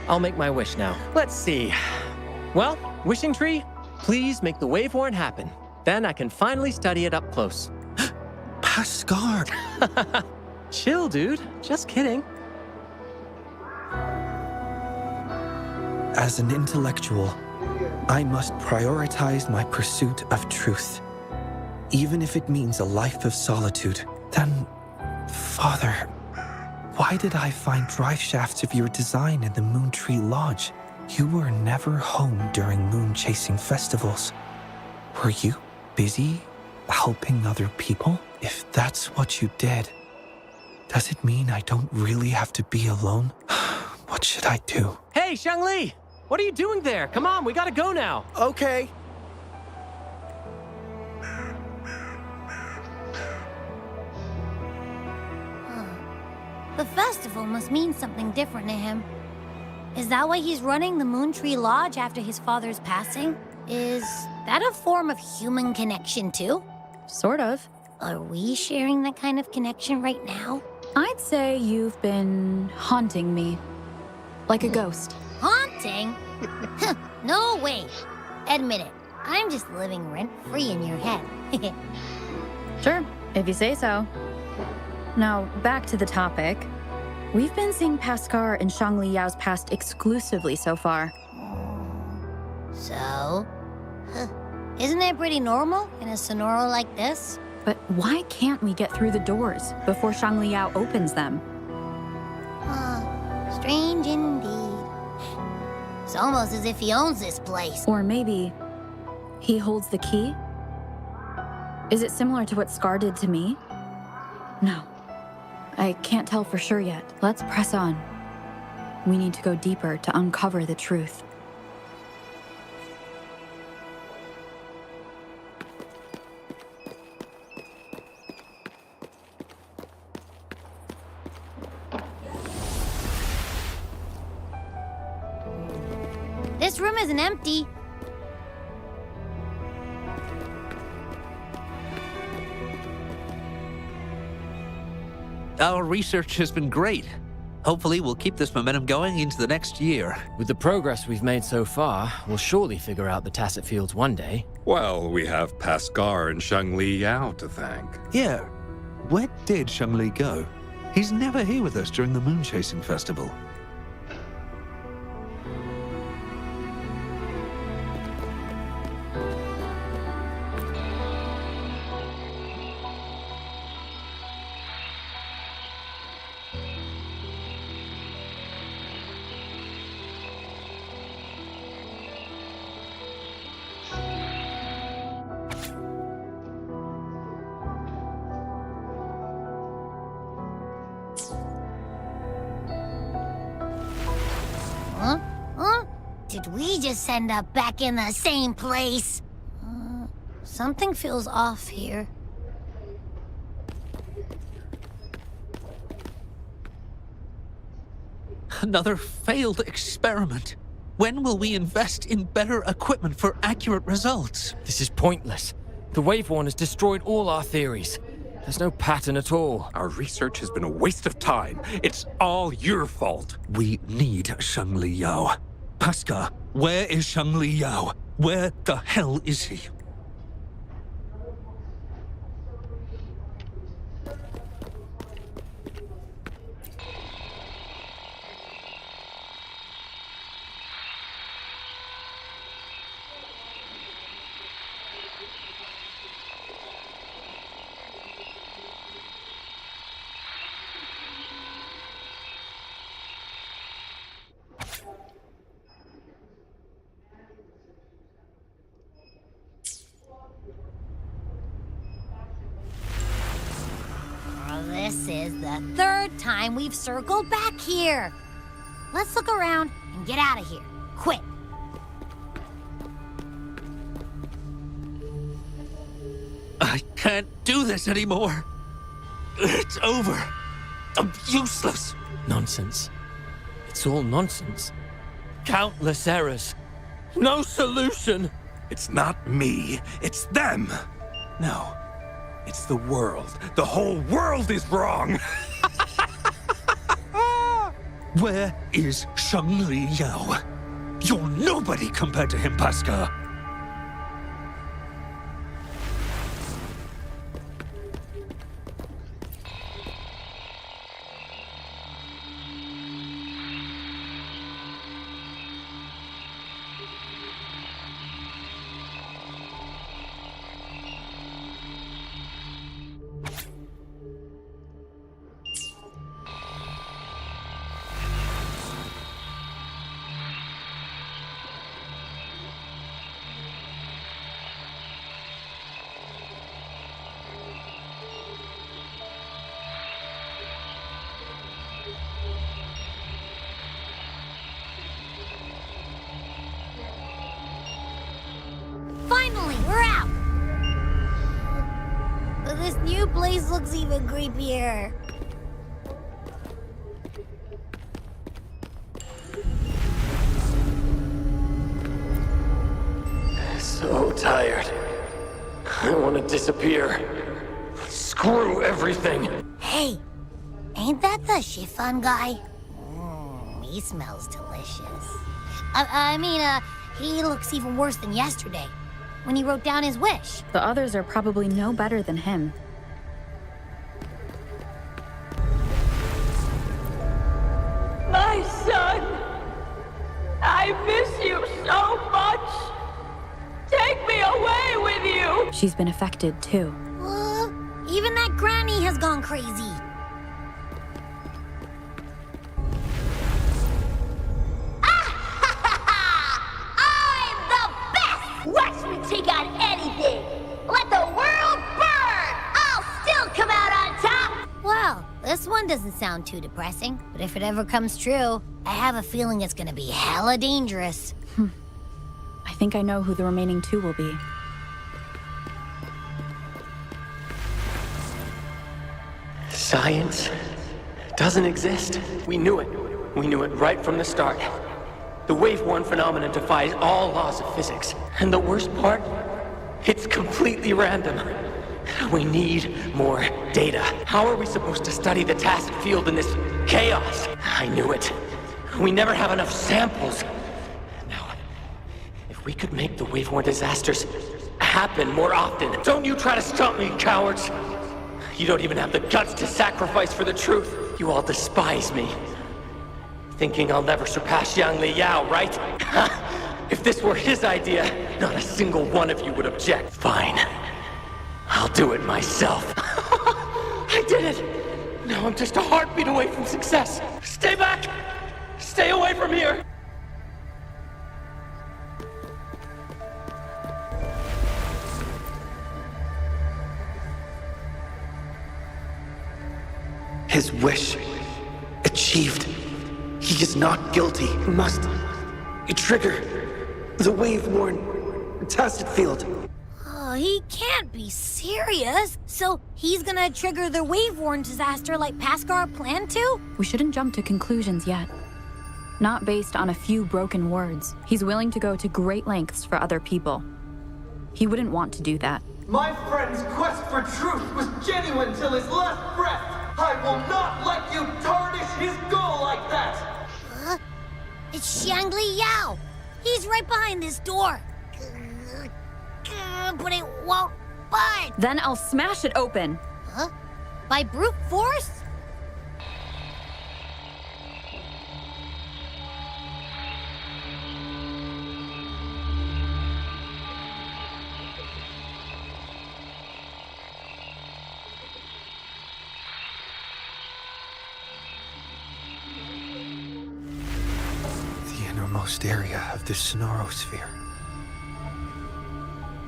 I'll make my wish now. Let's see. Well, wishing tree, please make the wave horn happen. Then I can finally study it up close. Pascar! Chill, dude. Just kidding. As an intellectual, I must prioritize my pursuit of truth. Even if it means a life of solitude. Then, Father, why did I find drive shafts of your design in the Moon Tree Lodge? You were never home during moon-chasing festivals. Were you busy helping other people? If that's what you did, does it mean I don't really have to be alone? What should I do? Hey, Shangli! What are you doing there? Come on, we gotta go now. Okay. The festival must mean something different to him. Is that why he's running the Moon Tree Lodge after his father's passing? Is that a form of human connection too? Sort of. Are we sharing that kind of connection right now? I'd say you've been haunting me. Like a ghost. Haunting? No way. Admit it. I'm just living rent-free in your head. Sure, if you say so. Now, back to the topic. We've been seeing Pascar and Shangli Yao's past exclusively so far. So? Isn't that pretty normal in a sonoro like this? But why can't we get through the doors before Shangli Yao opens them? Strange indeed. It's almost as if he owns this place. Or maybe he holds the key? Is it similar to what Scar did to me? No. I can't tell for sure yet. Let's press on. We need to go deeper to uncover the truth. This room isn't empty. Our research has been great. Hopefully, we'll keep this momentum going into the next year. With the progress we've made so far, we'll surely figure out the tacit fields one day. Well, we have Pascar and Shangli Yao to thank. Yeah. Where did Shangli go? He's never here with us during the Moon Chasing Festival. Did we just end up back in the same place? Something feels off here. Another failed experiment. When will we invest in better equipment for accurate results? This is pointless. The wave horn has destroyed all our theories. There's no pattern at all. Our research has been a waste of time. It's all your fault. We need Shang Li Yao. Pascal, where is Shang Li Yao? Where the hell is he? This is the third time we've circled back here. Let's look around and get out of here. Quick. I can't do this anymore. It's over. I'm useless. Nonsense. It's all nonsense. Countless errors. No solution. It's not me, it's them. No, it's the world. The whole world is wrong. Where is Shang Li Yao? You're nobody compared to him, Pascal. Finally, we're out! But this new place looks even creepier. So tired. I want to disappear. Screw everything. Hey, ain't that the chiffon guy? He smells delicious. I mean, he looks even worse than yesterday, when he wrote down his wish. The others are probably no better than him. My son! I miss you so much! Take me away with you! She's been affected too. Even that granny has gone crazy. I'm the best! Watch me take on anything! Let the world burn! I'll still come out on top! Well, this one doesn't sound too depressing, but if it ever comes true, I have a feeling it's gonna be hella dangerous. I think I know who the remaining two will be. Science doesn't exist. We knew it. We knew it right from the start. The wave-worn phenomenon defies all laws of physics. And the worst part? It's completely random. We need more data. How are we supposed to study the tacit field in this chaos? I knew it. We never have enough samples. Now, if we could make the wave-worn disasters happen more often. Don't you try to stop me, cowards! You don't even have the guts to sacrifice for the truth. You all despise me. Thinking I'll never surpass Yang Li Yao, right? If this were his idea, not a single one of you would object. Fine. I'll do it myself. I did it! Now I'm just a heartbeat away from success. Stay back! Stay away from here! His wish achieved. He is not guilty. He must trigger the wave-worn tacit field. Oh, he can't be serious. So he's gonna trigger the wave-worn disaster like Pascal planned to? We shouldn't jump to conclusions yet. Not based on a few broken words. He's willing to go to great lengths for other people. He wouldn't want to do that. My friend's quest for truth was genuine till his last breath. I will not let you tarnish his goal like that. It's Shangli Yao. He's right behind this door. But it won't budge. Then I'll smash it open. Huh? By brute force? The innermost area of the Sonorosphere.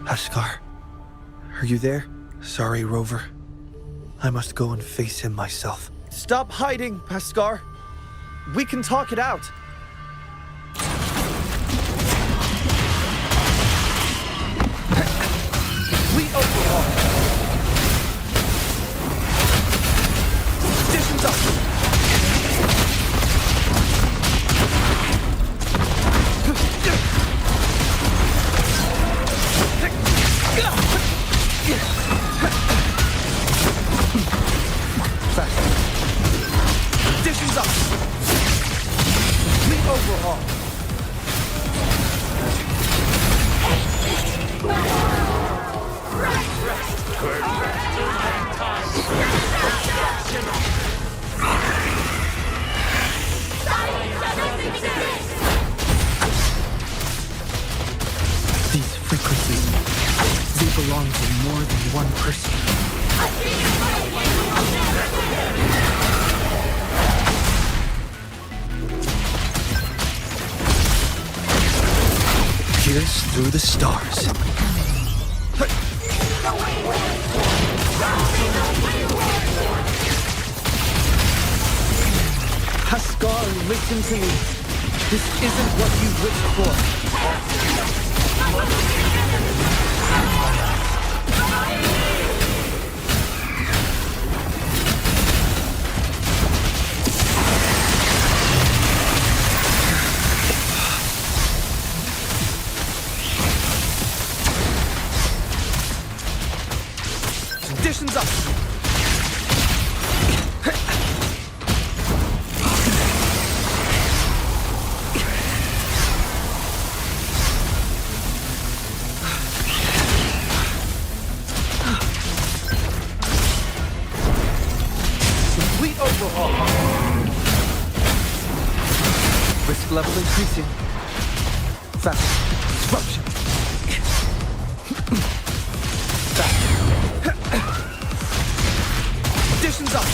Haskar, are you there? Sorry, Rover. I must go and face him myself. Stop hiding, Haskar. We can talk it out. Complete overhaul. Conditions up. Conditions up. Complete overhaul. These frequencies, they belong to more than one person. Pierce through the stars. Haskar, listen to me. This isn't what you wished for. Conditions up. Complete overhaul. Risk level increasing. Fast disruption. Conditions up.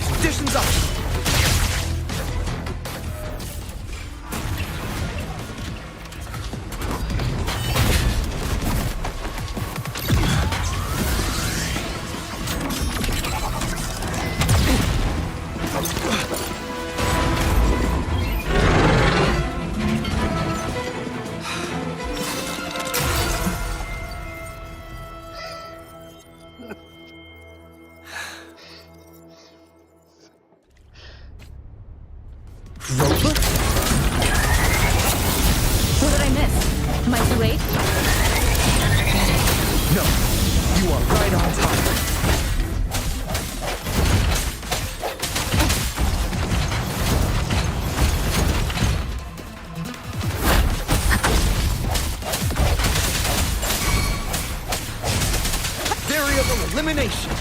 Conditions up. Rover? What did I miss? Am I too late? No, you are right on time. Variable elimination.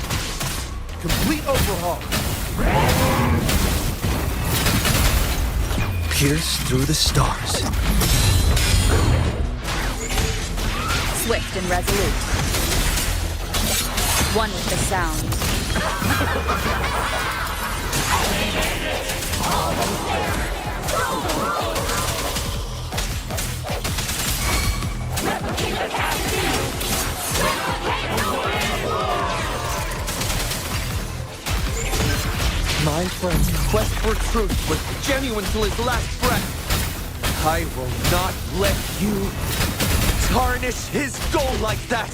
Complete overhaul. Pierce through the stars. Swift and resolute. One with the sound. My friend's quest for truth was genuine till his last breath. I will not let you tarnish his goal like that.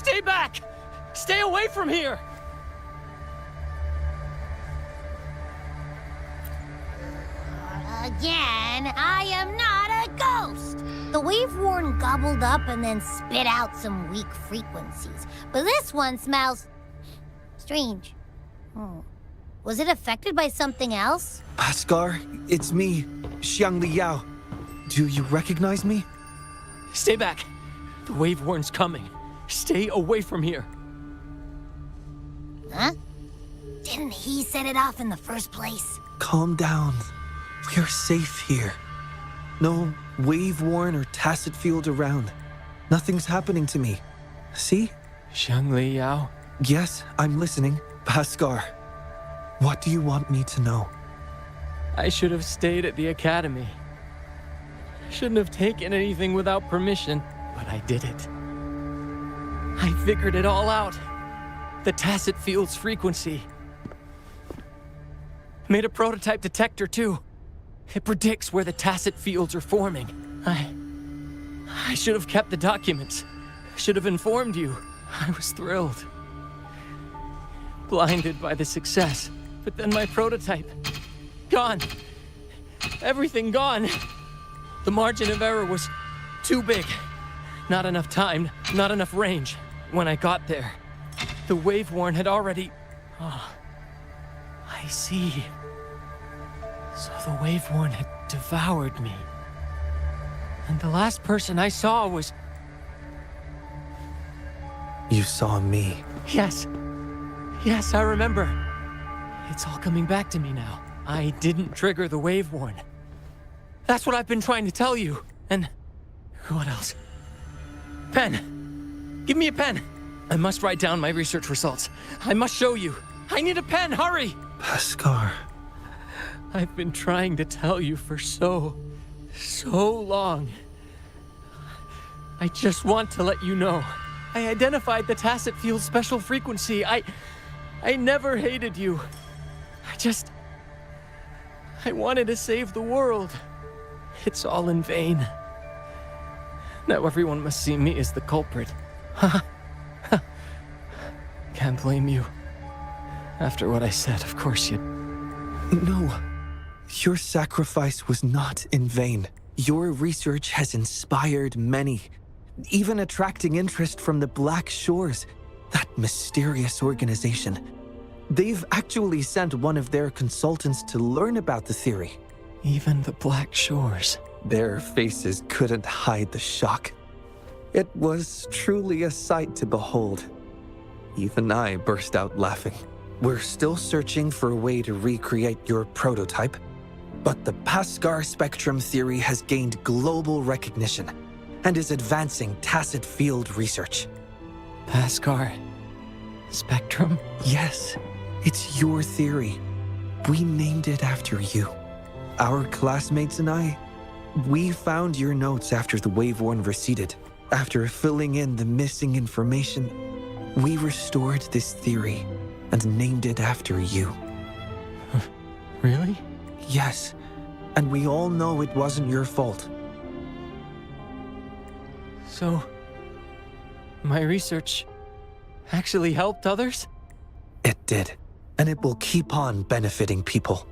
Stay back! Stay away from here! Again, I am not a ghost. The wave-worn gobbled up and then spit out some weak frequencies. But this one smells strange. Was it affected by something else? Bhaskar, it's me, Xiangli Yao. Do you recognize me? Stay back. The wave-worn's coming. Stay away from here. Huh? Didn't he set it off in the first place? Calm down. We're safe here. No wave-worn or tacit field around. Nothing's happening to me. See? Xiangli Yao? Yes, I'm listening. Bhaskar, what do you want me to know? I should have stayed at the academy. I shouldn't have taken anything without permission, but I did it. I figured it all out. The tacit field's frequency. Made a prototype detector, too. It predicts where the tacit fields are forming. I should have kept the documents. Should have informed you. I was thrilled. Blinded by the success. But then my prototype. Gone. Everything gone. The margin of error was too big. Not enough time, not enough range. When I got there, the wave-worn had already... Oh, I see. So the wave-worn had devoured me. And the last person I saw was... You saw me. Yes. Yes, I remember. It's all coming back to me now. I didn't trigger the wave-worn. That's what I've been trying to tell you. And... what else? Pen! Give me a pen! I must write down my research results. I must show you. I need a pen, hurry! Bhaskar. I've been trying to tell you for so long. I just want to let you know. I identified the tacit field special frequency. I never hated you. I wanted to save the world. It's all in vain. Now everyone must see me as the culprit. Can't blame you. After what I said, of course you'd... No. Your sacrifice was not in vain. Your research has inspired many, even attracting interest from the Black Shores, that mysterious organization. They've actually sent one of their consultants to learn about the theory. Even the Black Shores. Their faces couldn't hide the shock. It was truly a sight to behold. Even I burst out laughing. We're still searching for a way to recreate your prototype, but the Bhaskar spectrum theory has gained global recognition and is advancing tacit field research. Bhaskar spectrum? Yes, it's your theory. We named it after you. Our classmates and I, we found your notes after the wave-worn receded. After filling in the missing information, we restored this theory and named it after you. Really? Yes, and we all know it wasn't your fault. So, my research actually helped others? It did, and it will keep on benefiting people.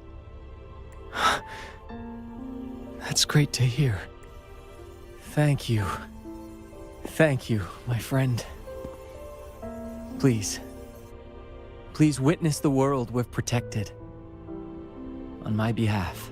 That's great to hear. Thank you. Thank you, my friend. Please witness the world we've protected. On my behalf.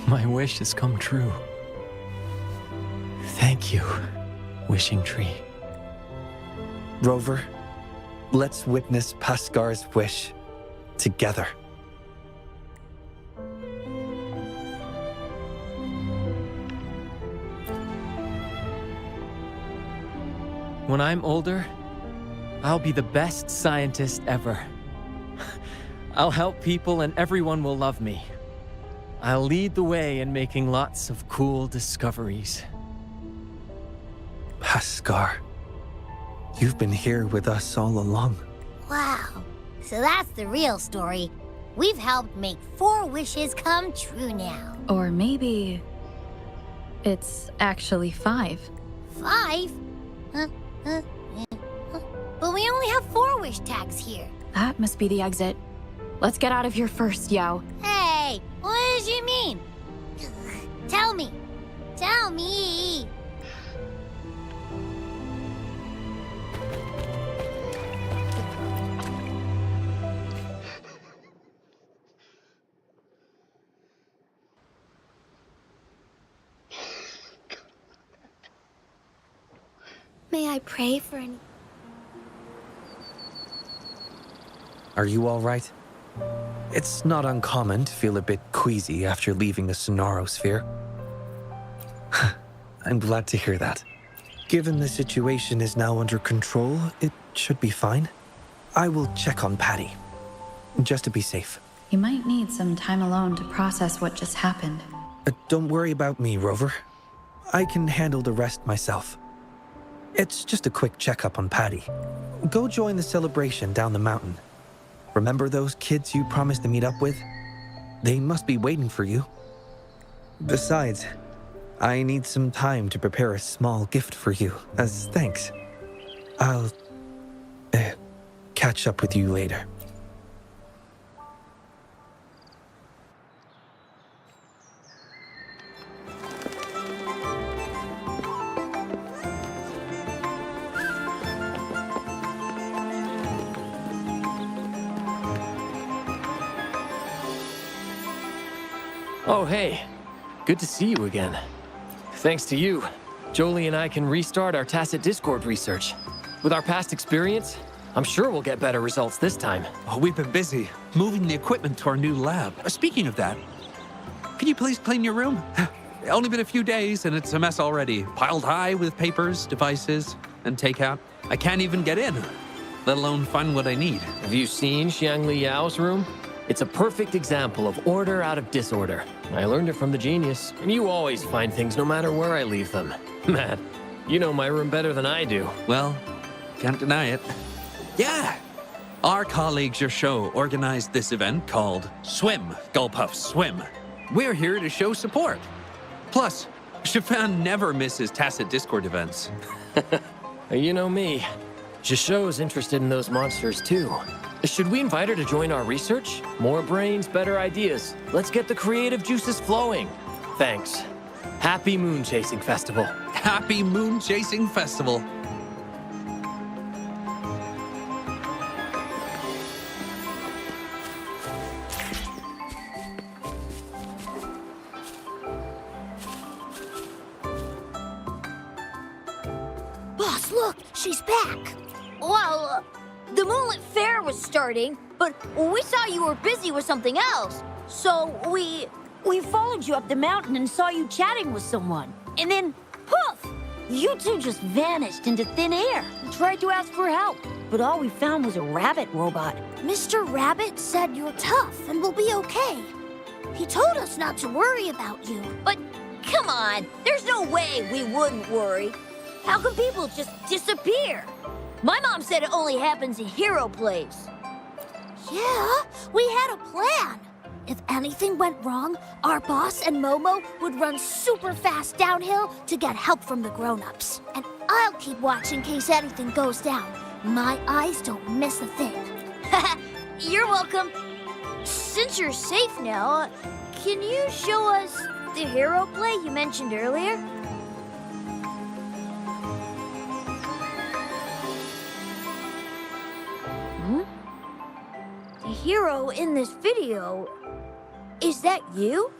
My wish has come true. Thank you, Wishing Tree. Rover, let's witness Bhaskar's wish together. When I'm older, I'll be the best scientist ever. I'll help people and everyone will love me. I'll lead the way in making lots of cool discoveries. Bhaskar, You've been here with us all along. Wow. So that's the real story. We've helped make 4 wishes come true now. Or maybe it's actually 5. 5? But we only have 4 wish tags here. That must be the exit. Let's get out of here first, Yao. Hey, what do you mean? Tell me. Tell me. May I pray for any... Are you all right? It's not uncommon to feel a bit queasy after leaving the Sonarosphere. I'm glad to hear that. Given the situation is now under control, it should be fine. I will check on Patty, just to be safe. You might need some time alone to process what just happened. Don't worry about me, Rover. I can handle the rest myself. It's just a quick checkup on Patty. Go join the celebration down the mountain. Remember those kids you promised to meet up with? They must be waiting for you. Besides, I need some time to prepare a small gift for you as thanks. I'll catch up with you later. Oh, hey. Good to see you again. Thanks to you, Jolie and I can restart our tacit discord research. With our past experience, I'm sure we'll get better results this time. Oh, we've been busy moving the equipment to our new lab. Speaking of that, can you please clean your room? Only been a few days and it's a mess already. Piled high with papers, devices, and takeout. I can't even get in, let alone find what I need. Have you seen Xiang Li Yao's room? It's a perfect example of order out of disorder. I learned it from the genius, and you always find things no matter where I leave them. Man, you know my room better than I do. Well, can't deny it. Yeah! Our colleague Show organized this event called Swim, Gulpuff Swim. We're here to show support. Plus, Shifan never misses tacit discord events. You know me. Jishou's interested in those monsters too. Should we invite her to join our research? More brains, better ideas. Let's get the creative juices flowing. Thanks. Happy Moon Chasing Festival. Happy Moon Chasing Festival. Boss, look, she's back. Well, the Moonlit Fair was starting, but we saw you were busy with something else. So we followed you up the mountain and saw you chatting with someone. And then, poof! You two just vanished into thin air. We tried to ask for help, but all we found was a rabbit robot. Mr. Rabbit said you're tough and will be okay. He told us not to worry about you. But come on, there's no way we wouldn't worry. How can people just disappear? My mom said it only happens in hero plays. Yeah, we had a plan. If anything went wrong, our boss and Momo would run super fast downhill to get help from the grown-ups. And I'll keep watch in case anything goes down. My eyes don't miss a thing. You're welcome. Since you're safe now, can you show us the hero play you mentioned earlier? The hero in this video, is that you?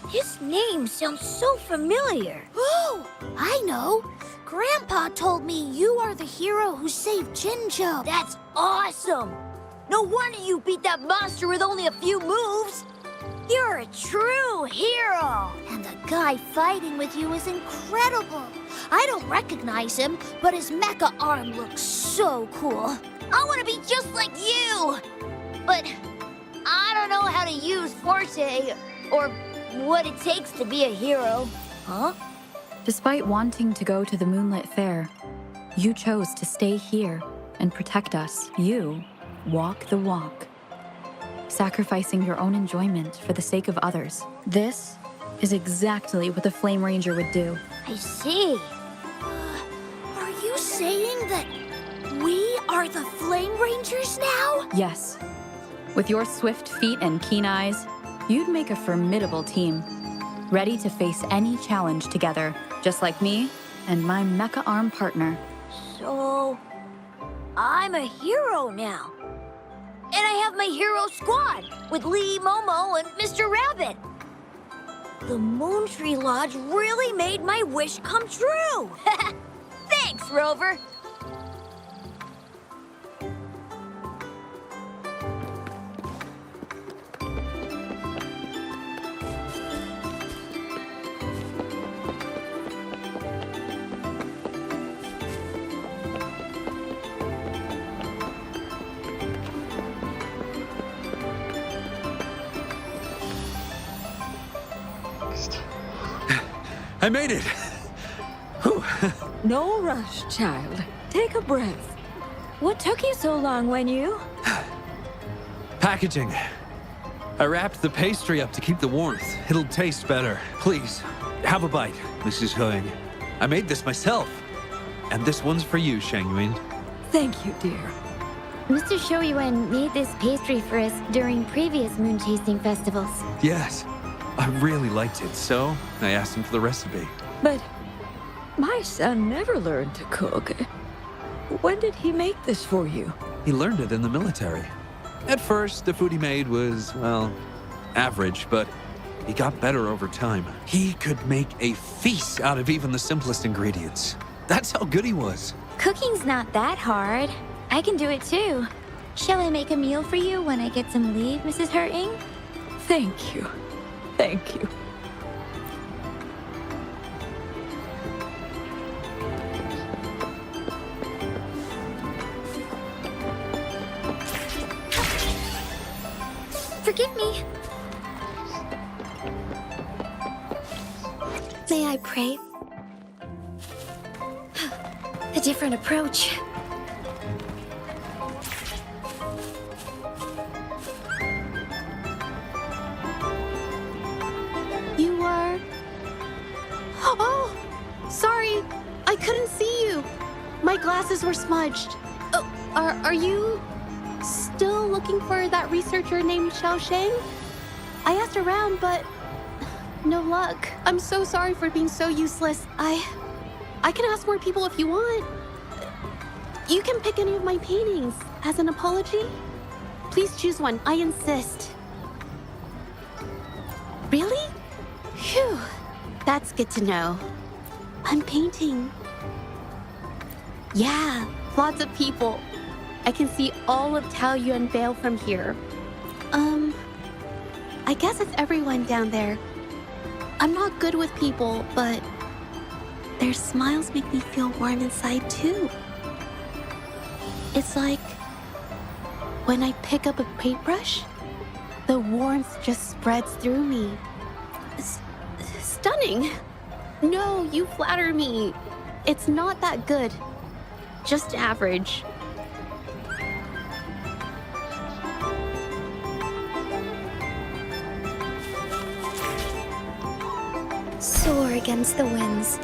His name sounds so familiar. Oh, I know. Grandpa told me you are the hero who saved Jinjo. That's awesome. No wonder you beat that monster with only a few moves. You're a true hero. And the guy fighting with you is incredible. I don't recognize him, but his mecha arm looks so cool. I want to be just like you. But I don't know how to use Forte or what it takes to be a hero. Huh? Despite wanting to go to the Moonlit Fair, You chose to stay here and protect us. You walk the walk, sacrificing your own enjoyment for the sake of others. This is exactly what the Flame Ranger would do. I see. Are you saying that we are the Flame Rangers now? Yes. With your swift feet and keen eyes, you'd make a formidable team, ready to face any challenge together, just like me and my mecha arm partner. So, I'm a hero now. And I have my hero squad with Lee, Momo, and Mr. Rabbit. The Moon Tree Lodge really made my wish come true. Thanks, Rover. I made it! Whew. No rush, child. Take a breath. What took you so long when you... Packaging. I wrapped the pastry up to keep the warmth. It'll taste better. Please, have a bite, Mrs. Huang. I made this myself. And this one's for you, Shangyuan. Thank you, dear. Mr. Shoyuan made this pastry for us during previous moon chasing festivals. Yes, I really liked it, so I asked him for the recipe. But my son never learned to cook. When did he make this for you? He learned it in the military. At first, the food he made was, well, average, but he got better over time. He could make a feast out of even the simplest ingredients. That's how good he was. Cooking's not that hard. I can do it too. Shall I make a meal for you when I get some leave, Mrs. Hurting? Thank you. Thank you. Forgive me. May I pray? A different approach. You are... Oh! Sorry, I couldn't see you. My glasses were smudged. Oh, are you still looking for that researcher named Xiao Sheng? I asked around, but no luck. I'm so sorry for being so useless. I can ask more people if you want. You can pick any of my paintings as an apology. Please choose one, I insist. Really? Phew, that's good to know. I'm painting. Yeah, lots of people. I can see all of Taoyuan Vale from here. I guess it's everyone down there. I'm not good with people, but their smiles make me feel warm inside too. It's like when I pick up a paintbrush, the warmth just spreads through me. Stunning. No, you flatter me. It's not that good. Just average. Soar against the winds.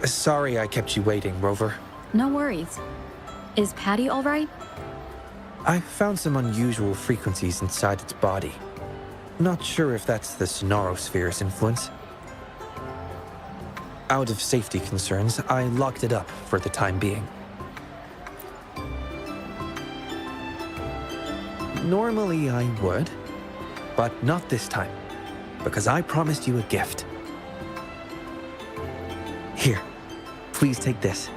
Sorry I kept you waiting, Rover. No worries. Is Patty all right? I found some unusual frequencies inside its body. Not sure if that's the Sonosphere's influence. Out of safety concerns, I locked it up for the time being. Normally I would, but not this time, because I promised you a gift. Here, please take this.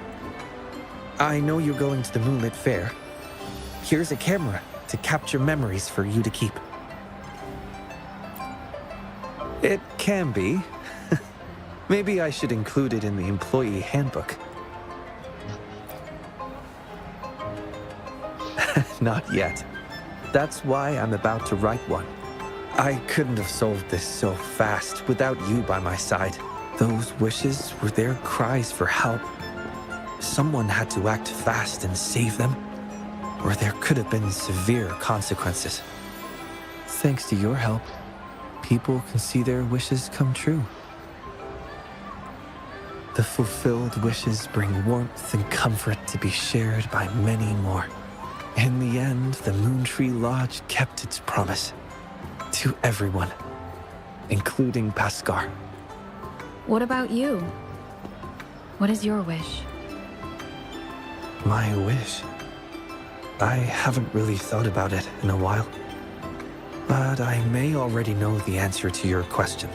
I know you're going to the Moonlit Fair. Here's a camera to capture memories for you to keep. It can be. Maybe I should include it in the employee handbook. Not yet. That's why I'm about to write one. I couldn't have solved this so fast without you by my side. Those wishes were their cries for help. Someone had to act fast and save them, or there could have been severe consequences. Thanks to your help, people can see their wishes come true. The fulfilled wishes bring warmth and comfort to be shared by many more. In the end, the Moontree Lodge kept its promise to everyone, including Paskar. What about you? What is your wish? My wish? I haven't really thought about it in a while, but I may already know the answer to your question.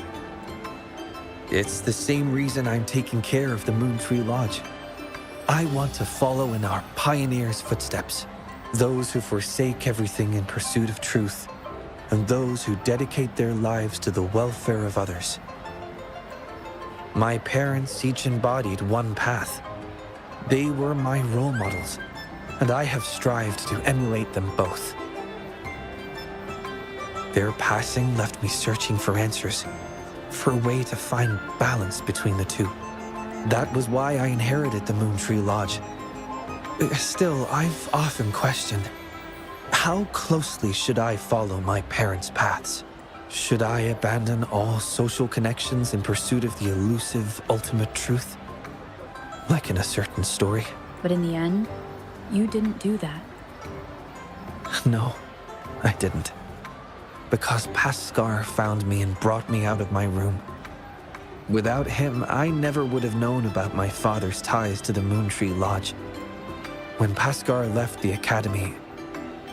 It's the same reason I'm taking care of the Moontree Lodge. I want to follow in our pioneers' footsteps, those who forsake everything in pursuit of truth, and those who dedicate their lives to the welfare of others. My parents each embodied one path. They were my role models, and I have strived to emulate them both. Their passing left me searching for answers, for a way to find balance between the two. That was why I inherited the Moontree Lodge. Still, I've often questioned, how closely should I follow my parents' paths? Should I abandon all social connections in pursuit of the elusive ultimate truth? Like in a certain story? But in the end, you didn't do that. No, I didn't. Because Paskar found me and brought me out of my room. Without him, I never would have known about my father's ties to the Moontree Lodge. When Paskar left the academy,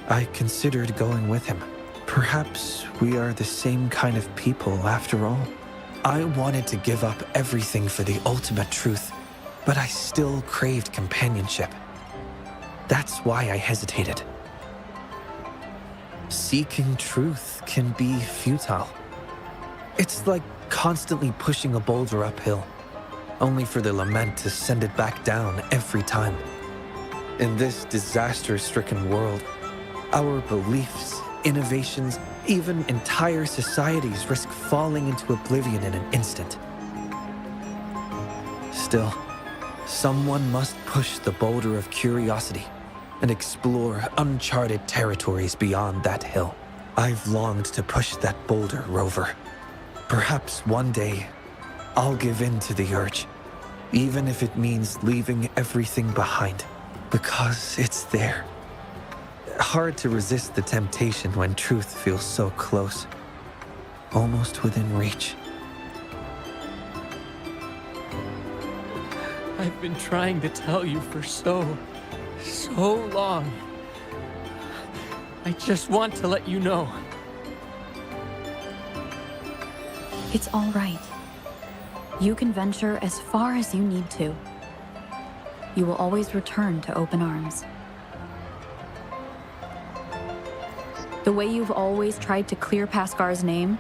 I considered going with him. Perhaps we are the same kind of people after all. I wanted to give up everything for the ultimate truth, but I still craved companionship. That's why I hesitated. Seeking truth can be futile. It's like constantly pushing a boulder uphill, only for the lament to send it back down every time. In this disaster-stricken world, our beliefs, innovations, even entire societies risk falling into oblivion in an instant. Still, someone must push the boulder of curiosity and explore uncharted territories beyond that hill. I've longed to push that boulder, Rover. Perhaps one day, I'll give in to the urge, even if it means leaving everything behind, because it's there. Hard to resist the temptation when truth feels so close, almost within reach. I've been trying to tell you for so long. I just want to let you know. It's all right. You can venture as far as you need to. You will always return to open arms. The way you've always tried to clear Paskar's name,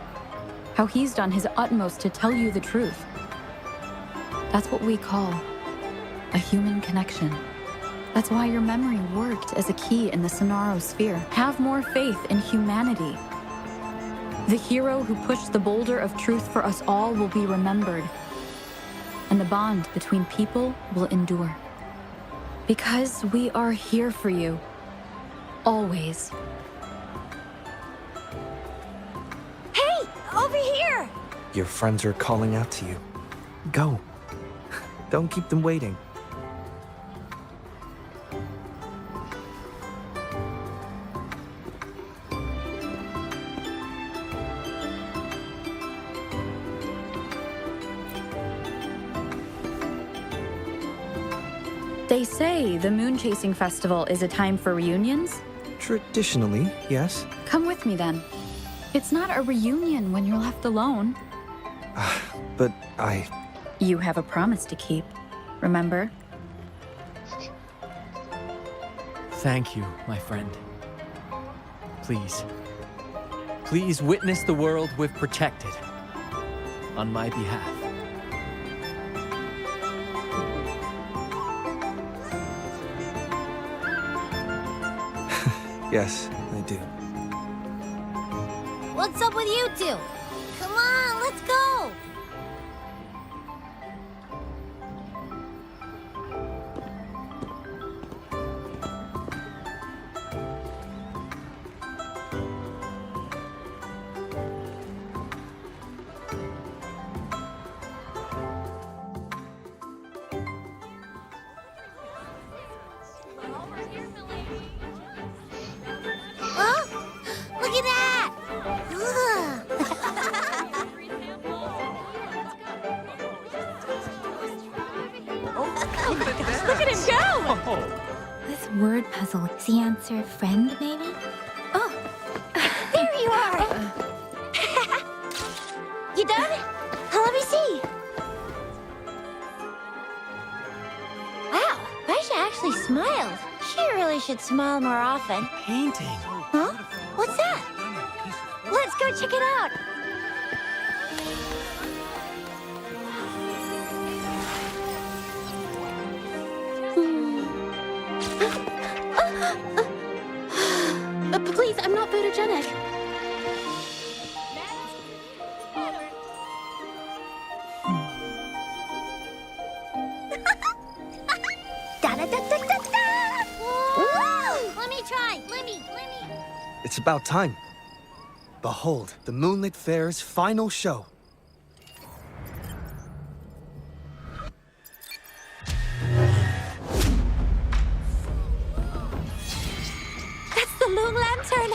how he's done his utmost to tell you the truth. That's what we call a human connection. That's why your memory worked as a key in the Sonaro sphere. Have more faith in humanity. The hero who pushed the boulder of truth for us all will be remembered, and the bond between people will endure. Because we are here for you, always. Hey, over here! Your friends are calling out to you. Go. Don't keep them waiting. They say the Moon Chasing Festival is a time for reunions? Traditionally, yes. Come with me then. It's not a reunion when you're left alone. But You have a promise to keep, remember? Thank you, my friend. Please. Please witness the world we've protected. On my behalf. Yes, I do. What's up with you two? Come on, let's go! Oh, look at that! Look at him go! This word puzzle is the answer friend, maybe? Oh, there you are! You done? Let me see. Wow, Baisha actually smiled. She really should smile more often. Painting. Huh? What's that? Let's go check it out. Please, I'm not photogenic. Da-da-da-da-da-da! Woo! Let me try. Let me. It's about time. Behold, the Moonlit Fair's final show. That's the moon lantern.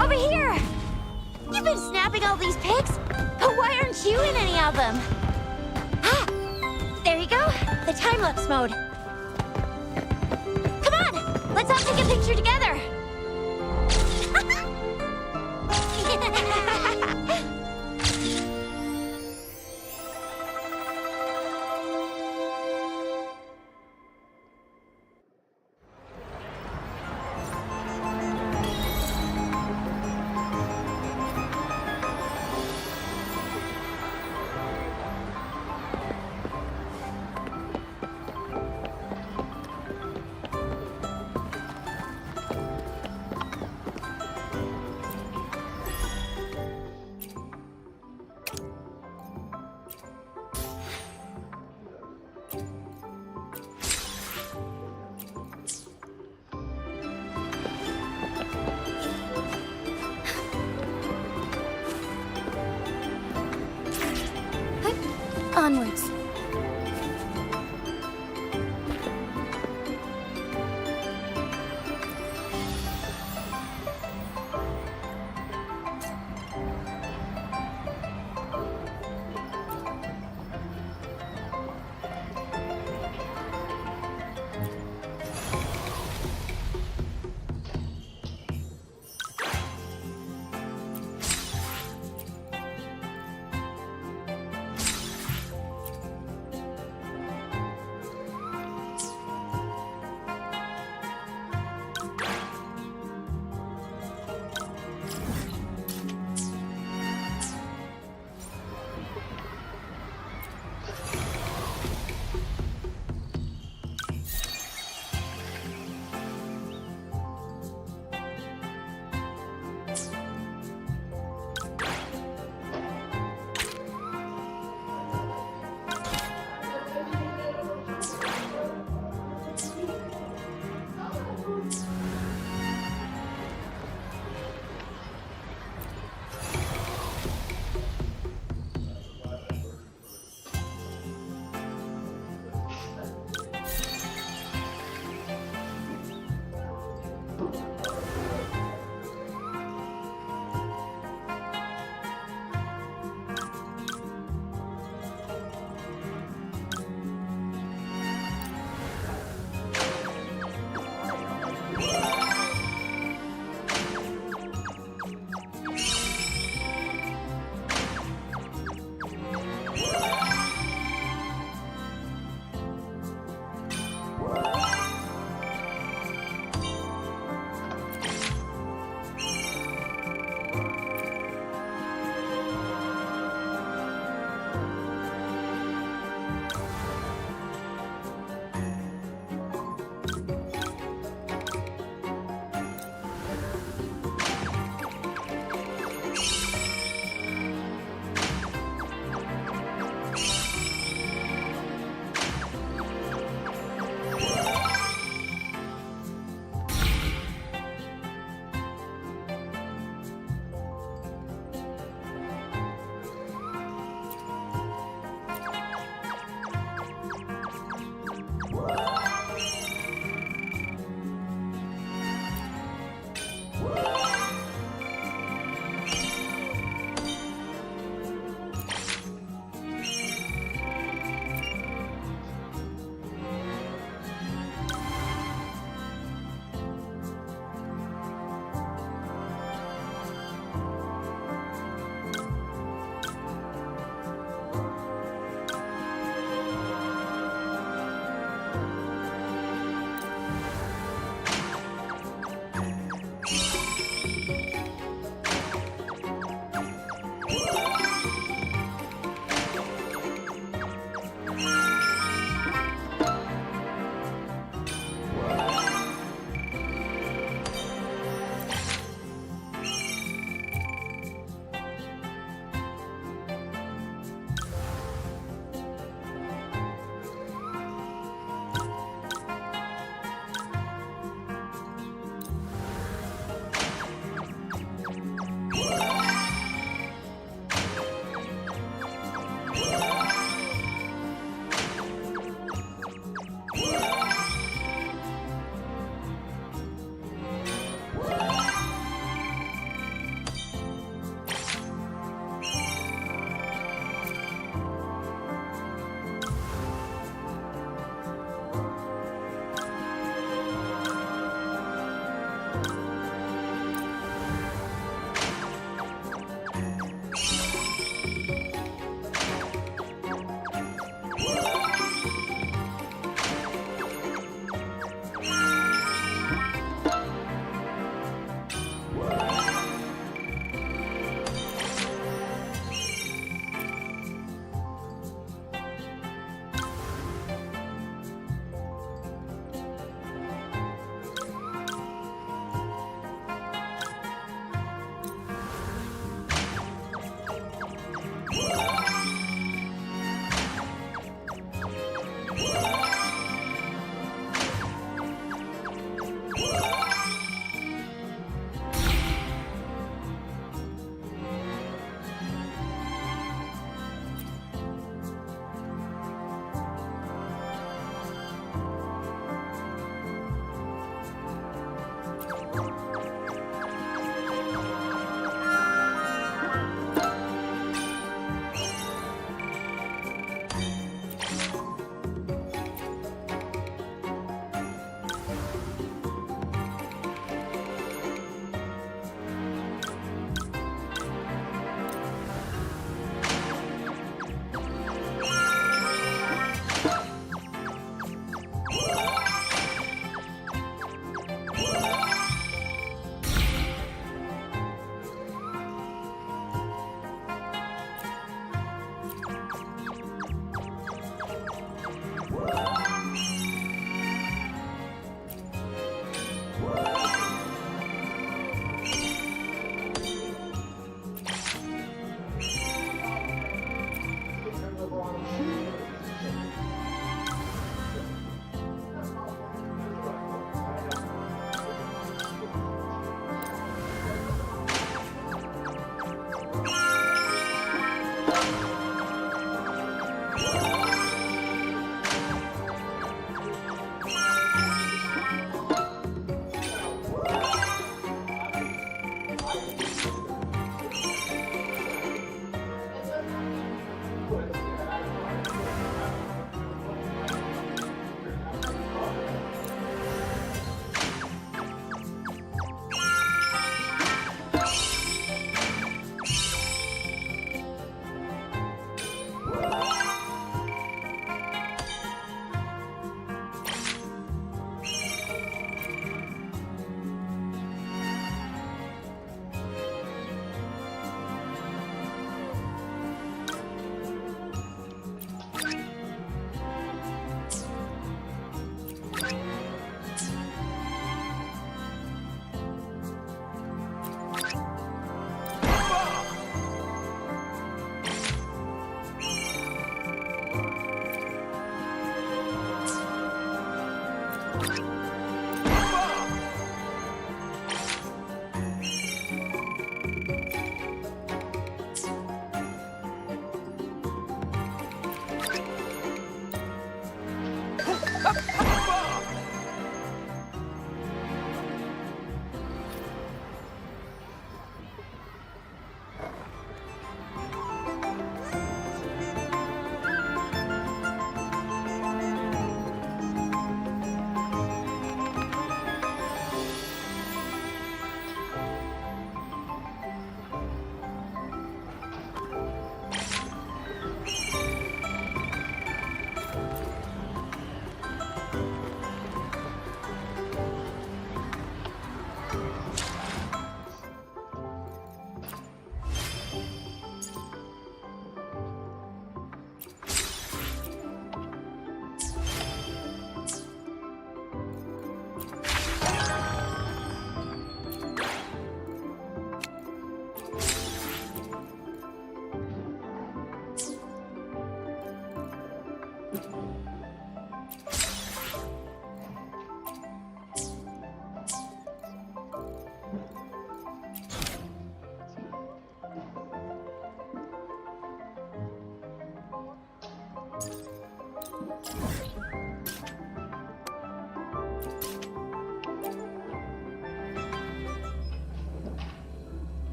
Over here! You've been snapping all these pics, but why aren't you in any of them? Ah, there you go, the time-lapse mode. Come on, let's all take a picture together. Onwards.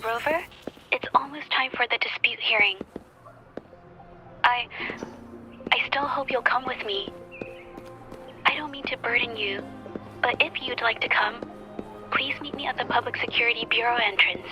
Rover, it's almost time for the dispute hearing. I still hope you'll come with me. I don't mean to burden you, but if you'd like to come, please meet me at the Public Security Bureau entrance.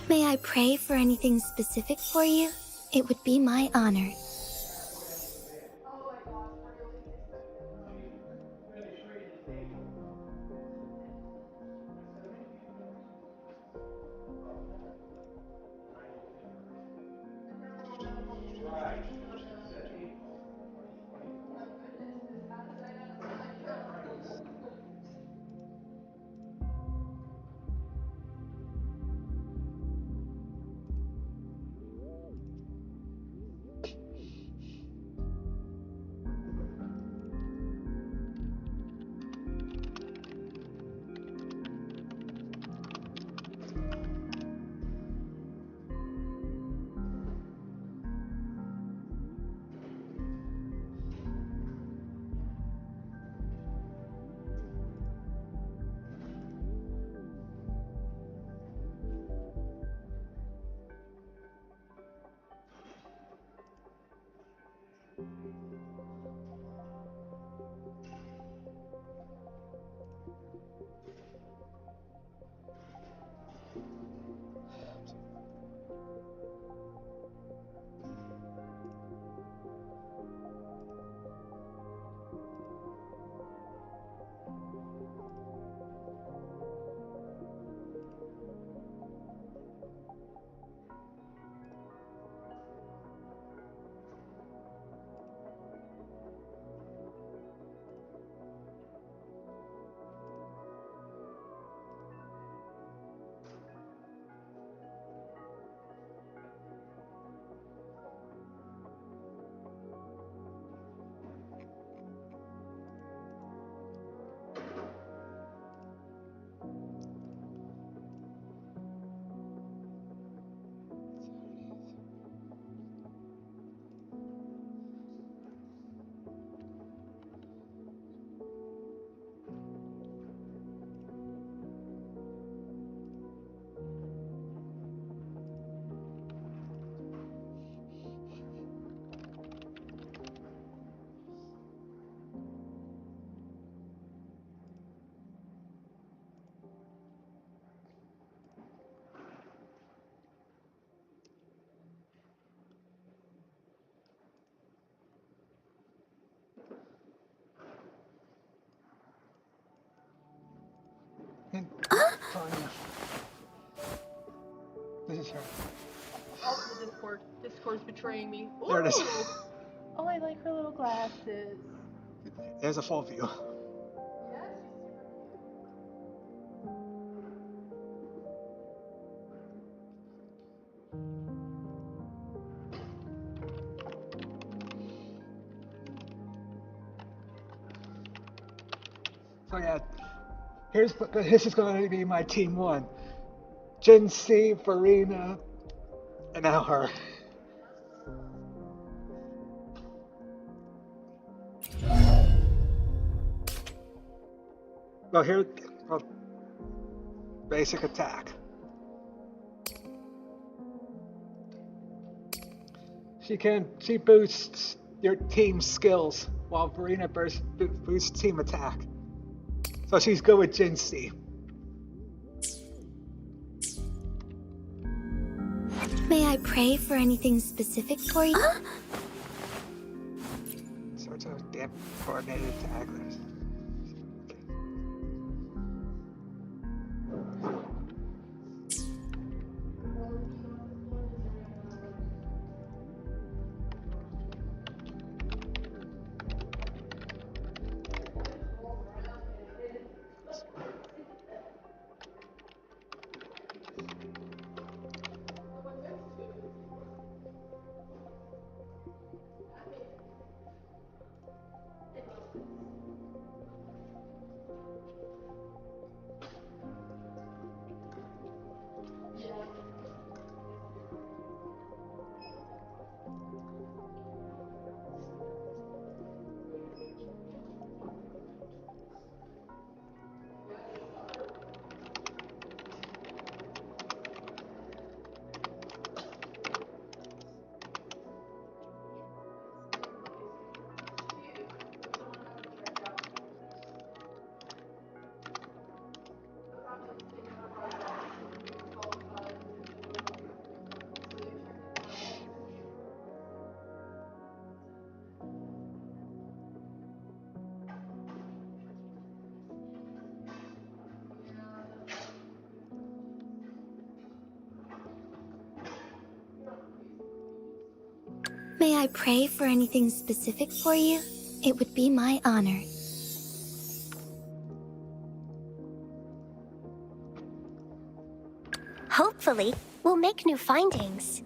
May I pray for anything specific for you? It would be my honor. This is her. Oh, the Discord. Discord's betraying me. Ooh. There it is. Oh, I like her little glasses. There's a full view. So yeah, this is going to be my team one. Jin C, Farina, and now her. Well, here, basic attack. She boosts your team's skills, while Farina boosts team attack. So she's good with Jin C. May I pray for anything specific for you? Sorts of damn coordinated attack. May I pray for anything specific for you? It would be my honor. Hopefully, we'll make new findings.